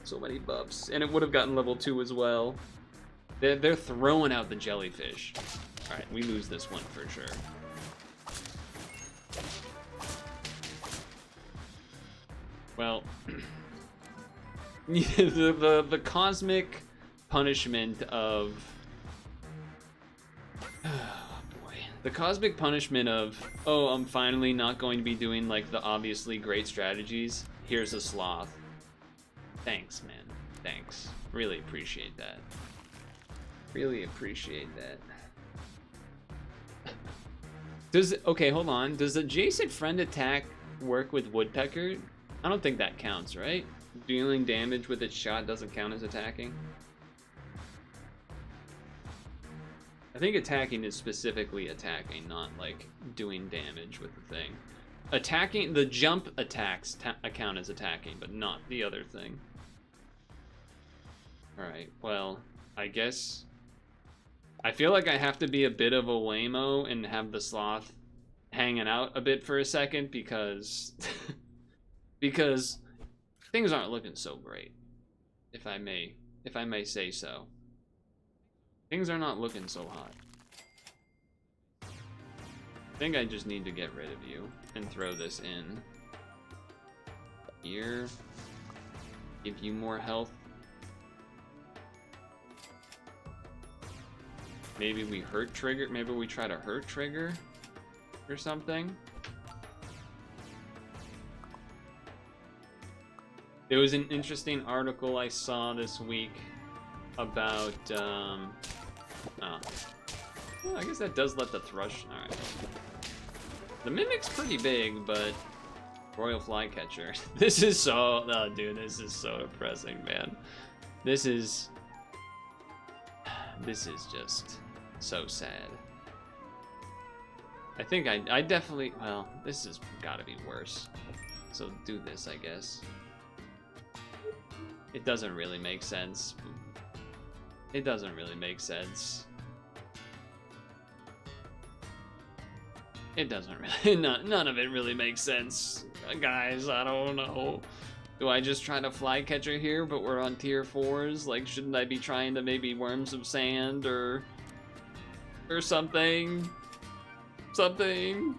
so many buffs, and it would have gotten level 2 as well. They're throwing out the jellyfish. All right, we lose this one for sure. Well, the cosmic punishment of the cosmic punishment of, oh, I'm finally not going to be doing like the obviously great strategies. Here's a sloth. Thanks, man. Thanks. Really appreciate that. Really appreciate that. Okay, hold on. Does adjacent friend attack work with woodpecker? I don't think that counts, right? Dealing damage with its shot doesn't count as attacking. I think attacking is specifically attacking, not like doing damage with the thing. Attacking, the jump attacks count as attacking, but not the other thing. Alright, well, I guess I feel like I have to be a bit of a waymo and have the sloth hanging out a bit for a second because because things aren't looking so great, if I may say so. Things are not looking so hot. I think I just need to get rid of you and throw this in here. Give you more health. Maybe we hurt trigger. Maybe we try to hurt trigger or something. There was an interesting article I saw this week about, oh. Well, I guess that does let the thrush, alright. The mimic's pretty big, but royal flycatcher. This is so, oh dude, this is so depressing, man. This is just so sad. I think I definitely, well, this has gotta be worse. So do this, I guess. It doesn't really make sense. It doesn't really make sense. It doesn't really, none of it really makes sense. Guys, I don't know. Do I just try to flycatcher here, but we're on tier 4s? Like, shouldn't I be trying to maybe worm some sand or something? Something?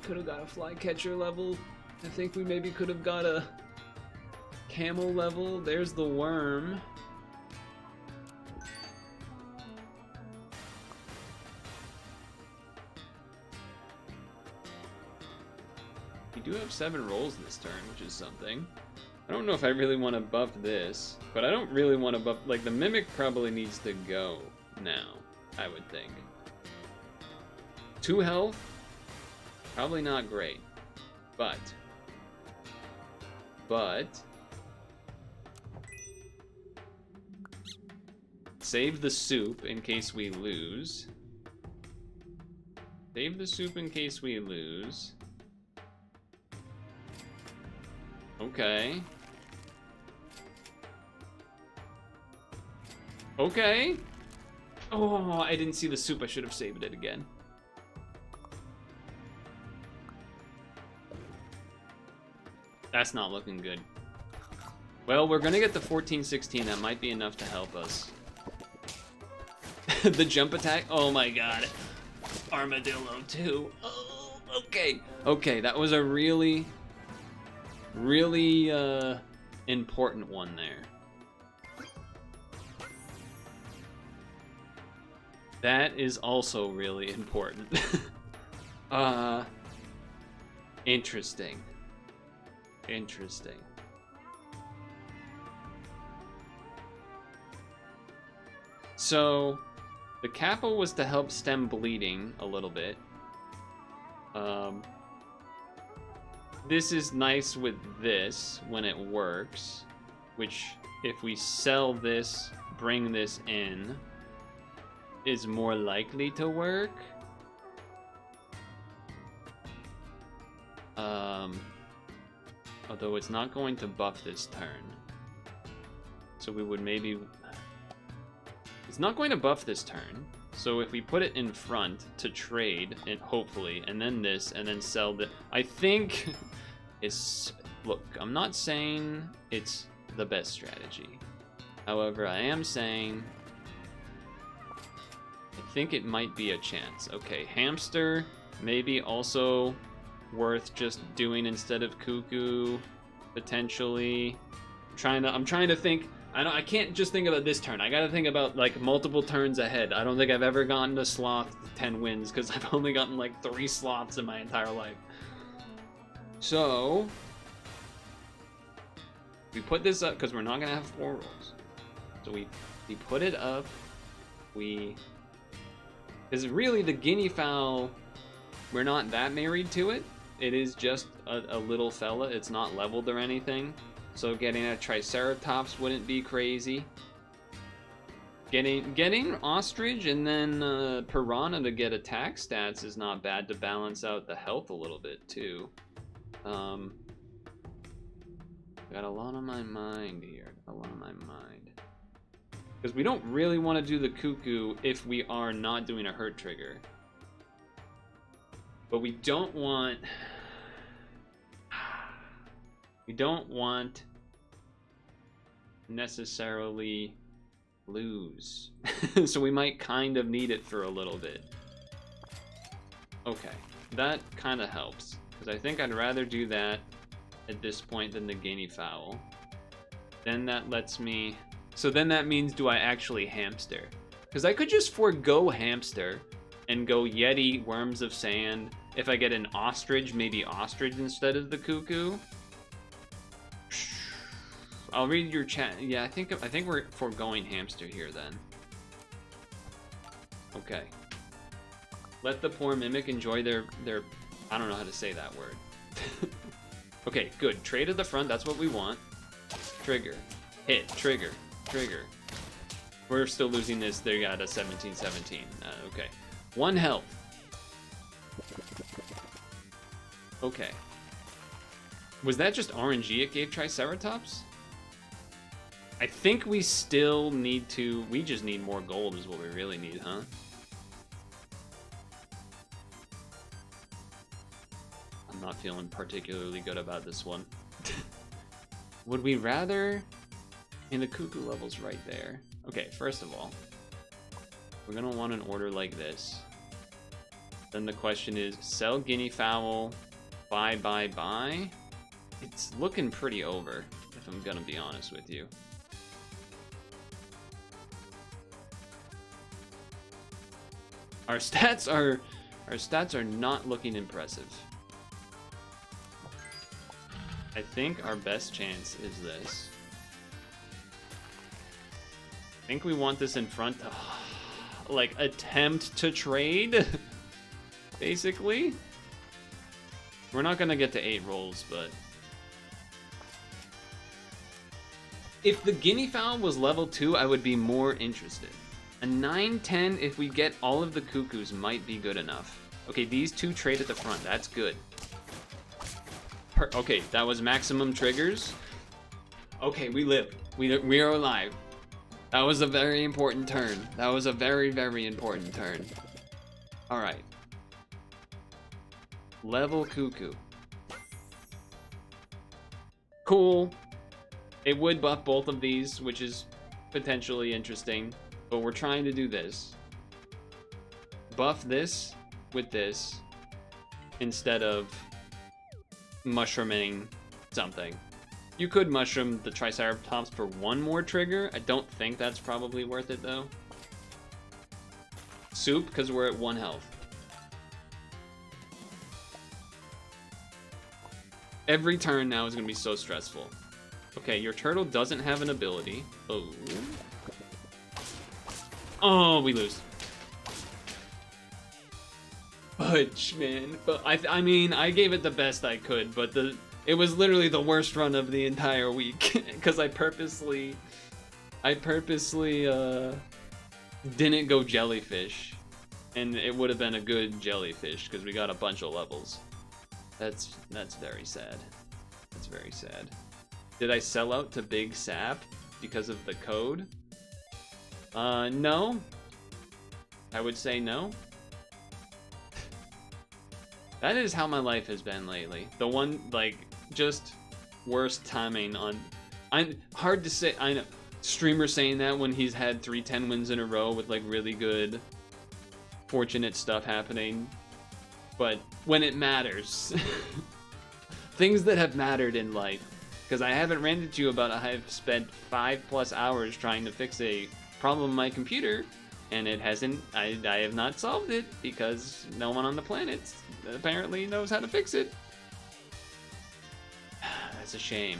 Could have got a flycatcher level. I think we maybe could have got a camel level. There's the worm. We do have 7 rolls this turn, which is something. I don't know if I really want to buff this, but I don't really want to buff... Like, the Mimic probably needs to go now, I would think. 2 health? Probably not great. But... Save the soup in case we lose. Save the soup in case we lose. Okay. Okay. Oh, I didn't see the soup. I should have saved it again. That's not looking good. Well, we're gonna get the 14-16. That might be enough to help us. The jump attack. Oh my god. Armadillo too. Oh, okay. Okay, that was a really important one there. That is also really important. Interesting. Interesting. So, the Kappa was to help stem bleeding a little bit. This is nice with this when it works, which if we sell this, bring this in, is more likely to work. Although it's not going to buff this turn. So we would maybe... It's not going to buff this turn. So if we put it in front to trade, and hopefully, and then this, and then sell the... I think it's... Look, I'm not saying it's the best strategy. However, I am saying... I think it might be a chance. Okay, hamster, maybe also worth just doing instead of cuckoo, potentially. I'm trying to think. I can't just think about this turn. I gotta think about like multiple turns ahead. I don't think I've ever gotten to sloth 10 wins because I've only gotten like 3 sloths in my entire life. So we put this up because we're not gonna have 4 rolls. So we put it up. Because really the guinea fowl, we're not that married to it. It is just a little fella. It's not leveled or anything. So getting a Triceratops wouldn't be crazy. Getting Ostrich and then Piranha to get attack stats is not bad to balance out the health a little bit too. Got a lot on my mind here. Because we don't really want to do the cuckoo if we are not doing a hurt trigger. But we don't want... We don't want necessarily lose. So we might kind of need it for a little bit. Okay, that kind of helps. Because I think I'd rather do that at this point than the guinea fowl. Then that lets me... So then that means, do I actually hamster? Because I could just forego hamster and go Yeti, Worms of Sand. If I get an ostrich, maybe ostrich instead of the cuckoo. I'll read your chat. Yeah, I think we're foregoing hamster here then. Okay. Let the poor mimic enjoy their I don't know how to say that word. Okay, good. Trade at the front, that's what we want. Trigger. Hit. Trigger. Trigger. We're still losing this. They got a 17-17. Okay. 1 health. Okay. Was that just RNG it gave Triceratops? I think we still need to... We just need more gold is what we really need, huh? I'm not feeling particularly good about this one. Would we rather... And the cuckoo level's right there. Okay, first of all, we're gonna want an order like this. Then the question is, sell guinea fowl, buy. It's looking pretty over, if I'm gonna be honest with you. Our stats are not looking impressive. I think our best chance is this. I think we want this in front to, like, attempt to trade, basically. We're not gonna get to 8 rolls, but... If the guinea fowl was level 2, I would be more interested. A 9-10, if we get all of the cuckoos, might be good enough. Okay, these 2 trade at the front. That's good. Okay, that was maximum triggers. Okay, we live. We are alive. That was a very important turn. That was a very, very important turn. Alright. Level cuckoo. Cool. It would buff both of these, which is potentially interesting. But we're trying to do this. Buff this with this instead of mushrooming something. You could mushroom the Triceratops for 1 more trigger. I don't think that's probably worth it though. Soup, because we're at 1 health. Every turn now is going to be so stressful. Okay, your turtle doesn't have an ability. Oh. Oh, we lose. Fudge, man. But I mean, I gave it the best I could, but it was literally the worst run of the entire week because I purposely didn't go jellyfish, and it would have been a good jellyfish because we got a bunch of levels. That's very sad. That's very sad. Did I sell out to Big Sap because of the code? No. I would say no. That is how my life has been lately. The one, like, just worst timing on... hard to say, I know. Streamer saying that when he's had 3 10 wins in a row with, like, really good, fortunate stuff happening. But when it matters. Things that have mattered in life. Because I haven't ranted to you about I have spent 5+ hours trying to fix a problem on my computer, and it hasn't, I have not solved it because no one on the planet apparently knows how to fix it. That's a shame.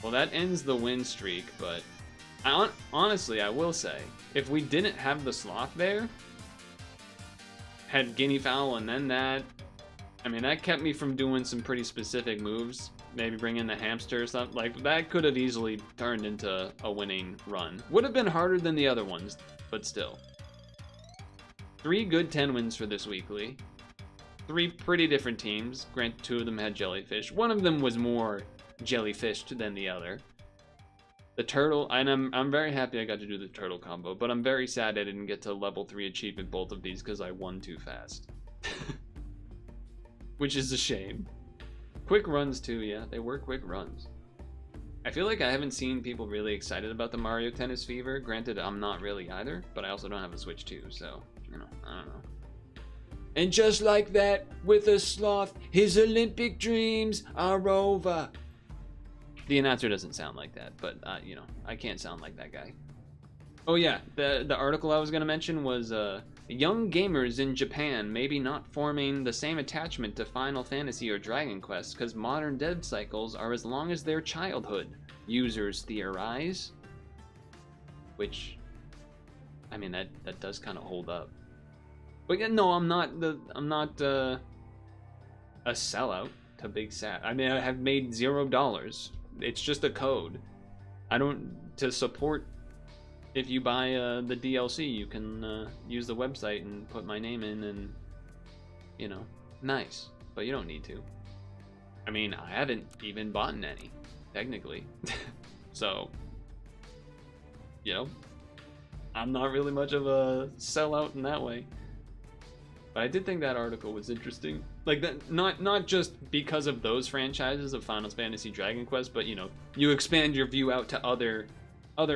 Well, that ends the win streak, but honestly, I will say, if we didn't have the sloth there, had guinea fowl and then that, I mean, that kept me from doing some pretty specific moves. Maybe bring in the hamster or something. Like, that could have easily turned into a winning run. Would have been harder than the other ones, but still. 3 good 10 wins for this weekly. 3 pretty different teams. Granted, 2 of them had jellyfish. One of them was more jellyfished than the other. The turtle, and I'm very happy I got to do the turtle combo, but I'm very sad I didn't get to level 3 achievement both of these because I won too fast. Which is a shame. Quick runs too, yeah, they were quick runs. I feel like I haven't seen people really excited about the Mario Tennis Fever. Granted, I'm not really either, but I also don't have a Switch 2, so, you know, I don't know. And just like that, with a sloth, his Olympic dreams are over. The announcer doesn't sound like that, but, you know, I can't sound like that guy. Oh yeah, the article I was going to mention was, young gamers in Japan maybe not forming the same attachment to Final Fantasy or Dragon Quest because modern dev cycles are as long as their childhood, users theorize. Which, I mean, that does kind of hold up. But yeah, no, I'm not a sellout to Big Sat. I mean, I have made $0. It's just a code. I don't, to support. If you buy the DLC, you can use the website and put my name in and, you know, nice. But you don't need to. I mean, I haven't even bought any, technically. So, you know, I'm not really much of a sellout in that way. But I did think that article was interesting. Like, that, not just because of those franchises of Final Fantasy, Dragon Quest, but, you know, you expand your view out to other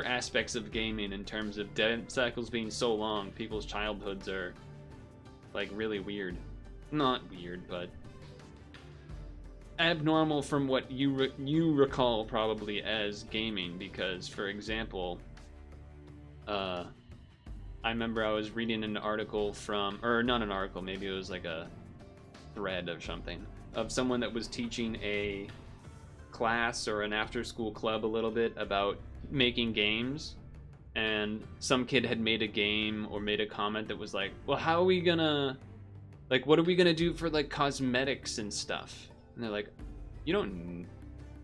aspects of gaming in terms of dev cycles being so long. People's childhoods are, like, really weird. Not weird, but abnormal from what you recall probably as gaming. Because, for example, I remember I was reading an article from, or not an article, maybe it was like a thread or something, of someone that was teaching a class or an after-school club a little bit about making games, and some kid had made a game or made a comment that was like, well, how are we gonna, like, what are we gonna do for like cosmetics and stuff? And they're like, you don't,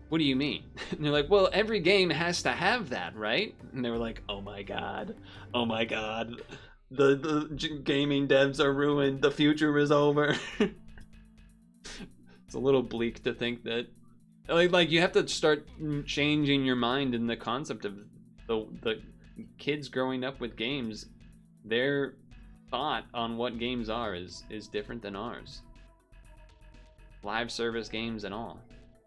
what do you mean? And they're like, well, every game has to have that, right? And they were like, oh my god, the gaming devs are ruined, the future is over. It's a little bleak to think that, like you have to start changing your mind in the concept of the kids growing up with games. Their thought on what games are is different than ours. Live service games and all.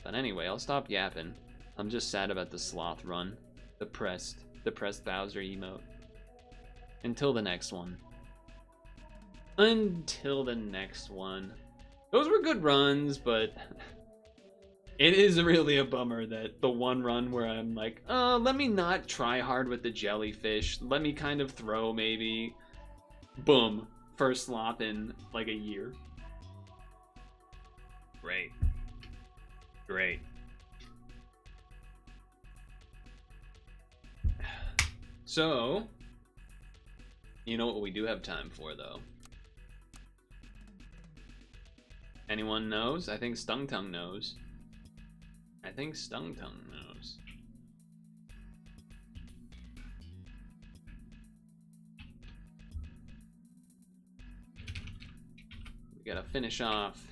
But anyway, I'll stop yapping. I'm just sad about the sloth run. Depressed Bowser emote. Until the next one. Until the next one. Those were good runs, but it is really a bummer that the one run where I'm like, oh, let me not try hard with the jellyfish. Let me kind of throw maybe. Boom. First slop in like a year. Great. Great. So, you know what we do have time for, though? Anyone knows? I think Stung Tongue knows. I think Stung Tongue knows. We gotta finish off.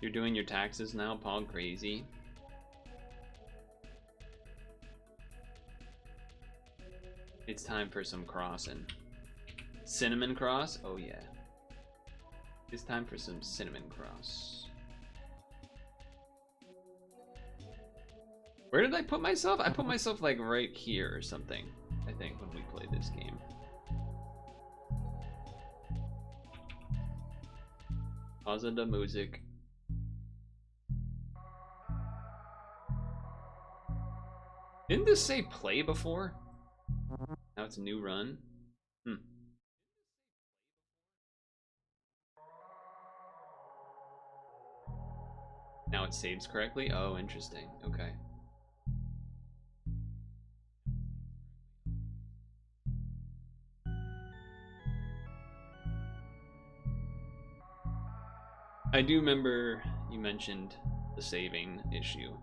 You're doing your taxes now, Paul Crazy. It's time for some crossing. Cinnamon cross? Oh yeah. It's time for some cinnamon cross. Where did I put myself? I put myself like right here or something, I think, when we played this game. Pause the music. Didn't this say play before? Now it's a new run. Now it saves correctly? Oh, interesting. Okay. I do remember you mentioned the saving issue.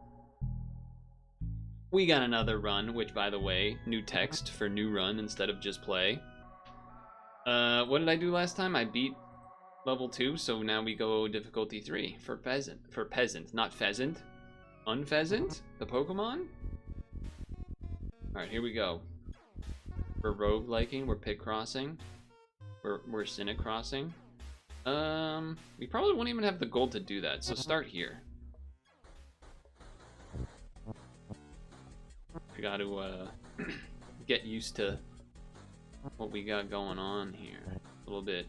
We got another run, which, by the way, new text for new run instead of just play. What did I do last time? I beat level 2, so now we go difficulty 3 for peasant. For peasant, not pheasant. Unpheasant? The Pokemon? Alright, here we go. We're rogueliking, we're Picrossing. We're Cinicrossing. We probably won't even have the gold to do that, so start here. We got to get used to what we got going on here a little bit.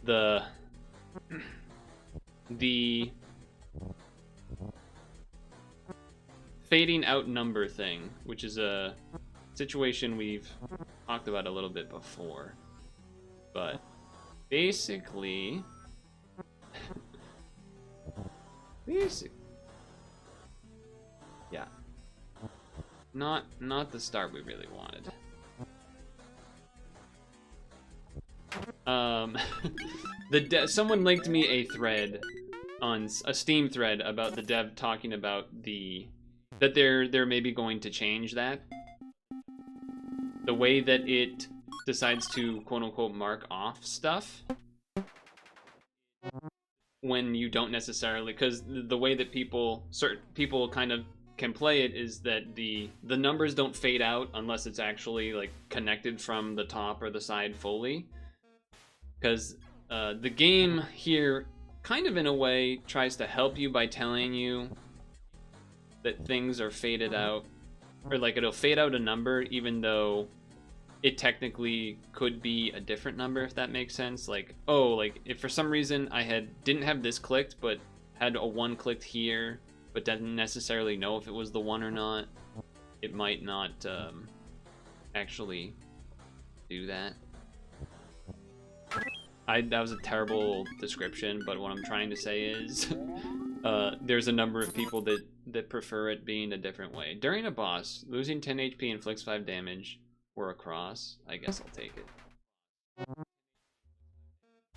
The fading out number thing, which is a situation we've talked about a little bit before, but basically yeah, not the start we really wanted. Someone linked me a thread on a Steam thread about the dev talking about that they're maybe going to change that. The way that it decides to quote unquote mark off stuff when you don't necessarily, because the way that certain people kind of can play it is that the numbers don't fade out unless it's actually like connected from the top or the side fully. Because the game here kind of in a way tries to help you by telling you that things are faded out, or like it'll fade out a number even though it technically could be a different number, if that makes sense. Like, oh, like if for some reason I didn't have this clicked but had a 1 clicked here but didn't necessarily know if it was the 1 or not, it might not actually do that. that was a terrible description, but what I'm trying to say is there's a number of people that prefer it being a different way. During a boss, losing 10 HP inflicts 5 damage or a cross. I guess I'll take it.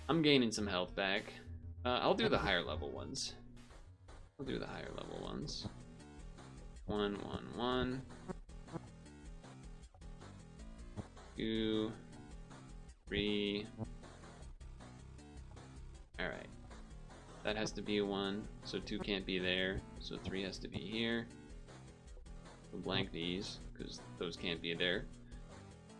I'm gaining some health back. I'll do the higher level ones. I'll do the higher level ones. 1, 1, 1. 2, 3. Alright. That has to be a 1, so 2 can't be there, so 3 has to be here. We'll blank these, because those can't be there.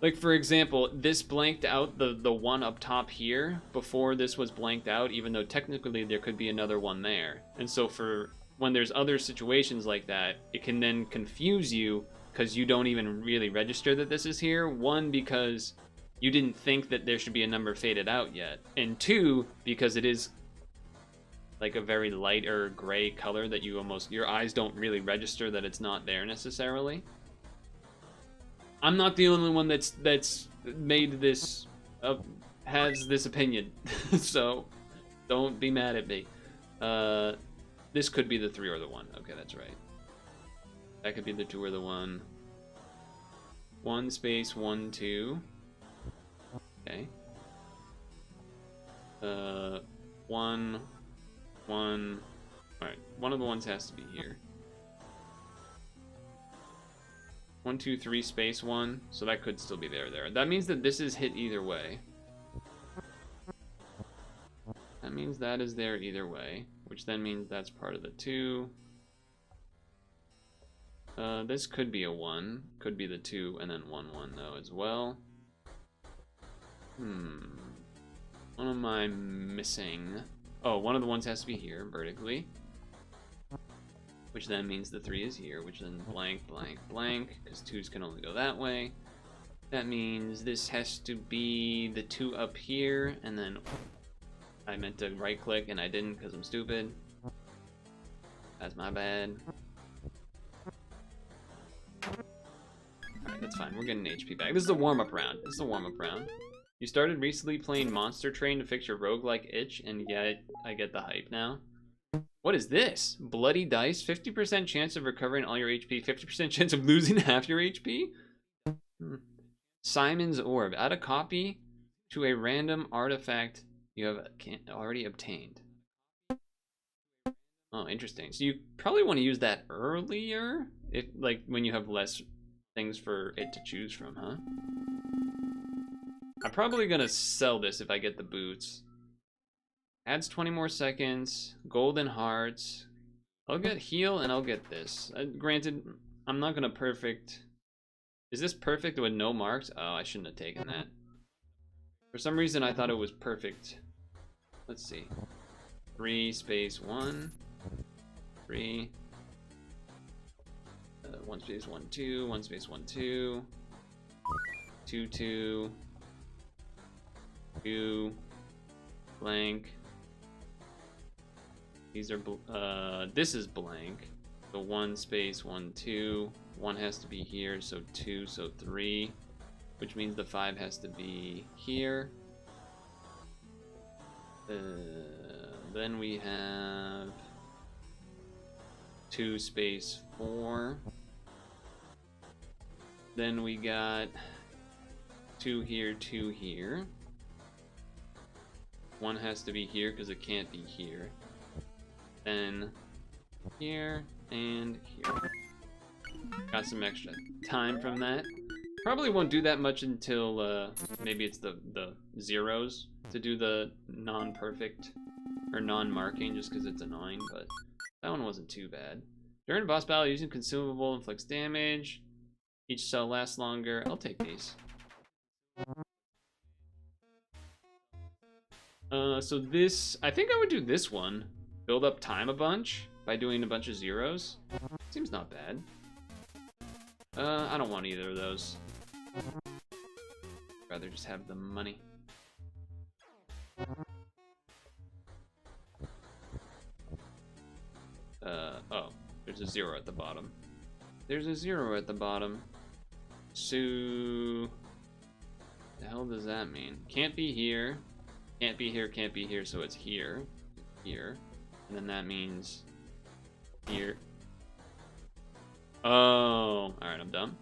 Like, for example, this blanked out the one up top here before this was blanked out, even though technically there could be another one there. And so for when there's other situations like that, it can then confuse you because you don't even really register that this is here. One, because you didn't think that there should be a number faded out yet. And two, because it is like a very light or gray color that your eyes don't really register that it's not there necessarily. I'm not the only one that's made this, has this opinion, so don't be mad at me. This could be the 3 or the 1. Okay, that's right. That could be the 2 or the 1. 1 space 1 2. Okay. 1 1. All right, one of the ones has to be here. 1 2 3 space 1, so that could still be there. That means that this is hit either way. That means that is there either way, which then means that's part of the 2. This could be a 1, could be the 2, and then 1 1 though as well. What am I missing? Oh, one of the ones has to be here vertically, which then means the 3 is here, which then blank, blank, blank, because 2s can only go that way. That means this has to be the 2 up here, and then I meant to right click and I didn't because I'm stupid. That's my bad. Alright, that's fine. We're getting HP back. This is a warm-up round. This is a warm-up round. You started recently playing Monster Train to fix your roguelike itch, and yeah, I get the hype now. What is this? Bloody dice? 50% chance of recovering all your HP, 50% chance of losing half your HP? Simon's Orb. Add a copy to a random artifact you have already obtained. Oh, interesting. So you probably want to use that earlier, if like when you have less things for it to choose from, huh? I'm probably gonna sell this if I get the boots. Adds 20 more seconds. Golden hearts. I'll get heal and I'll get this. Granted, I'm not gonna perfect. Is this perfect with no marks? Oh, I shouldn't have taken that. For some reason, I thought it was perfect. Let's see. 3 space 1. 3. 1 space 1 2. 1 space 1 2. 2 2. 2. Blank. These are this is blank. So 1 space 1 2. 1 has to be here, so 2, so 3, which means the 5 has to be here. Then we have 2 space 4. Then we got 2 here, 2 here. 1 has to be here because it can't be here. Then here and here. Got some extra time from that. Probably won't do that much until maybe it's the zeros to do the non-perfect or non-marking, just because it's annoying, but that one wasn't too bad. During a boss battle, using consumable inflicts damage. Each cell lasts longer. I'll take these. So this, I think I would do this one. Build up time a bunch by doing a bunch of zeros. Seems not bad. I don't want either of those. I'd rather just have the money. Oh, there's a 0 at the bottom. There's a 0 at the bottom. So, the hell does that mean? Can't be here. Can't be here, so it's here. Here. And then that means here. Oh, alright, I'm dumb.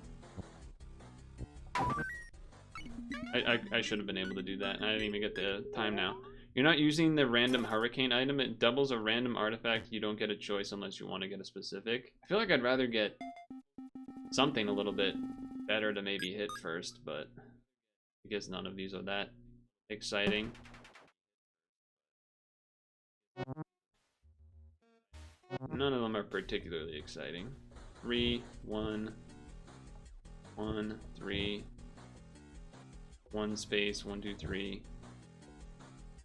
I should have been able to do that. I didn't even get the time now. You're not using the random hurricane item. It doubles a random artifact. You don't get a choice unless you want to get a specific. I feel like I'd rather get something a little bit better to maybe hit first, but I guess none of these are that exciting. None of them are particularly exciting. 3, 1, 1, 3, 1 space, 1, 2, 3,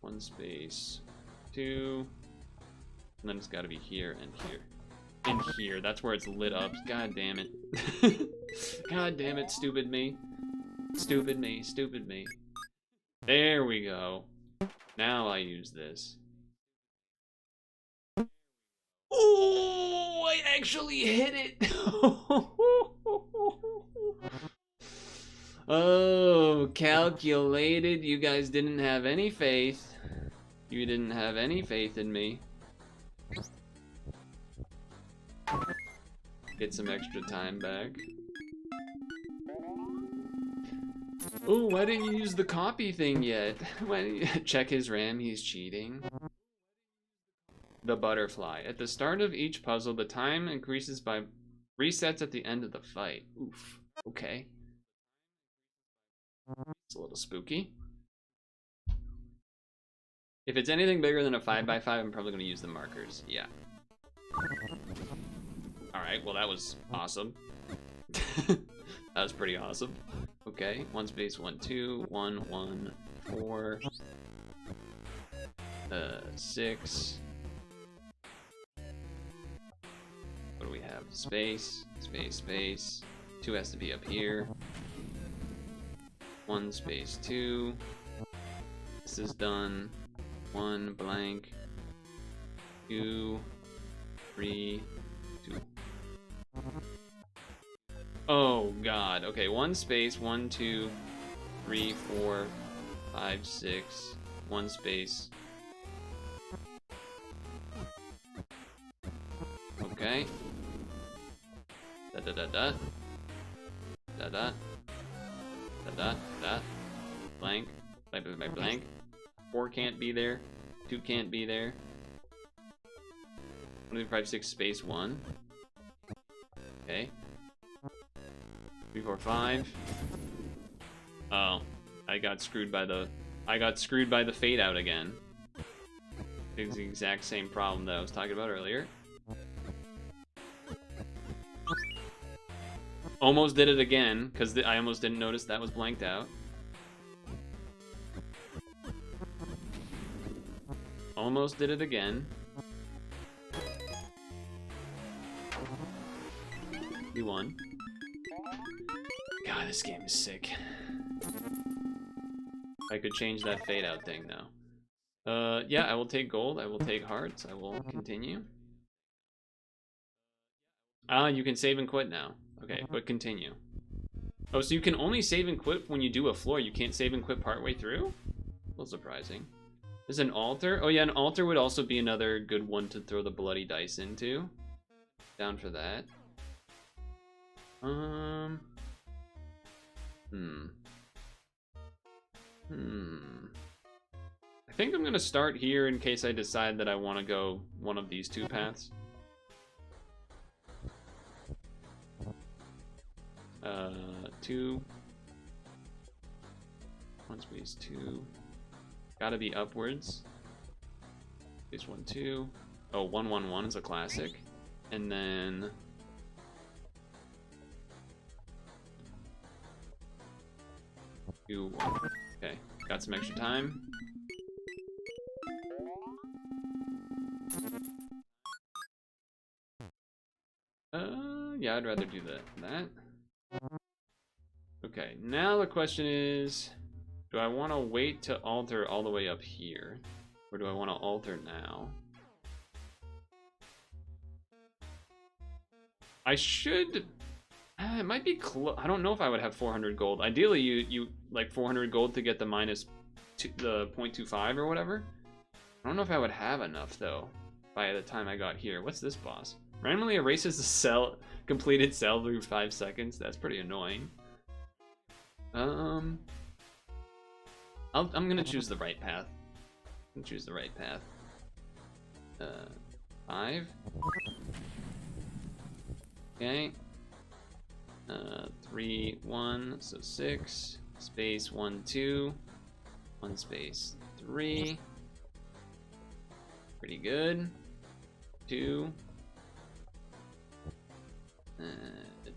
1 space, 2, and then it's got to be here and here. And here, that's where it's lit up. God damn it. God damn it, stupid me. Stupid me, stupid me. There we go. Now I use this. Oh, I actually hit it. Oh, calculated. You guys didn't have any faith. You didn't have any faith in me. Get some extra time back. Oh, why didn't you use the copy thing yet? Why didn't you check his RAM? He's cheating. The butterfly. At the start of each puzzle, the time increases by resets at the end of the fight. Oof. Okay. It's a little spooky. If it's anything bigger than a 5x5, I'm probably going to use the markers. Yeah. Alright, well that was awesome. That was pretty awesome. Okay, 1 space, 1, 2, 1, 1, 4, 6. What do we have? Space, space, space. 2 has to be up here. 1 space 2. This is done. 1 blank. 2, 3, 2. Oh god. Okay, 1 space, 1, 2, 3, 4, 5, 6. 1 space. Okay. Da da da da. Da da. Da da da. Blank. Blank blank blank. 4 can't be there. 2 can't be there. 1, 2, 5, 6 space 1. Okay. 3, 4, 5. Oh, I got screwed by the fade out again. It's the exact same problem that I was talking about earlier. Almost did it again, because I almost didn't notice that was blanked out. Almost did it again. We won. God, this game is sick. I could change that fade out thing though. Yeah, I will take gold. I will take hearts. I will continue. Ah, you can save and quit now. Okay, but continue. Oh, so you can only save and quit when you do a floor. You can't save and quit partway through? A little surprising. There's an altar. Oh yeah, an altar would also be another good one to throw the bloody dice into. Down for that. I think I'm gonna start here in case I decide that I want to go one of these 2 paths. 2. 1 space 2. Gotta be upwards. Space 1, 2. Oh, 1, 1, 1 is a classic. And then 2, 1. Okay, got some extra time. Yeah, I'd rather do that. Okay, now the question is, do I want to wait to alter all the way up here? Or do I want to alter now? I should... it might be close. I don't know if I would have 400 gold. Ideally, you like 400 gold to get the -2 the 0.25 or whatever. I don't know if I would have enough though by the time I got here. What's this boss? Randomly erases the completed cell through 5 seconds. That's pretty annoying. I'm gonna choose the right path. I'm gonna choose the right path. 5. Okay. 3, 1, so 6. Space 1, 2. 1 space 3. Pretty good. 2.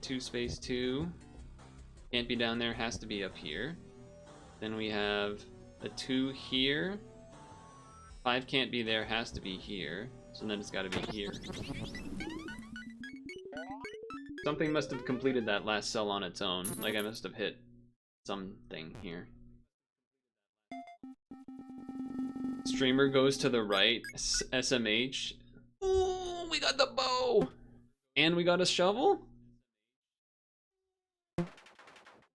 2 space 2. Can't be down there, has to be up here. Then we have a 2 here. 5 can't be there, has to be here. So then it's gotta be here. Something must have completed that last cell on its own. Like I must have hit something here. Streamer goes to the right. SMH. Ooh, we got the bow! And we got a shovel?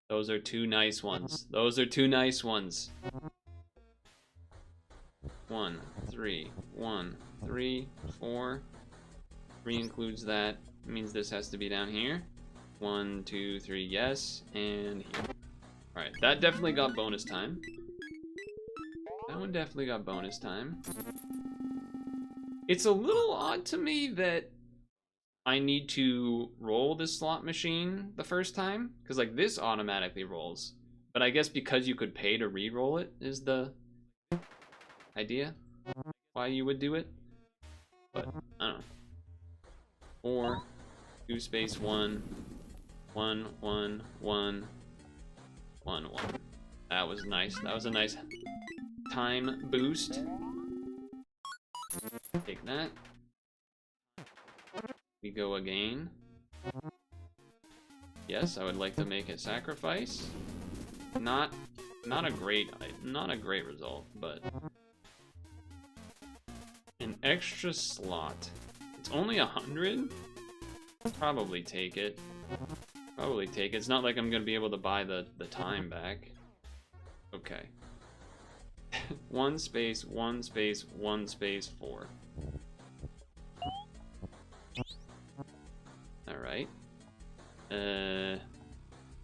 Those are 2 nice ones. Those are 2 nice ones. 1, 3, 1, 3, 4. 3 includes that. Means this has to be down here. 1, 2, 3, yes, and here. Alright, that definitely got bonus time. That one definitely got bonus time. It's a little odd to me that I need to roll this slot machine the first time, because like this automatically rolls. But I guess because you could pay to re-roll it is the idea why you would do it. But I don't know. 4, 2 space 1, 1, 1, 1, 1, 1. That was nice. That was a nice time boost. Take that. We go again. Yes, I would like to make a sacrifice. Not a great result, but an extra slot. It's only 100. Probably take it. Probably take it. It's not like I'm gonna be able to buy the time back. Okay. 1 space 1 space 1 space 4. Alright. 1,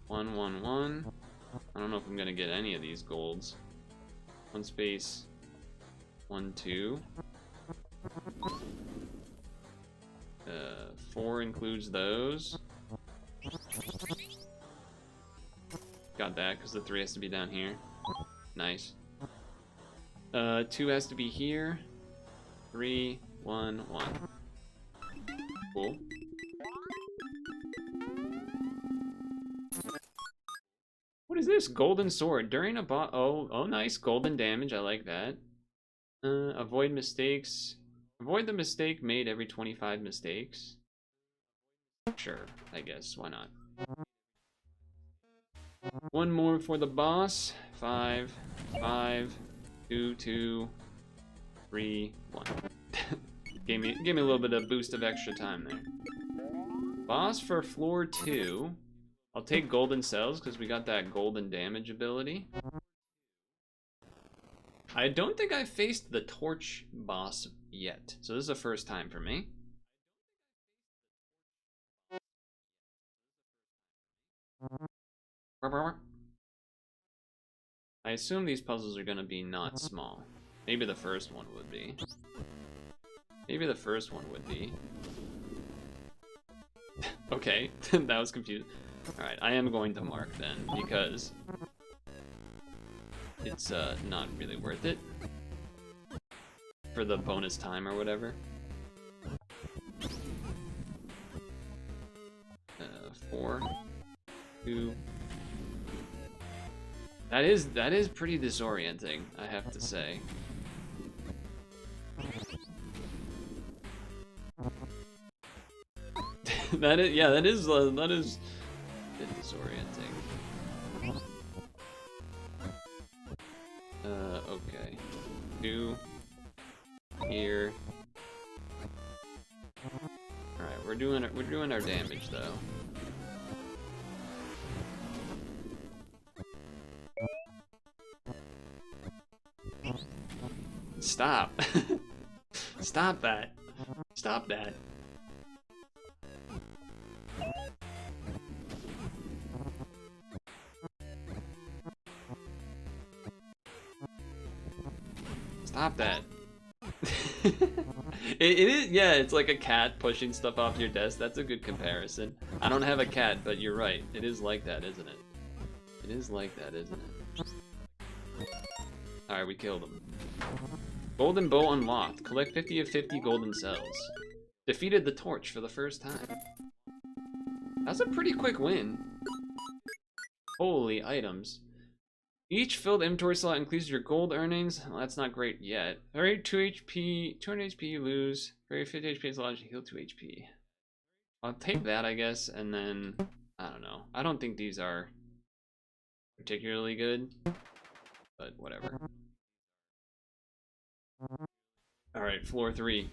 1, 1. I don't know if I'm gonna get any of these golds. 1 space 1, 2. 4 includes those. Got that, because the 3 has to be down here. Nice. 2 has to be here. 3, 1, 1. Cool. What is this? Golden sword. During a oh, nice. Golden damage. I like that. Avoid mistakes. Avoid the mistake made every 25 mistakes. Sure, I guess. Why not? 1 more for the boss. 5, 5, 2, 2, 3, 1. gave me a little bit of boost of extra time there. Boss for floor 2. I'll take golden cells because we got that golden damage ability. I don't think I've faced the torch boss yet, so this is the first time for me. I assume these puzzles are going to be not small. Maybe the first one would be. Maybe the first one would be. Okay, that was confusing. Alright, I am going to mark then, because it's not really worth it for the bonus time or whatever. 4, 2. That is pretty disorienting, I have to say. that is a bit disorienting. Okay. 2 here. All right, we're doing our damage though. stop. Stop that. Stop that. Stop that. It is, yeah, it's like a cat pushing stuff off your desk. That's a good comparison. I don't have a cat, but you're right. It is like that, isn't it? It is like that, isn't it? Alright, we killed him. Golden bow unlocked. Collect 50 of 50 golden cells. Defeated the torch for the first time. That's a pretty quick win. Holy items. Each filled inventory slot increases your gold earnings. Well, that's not great yet. Alright, 2 HP, 200 HP you lose. Very 50 HP is allowed to heal 2 HP. I'll take that, I guess, and then I don't know. I don't think these are particularly good, but whatever. Alright, floor 3.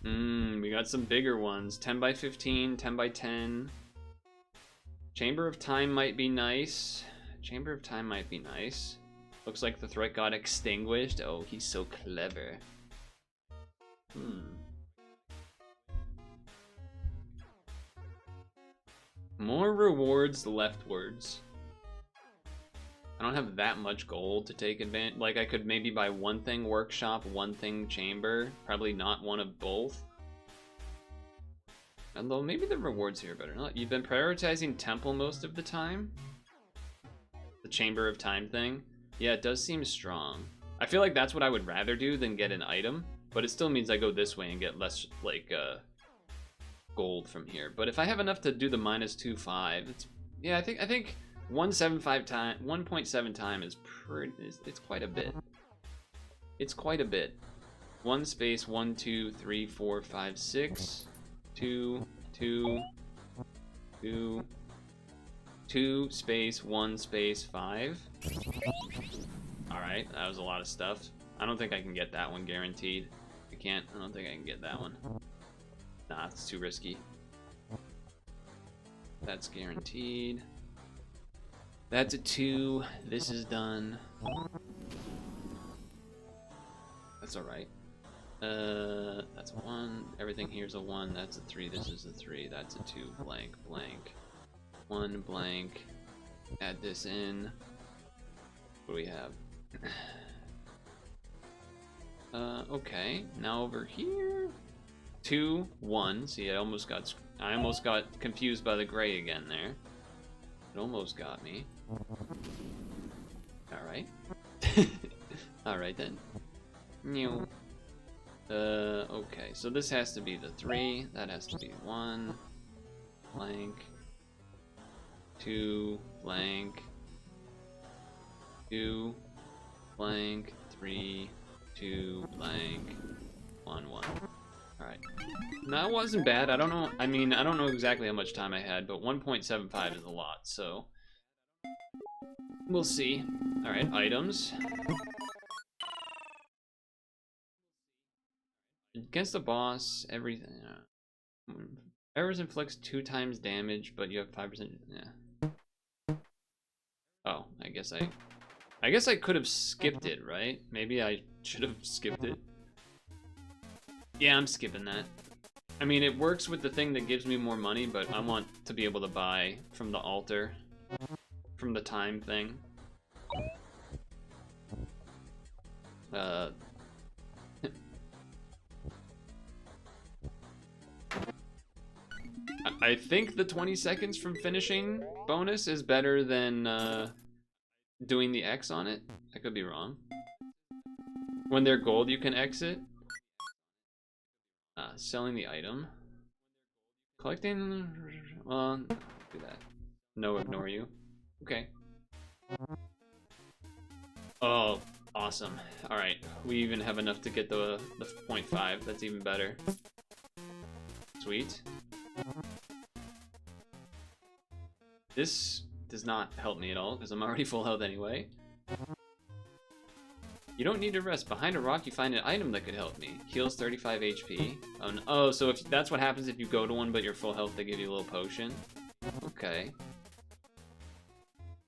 We got some bigger ones. 10 by 15, 10 by 10. Chamber of Time might be nice. Chamber of Time might be nice. Looks like the threat got extinguished. Oh, he's so clever. More rewards leftwards. I don't have that much gold to take advantage. Like, I could maybe buy one thing workshop, one thing chamber. Probably not one of both. Although maybe the rewards here are better. You've been prioritizing temple most of the time. The Chamber of Time thing. Yeah, it does seem strong. I feel like that's what I would rather do than get an item. But it still means I go this way and get less, like, gold from here. But if I have enough to do the -2.5, it's, yeah, I think 1.75 time, 1.7 time is pretty. It's quite a bit. It's quite a bit. 1 space 1 2 3 4 5 6 2 2 2 2 space 1 space 5. All right, that was a lot of stuff. I don't think I can get that one guaranteed. I don't think I can get that one. Nah, it's too risky. That's guaranteed. That's a 2. This is done. That's alright. That's a 1. Everything here's a 1. That's a 3. This is a 3. That's a 2. Blank, blank. 1 blank. Add this in. What do we have? Okay. Now over here. 2, 1. See, I almost got confused by the gray again there. It almost got me. Alright. Alright then. New. Okay, so this has to be the 3. That has to be 1. Blank. 2. Blank. 2. Blank. 3. 2. Blank. 1. 1. Alright. That wasn't bad. I don't know. I mean, I don't know exactly how much time I had, but 1.75 is a lot, so we'll see. Alright, items. Against the boss, everything. Errors inflicts 2 times damage, but you have 5%. Yeah. Oh, I guess I could have skipped it, right? Maybe I should have skipped it. Yeah, I'm skipping that. I mean, it works with the thing that gives me more money, but I want to be able to buy from the altar, from the time thing. I think the 20 seconds from finishing bonus is better than doing the X on it. I could be wrong. When they're gold, you can exit. Selling the item. Collecting. Well, do that. No, ignore you. Okay. Oh, awesome. Alright, we even have enough to get the 0.5. That's even better. Sweet. This does not help me at all, because I'm already full health anyway. You don't need to rest. Behind a rock, you find an item that could help me. Heals 35 HP. Oh, no. Oh, so if that's what happens if you go to one, but you're full health, they give you a little potion. Okay.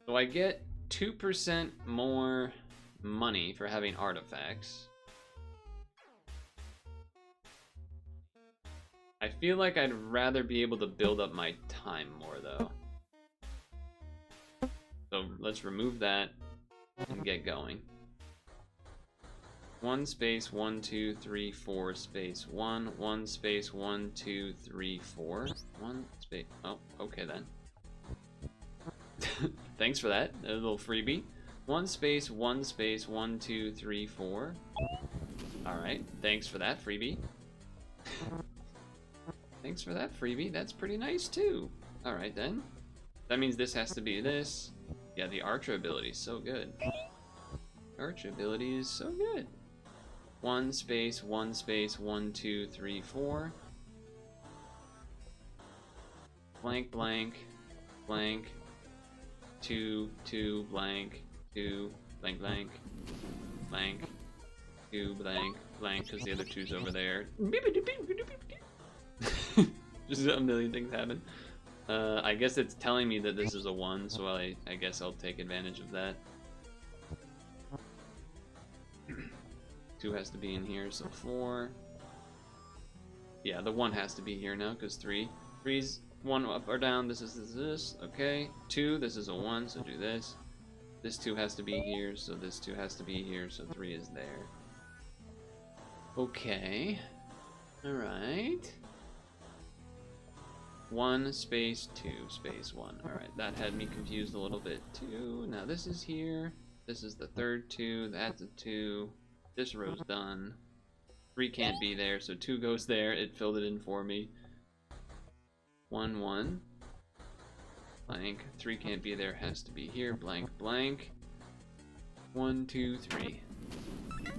So I get 2% more money for having artifacts. I feel like I'd rather be able to build up my time more, though. So let's remove that and get going. 1 space 1 2 3 4 space 1 1 space 1 2 3 4 1 space. Oh, okay then. Thanks for that. A little freebie. 1 space 1 space 1 2 3 4. All right. Thanks for that freebie. Thanks for that freebie. That's pretty nice too. All right then. That means this has to be this. Yeah, the archer ability is so good. Archer ability is so good. 1 space 1 space 1 2 3 4. Blank blank blank 2 2 blank 2 blank blank blank 2 blank blank because the other two's over there. Just a million things happen. I guess it's telling me that this is a 1, so I guess I'll take advantage of that. 2 has to be in here, so 4. Yeah, the 1 has to be here now, because 3's 1 up or down, this is this, okay. 2, this is a 1, so do this. This 2 has to be here, so this 2 has to be here, so 3 is there. Okay. Alright. 1 space 2 space 1. Alright, that had me confused a little bit too. Now this is here. This is the third 2. That's a 2. This row's done. 3 can't be there, so 2 goes there. It filled it in for me. 1 1. Blank. 3 can't be there. Has to be here. Blank blank. 1 2 3. I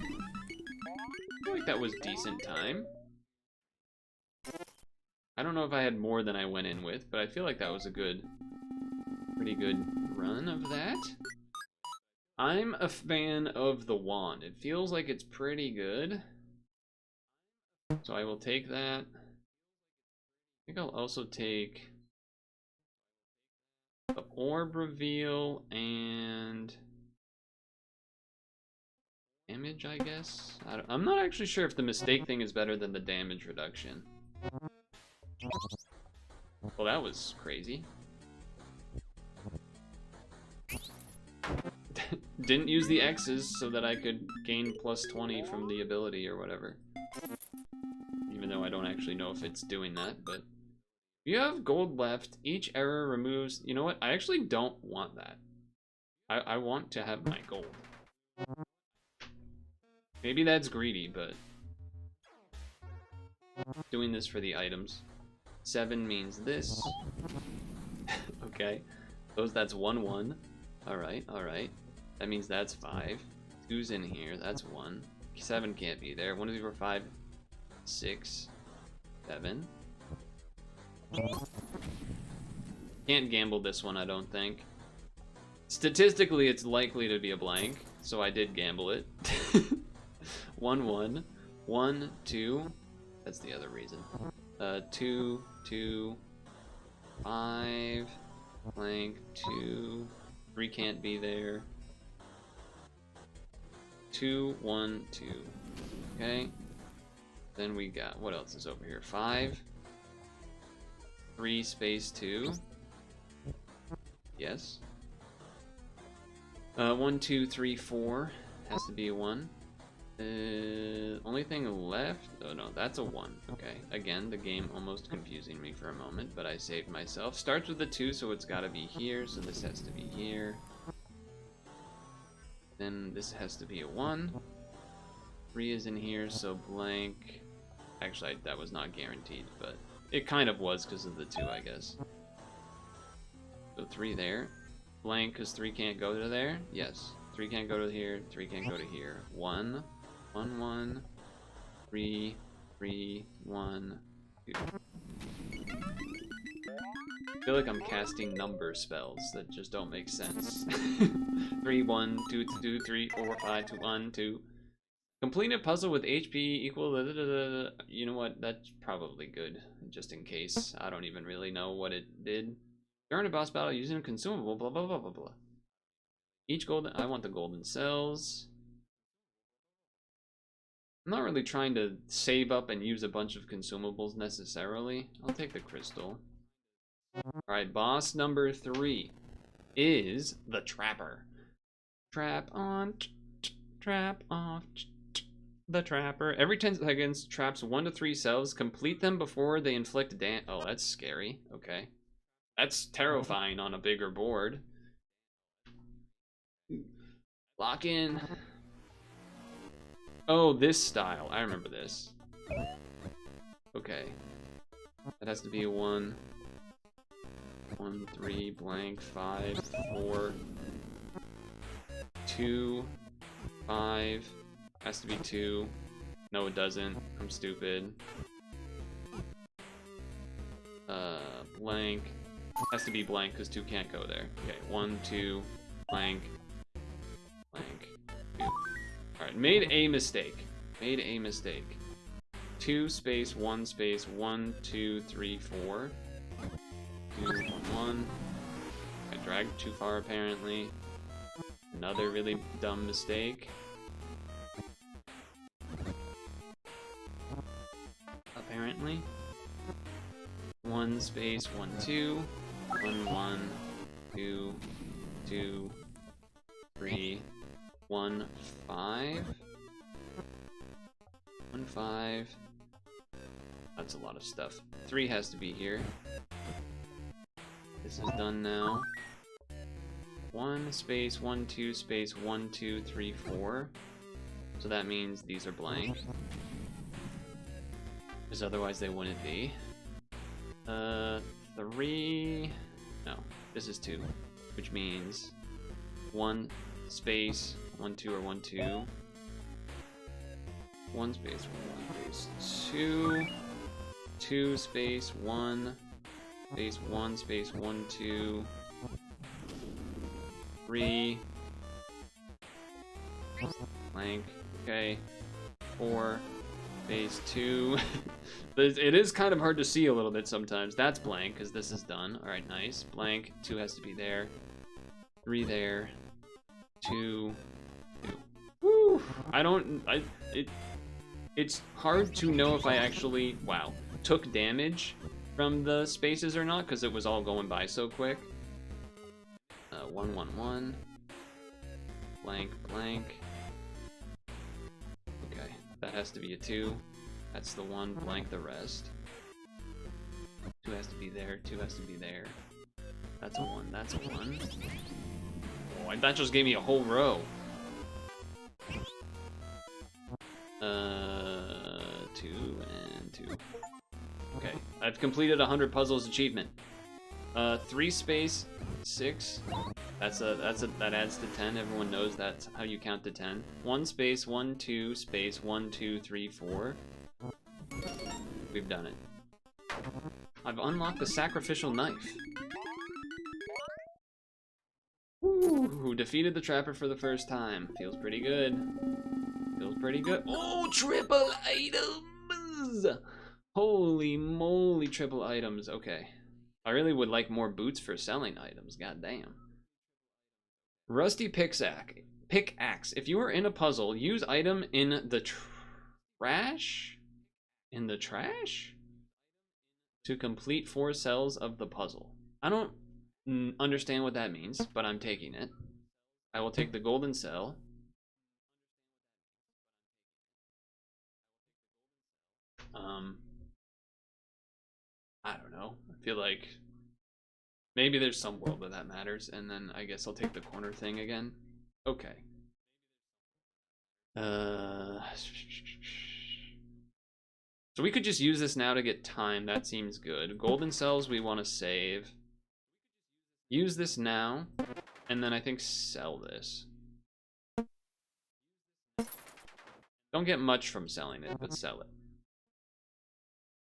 feel like that was decent time. I don't know if I had more than I went in with, but I feel like that was a pretty good run of that. I'm a fan of the wand. It feels like it's pretty good. So I will take that. I think I'll also take the orb reveal and damage, I guess. I'm not actually sure if the mistake thing is better than the damage reduction. Well, that was crazy. Didn't use the X's so that I could gain plus 20 from the ability or whatever. Even though I don't actually know if it's doing that, but... You have gold left. Each error removes... You know what? I actually don't want that. I want to have my gold. Maybe that's greedy, but... Doing this for the items. 7 means this. Okay. That's 1 1. Alright, alright. That means that's 5. 2's in here, that's 1. 7 can't be there. 1 2 3 4 5 6 7. Can't gamble this one, I don't think. Statistically, it's likely to be a blank, so I did gamble it. 1 1 1 2. That's the other reason. 2 2 5 blank 2. 3 can't be there. 2 1 2. Okay. Then we got, what else is over here? 5 3 space 2. Yes. 1 2 3 4 has to be a 1. Only thing left. Oh no, that's a 1. Okay. Again, the game almost confusing me for a moment, but I saved myself. Starts with a 2, so it's got to be here. So this has to be here. Then this has to be a 1. 3 is in here, so blank. Actually, that was not guaranteed, but it kind of was because of the 2, I guess. So 3 there. Blank because 3 can't go to there. Yes. 3 can't go to here. 3 can't go to here. 1 1 1 3 3 1 2. I feel like I'm casting number spells that just don't make sense. 3 1 2 2 3 4 5 2 1 2. Complete a puzzle with HP equal to... You know what? That's probably good, just in case. I don't even really know what it did. During a boss battle using a consumable, blah blah blah blah blah. Each golden... I want the golden cells. I'm not really trying to save up and use a bunch of consumables necessarily. I'll take the crystal. Alright, boss number 3 is the Trapper. Trap on, trap off, the Trapper. Every 10 seconds, traps 1 to 3 cells. Complete them before they inflict damage. Oh, that's scary. Okay. That's terrifying on a bigger board. Lock in. Oh, this style. I remember this. Okay. That has to be a 1. 1, 3, blank, 5, 4, 2, 5. Has to be 2. No, it doesn't. I'm stupid. Blank. Has to be blank because 2 can't go there. Okay, 1, 2, blank, blank, 2. Alright, made a mistake. Made a mistake. 2 space 1 space 1, 2, 3, 4. 2, 1, 1. I dragged too far apparently. Another really dumb mistake. Apparently. 1 space 1, 2. 1, 1, 2, 2, 3, 1, 5. 1, 5. That's a lot of stuff. 3 has to be here. This is done now. 1 space 1, 2 space 1, 2, 3, 4. So that means these are blank. Because otherwise they wouldn't be. 3. No, this is 2. Which means 1 space 1, 2 or 1, 2. 1 space 1 space 2. 2 space 1 space 1 space 1, 2. 3. Blank. Okay. 4. Space 2. It is kind of hard to see a little bit sometimes. That's blank because this is done. Alright, nice. Blank. 2 has to be there. 3 there. 2. 2. Woo! It's hard to know if I actually, wow, took damage from the spaces or not because it was all going by so quick. 1, 1, 1. Blank, blank. Okay, that has to be a 2. That's the 1, blank the rest. 2 has to be there, 2 has to be there. That's a 1, that's a 1. Oh, and that just gave me a whole row. 2 and 2. Okay, I've completed 100 puzzles achievement. 3 space 6. That adds to 10. Everyone knows that's how you count to 10. 1 space 1, 2 space 1, 2, 3, 4. We've done it. I've unlocked the sacrificial knife. Woo! Defeated the Trapper for the first time. Feels pretty good. Feels pretty good. Oh, triple items! Holy moly, triple items. Okay. I really would like more boots for selling items. God damn. Rusty pickaxe. If you are in a puzzle, use item in the trash? In the trash? To complete 4 cells of the puzzle. I don't understand what that means, but I'm taking it. I will take the golden cell. I don't know. I feel like maybe there's some world where that matters, and then I guess I'll take the corner thing again. Okay. So we could just use this now to get time. That seems good. Golden cells we want to save. Use this now, and then I think sell this. Don't get much from selling it, but sell it.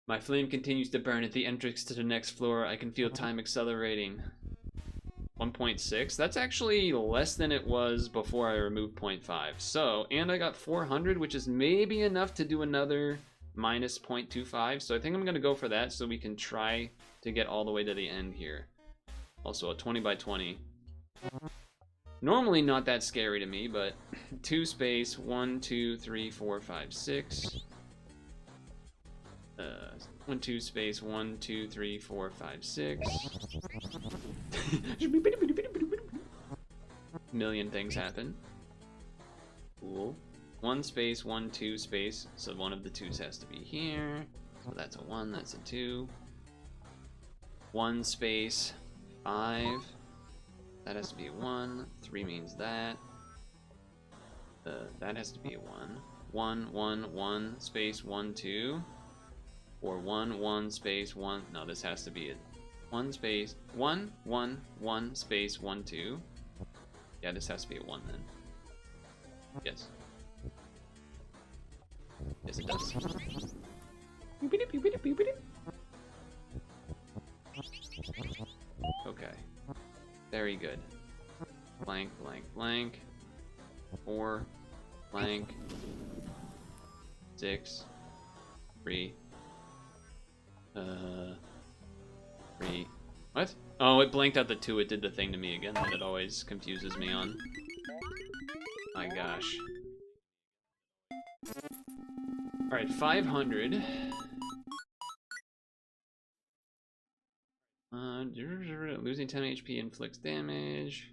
My flame continues to burn at the entrance to the next floor. I can feel time accelerating. 1.6. That's actually less than it was before I removed 0.5. So, and I got 400, which is maybe enough to do another minus 0.25. So I think I'm going to go for that so we can try to get all the way to the end here. Also, a 20 by 20. Normally not that scary to me, but 2 space 1, 2, 3, 4, 5, 6. 1, 2 space 1, 2, 3, 4, 5, 6. Million things happen. Cool. 1 space 1, 2 space. So one of the 2's has to be here. So that's a 1. That's a 2. 1 space 5. That has to be a 1. 3 means that. That has to be a 1. 1, 1, 1, space 1, 2. Or 1, 1, space 1. No, this has to be a 1 space 1, 1, 1, space 1, 2. Yeah, this has to be a 1 then. Yes. Yes, it does. Okay. Very good. Blank, blank, blank. 4, blank. 6, 3. 3. What? Oh, it blanked out the 2. It did the thing to me again that it always confuses me on. My gosh. Alright, 500. Losing 10 HP inflicts damage.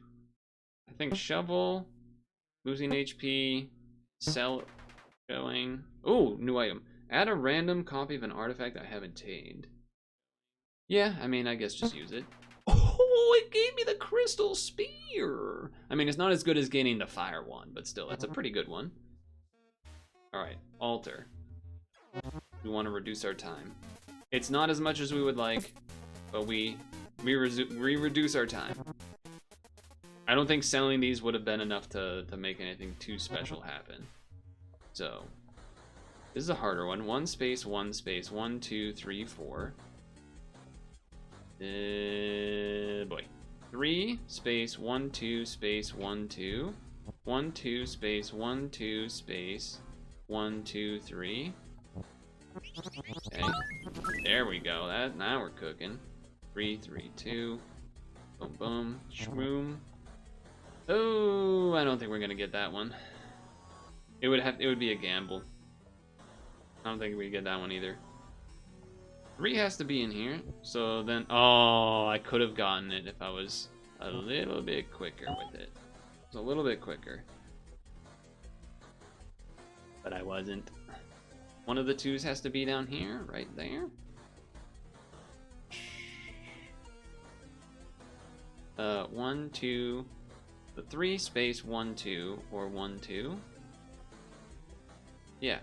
I think shovel. Losing HP. Sell. Going. Oh, new item. Add a random copy of an artifact I have obtained. Yeah, I mean, I guess just use it. Oh, it gave me the crystal spear. I mean, it's not as good as gaining the fire one, but still, that's a pretty good one. Alright, altar. We want to reduce our time. It's not as much as we would like, but we reduce our time. I don't think selling these would have been enough to make anything too special happen. So, this is a harder one. 1 space 1 space 1, 2, 3, 4. Boy. 3 space 1, 2 space 1, 2. 1, 2 space 1, 2 space 1, 2, 3. Okay. There we go. Now we're cooking. 3, 3, 2. Boom, boom. Shroom. Oh, I don't think we're gonna get that one. It would be a gamble. I don't think we get that one either. 3 has to be in here. So then, oh, I could have gotten it if I was a little bit quicker with it. It's a little bit quicker. But I wasn't. One of the 2's has to be down here, right there. 1, 2, the 3 space 1, 2, or 1, 2. Yeah,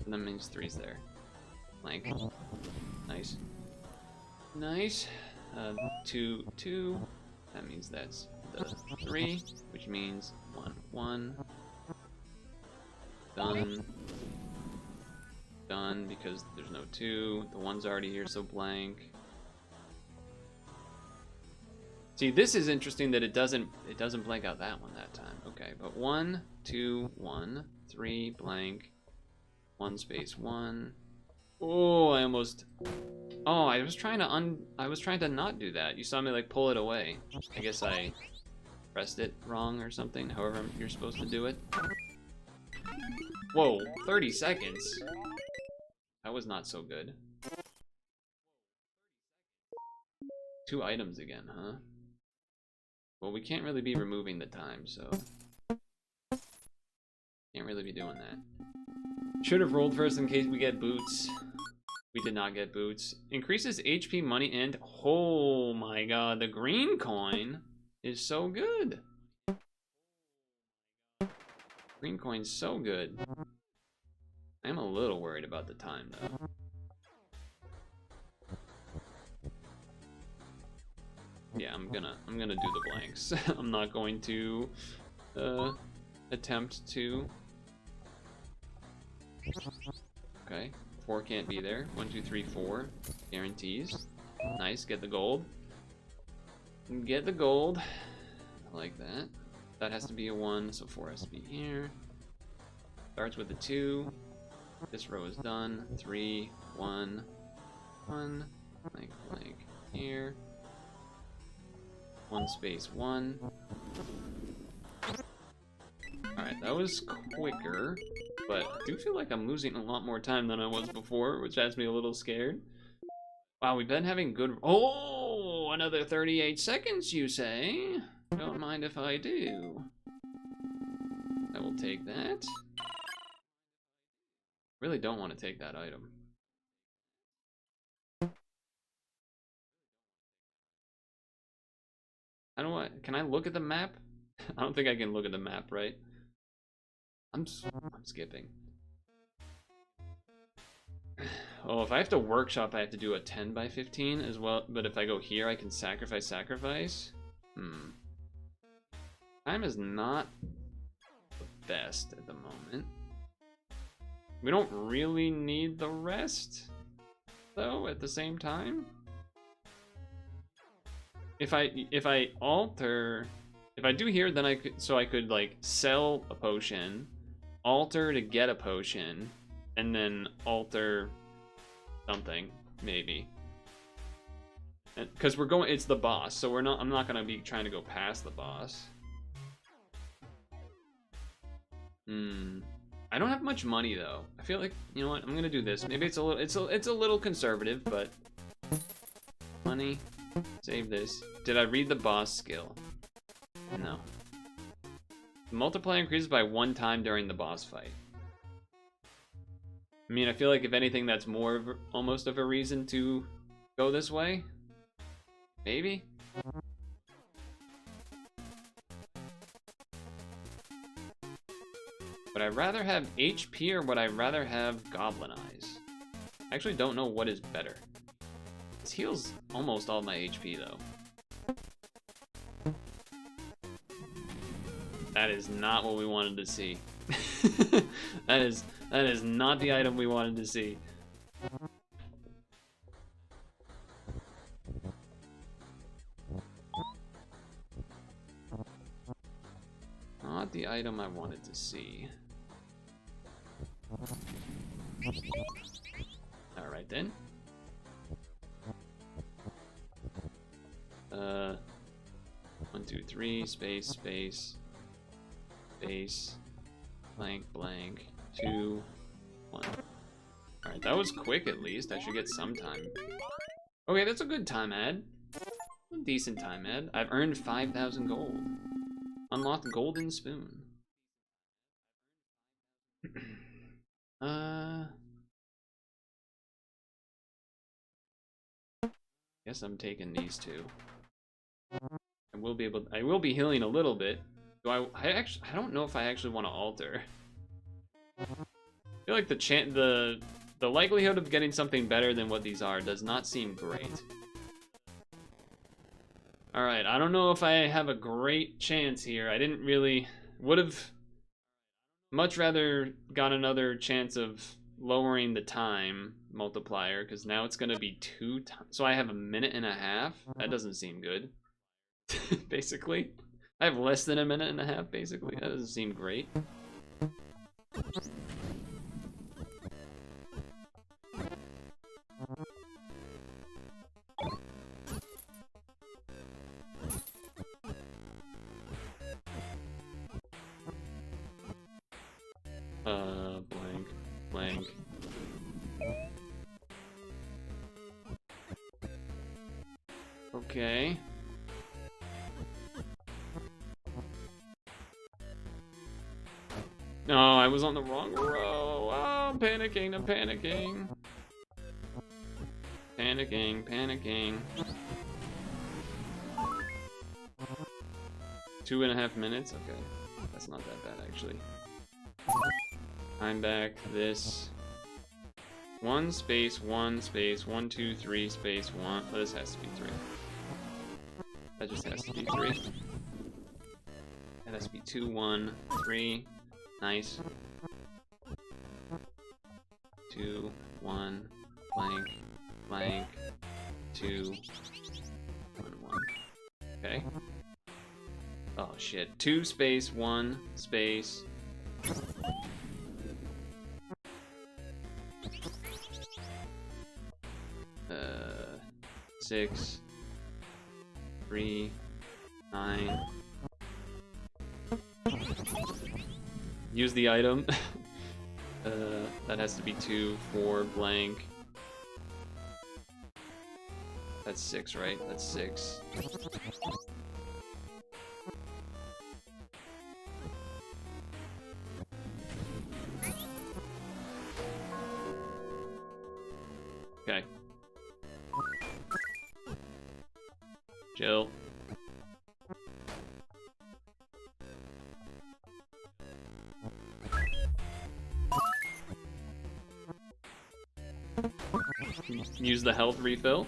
that means 3's there. Blank. Nice. Nice. 2, 2. That means that's the 3, which means 1, 1. Done. Done, because there's no 2. The 1's already here, so blank. See, this is interesting that it doesn't blank out that one that time. Okay, but 1, 2, 1, 3, blank. 1 space 1. Oh, I almost. Oh, I was trying to not do that. You saw me like pull it away. I guess I pressed it wrong or something. However you're supposed to do it. Whoa, 30 seconds. That was not so good. 2 items again, huh? Well, we can't really be removing the time, so can't really be doing that. Should have rolled first in case we get boots. We did not get boots. Increases HP, money, and oh my god, the green coin is so good. Green coin's so good. I'm a little worried about the time though. Yeah, I'm gonna do the blanks. I'm not going to attempt to. Okay, 4 can't be there. 1, 2, 3, 4 guarantees. Nice, get the gold. Get the gold. I like that. That has to be a 1, so 4 has to be here. Starts with a 2. This row is done. 3, 1, 1, blank, blank here. 1 space 1. Alright, that was quicker, but I do feel like I'm losing a lot more time than I was before, which has me a little scared. Wow, we've been having good... Oh, another 38 seconds, you say? Don't mind if I do. I will take that. Really don't want to take that item. How do I... Can I look at the map? I don't think I can look at the map, right? I'm skipping. Oh, if I have to workshop, I have to do a 10 by 15 as well. But if I go here, I can sacrifice. Time is not the best at the moment. We don't really need the rest, though, at the same time. If I alter... If I do here, then I could like sell a potion, alter to get a potion, and then alter something, maybe. Because it's the boss, so I'm not gonna be trying to go past the boss. I don't have much money though. I feel like, you know what, I'm gonna do this. Maybe it's a little conservative, but money. Save this. Did I read the boss skill? No. The multiplier increases by 1 time during the boss fight. I mean, I feel like if anything, that's more of almost of a reason to go this way. Maybe? Would I rather have HP or would I rather have Goblin Eyes? I actually don't know what is better. This heals almost all my HP though. That is not what we wanted to see. that is not the item we wanted to see. Not the item I wanted to see. Alright then. 1, 2, 3, space, blank, 2, 1. Alright, that was quick at least. I should get some time. Okay, that's a good time ad. A decent time ad. I've earned 5,000 gold. Unlocked Golden Spoon. Guess I'm taking these two. I will be healing a little bit. I don't know if I actually want to alter. I feel like the likelihood of getting something better than what these are does not seem great. Alright, I don't know if I have a great chance here. I didn't really... Would have much rather got another chance of lowering the time multiplier, because now it's going to be 2 times. So I have a minute and a half? That doesn't seem good. Basically. I have less than a minute and a half, basically. That doesn't seem great. Blank. Okay. No, I was on the wrong row. Oh, I'm panicking. 2.5 minutes? Okay. That's not that bad, actually. I'm back. This. 1 space, 1 space, 1, 2, 3 space, 1. Oh, this has to be 3. That just has to be 3. That has to be 2, 1, 3. Nice. 2, 1, blank, 2, 1, 1. Okay. Oh shit. 2 space, 1 space. 6, 3, 9. use the item. That has to be 2, 4, blank. That's 6, right? That's 6. Okay. Chill. Use the health refill.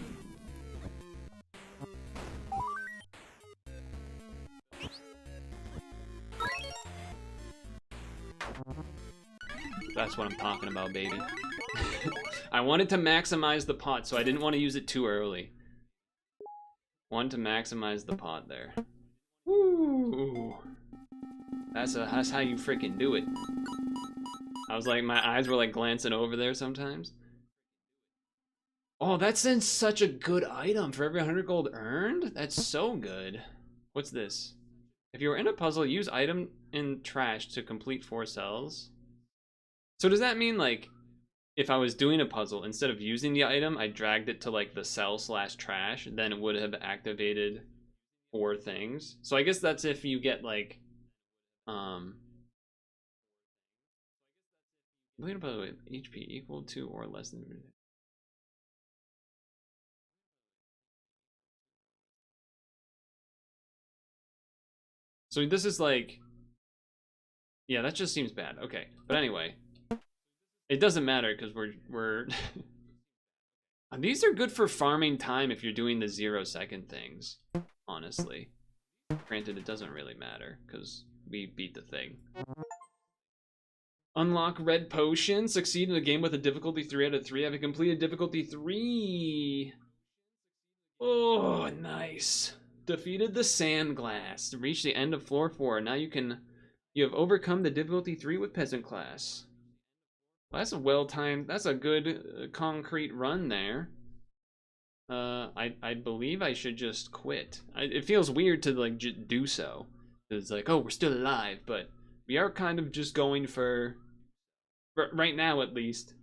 That's what I'm talking about, baby. I wanted to maximize the pot, so I didn't want to use it too early. Wanted to maximize the pot there. Woo! That's how you freaking do it. I was like, my eyes were like glancing over there sometimes. Oh, that's in such a good item for every 100 gold earned. That's so good. What's this? If you were in a puzzle, use item in trash to complete 4 cells. So does that mean like, if I was doing a puzzle, instead of using the item, I dragged it to like the cell/trash, then it would have activated 4 things. So I guess that's if you get like, complete a puzzle with HP equal to or less than. So this is like, yeah, that just seems bad. Okay, but anyway, it doesn't matter because we're these are good for farming time if you're doing the 0-second things, honestly. Granted, it doesn't really matter because we beat the thing. Unlock red potion. Succeed in the game with a difficulty 3 out of 3. Have completed difficulty 3. Oh, nice. Defeated the sand glass. Reach the end of floor 4. Now you have overcome the difficulty 3 with peasant class. Well, that's a well-timed, that's a good concrete run there. I believe I should just quit. It feels weird to like do so. It's like, oh, we're still alive, but we are kind of just going for right now at least,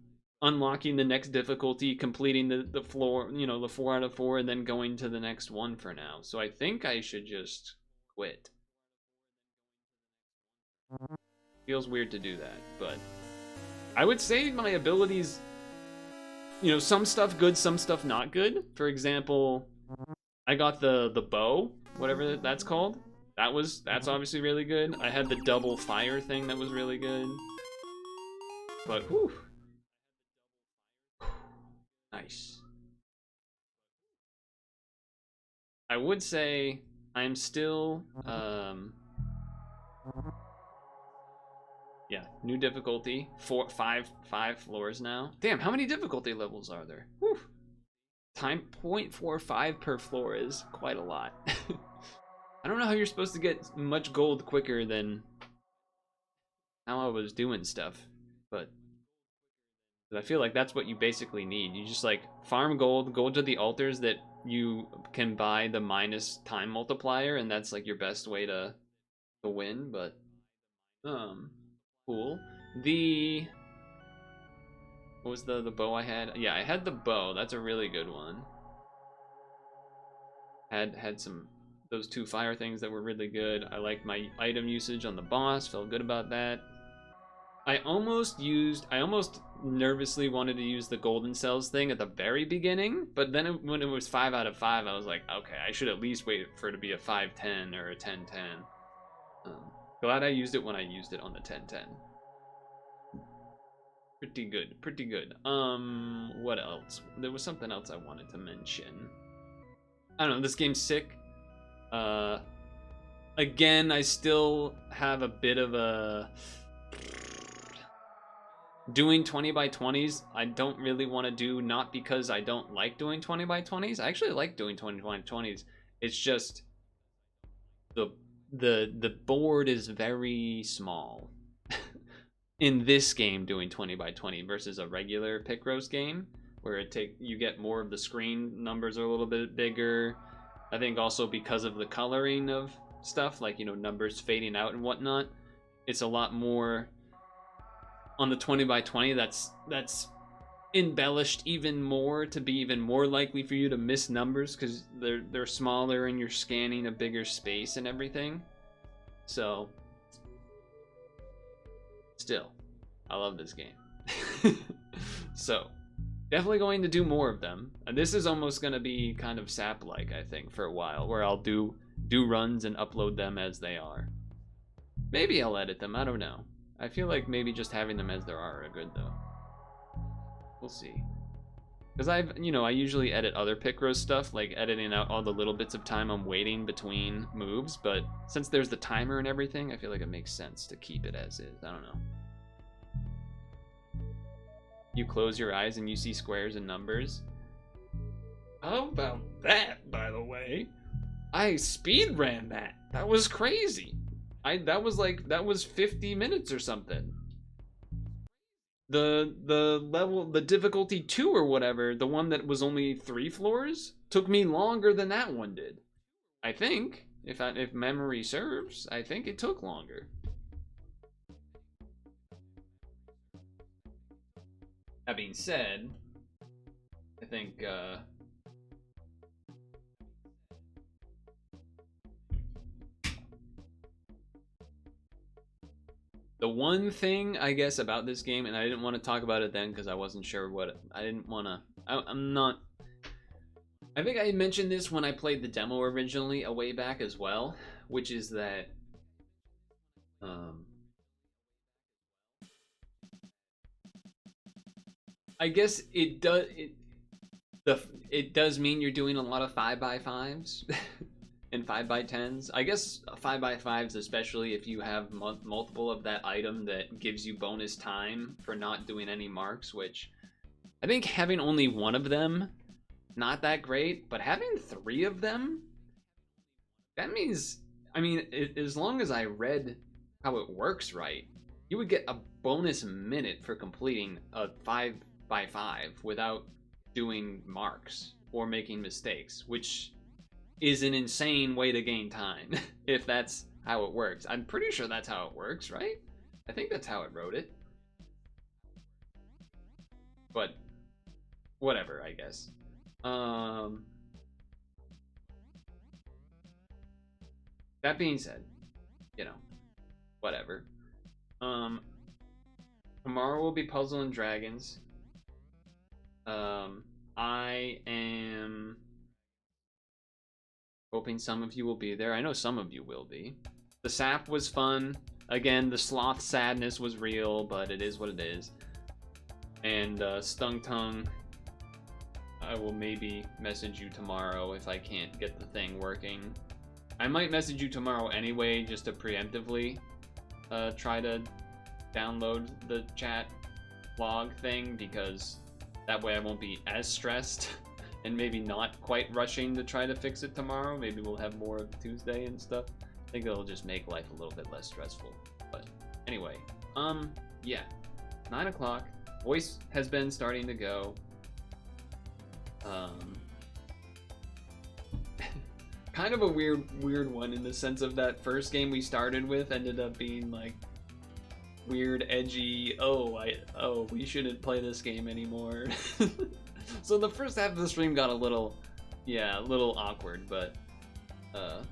unlocking the next difficulty, completing the floor, you know, the 4 out of 4, and then going to the next one for now. So I think I should just quit. Feels weird to do that, but I would say my abilities, you know, some stuff good, some stuff not good. For example, I got the bow, whatever that's called. That's obviously really good. I had the double fire thing that was really good. But whew. Nice. I would say I'm still yeah, new difficulty. 5 floors now. Damn, how many difficulty levels are there? Whew. Time 0.45 per floor is quite a lot. I don't know how you're supposed to get much gold quicker than how I was doing stuff, but I feel like that's what you basically need. You just like farm gold, go to the altars that you can buy the minus time multiplier, and that's like your best way to win. But cool. What was the bow I had? Yeah, I had the bow. That's a really good one. Had some those 2 fire things that were really good. I liked my item usage on the boss. Felt good about that. I almost nervously wanted to use the golden cells thing at the very beginning, but then when it was 5 out of 5, I was like, okay, I should at least wait for it to be a 5-10 or a 10-10. Glad I used it when I used it on the 10-10. Pretty good, pretty good. What else? There was something else I wanted to mention. I don't know, this game's sick. Again, I still have a bit of a... Doing 20 by 20s, I don't really want to do, not because I don't like doing 20 by 20s. I actually like doing 20 by 20s. It's just the board is very small. In this game, doing 20 by 20 versus a regular Picross game, where you get more of the screen numbers are a little bit bigger. I think also because of the coloring of stuff, like, you know, numbers fading out and whatnot, it's a lot more on the 20x20, that's embellished even more to be even more likely for you to miss numbers because they're smaller and you're scanning a bigger space and everything. So still, I love this game. So definitely going to do more of them. And this is almost going to be kind of sap-like, I think, for a while, where I'll do runs and upload them as they are. Maybe I'll edit them, I don't know. I feel like maybe just having them as they are good though. We'll see. Because I usually edit other Picross stuff, like editing out all the little bits of time I'm waiting between moves, but since there's the timer and everything, I feel like it makes sense to keep it as is. I don't know. You close your eyes and you see squares and numbers. How about that, by the way? I speed ran that. That was crazy. That was 50 minutes or something. The level, the difficulty 2 or whatever, the one that was only 3 floors, took me longer than that one did. I think, if memory serves, I think it took longer. That being said, I think the one thing, I guess, about this game, and I didn't want to talk about it then because I wasn't sure what... I didn't want to... I'm not... I think I mentioned this when I played the demo originally a way back as well, which is that... I guess it does mean you're doing a lot of 5x5s and 5x10s. I guess 5x5s, especially if you have multiple of that item that gives you bonus time for not doing any marks, which I think having only one of them, not that great, but having 3 of them, that means, I mean, as long as I read how it works right, you would get a bonus minute for completing a 5x5 without doing marks or making mistakes, which is an insane way to gain time if that's how it works. I'm pretty sure that's how it works, right? I think that's how it wrote it. But whatever, I guess. That being said, you know, whatever. Tomorrow will be Puzzle and Dragons. I am hoping some of you will be there. I know some of you will be. The sap was fun. Again, the sloth sadness was real, but it is what it is. And Stung Tongue, I will maybe message you tomorrow if I can't get the thing working. I might message you tomorrow anyway, just to preemptively try to download the chat log thing, because that way I won't be as stressed and maybe not quite rushing to try to fix it tomorrow. Maybe we'll have more of Tuesday and stuff. I think it'll just make life a little bit less stressful. But anyway, yeah, 9 o'clock. Voice has been starting to go. Kind of a weird one in the sense of that first game we started with ended up being like weird, edgy, oh, we shouldn't play this game anymore. So the first half of the stream got a little awkward, but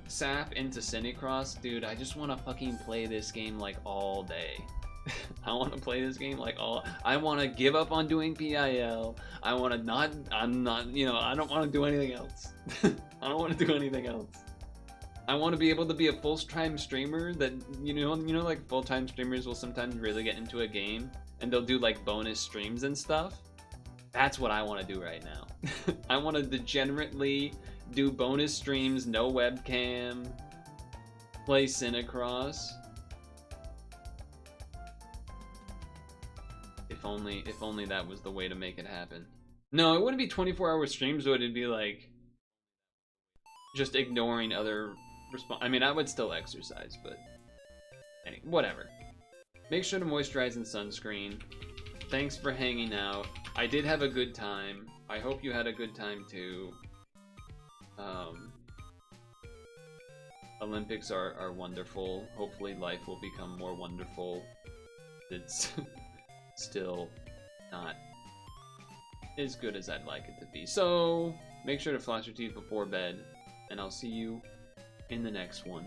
sap into Cinicross, dude, I just want to fucking play this game like all day. I want to play this game like I want to give up on doing PIL. I want to I'm not, I don't want to do anything else. I don't want to do anything else. I want to be able to be a full-time streamer that, like full-time streamers will sometimes really get into a game and they'll do like bonus streams and stuff. That's what I want to do right now. I want to degenerately do bonus streams, no webcam, play Cinicross. If only that was the way to make it happen. No, it wouldn't be 24-hour streams, though. It'd be like just ignoring other I mean, I would still exercise, but anyway, whatever. Make sure to moisturize and sunscreen. Thanks for hanging out. I did have a good time. I hope you had a good time too. Olympics are wonderful. Hopefully life will become more wonderful. It's still not as good as I'd like it to be. So make sure to floss your teeth before bed, and I'll see you in the next one.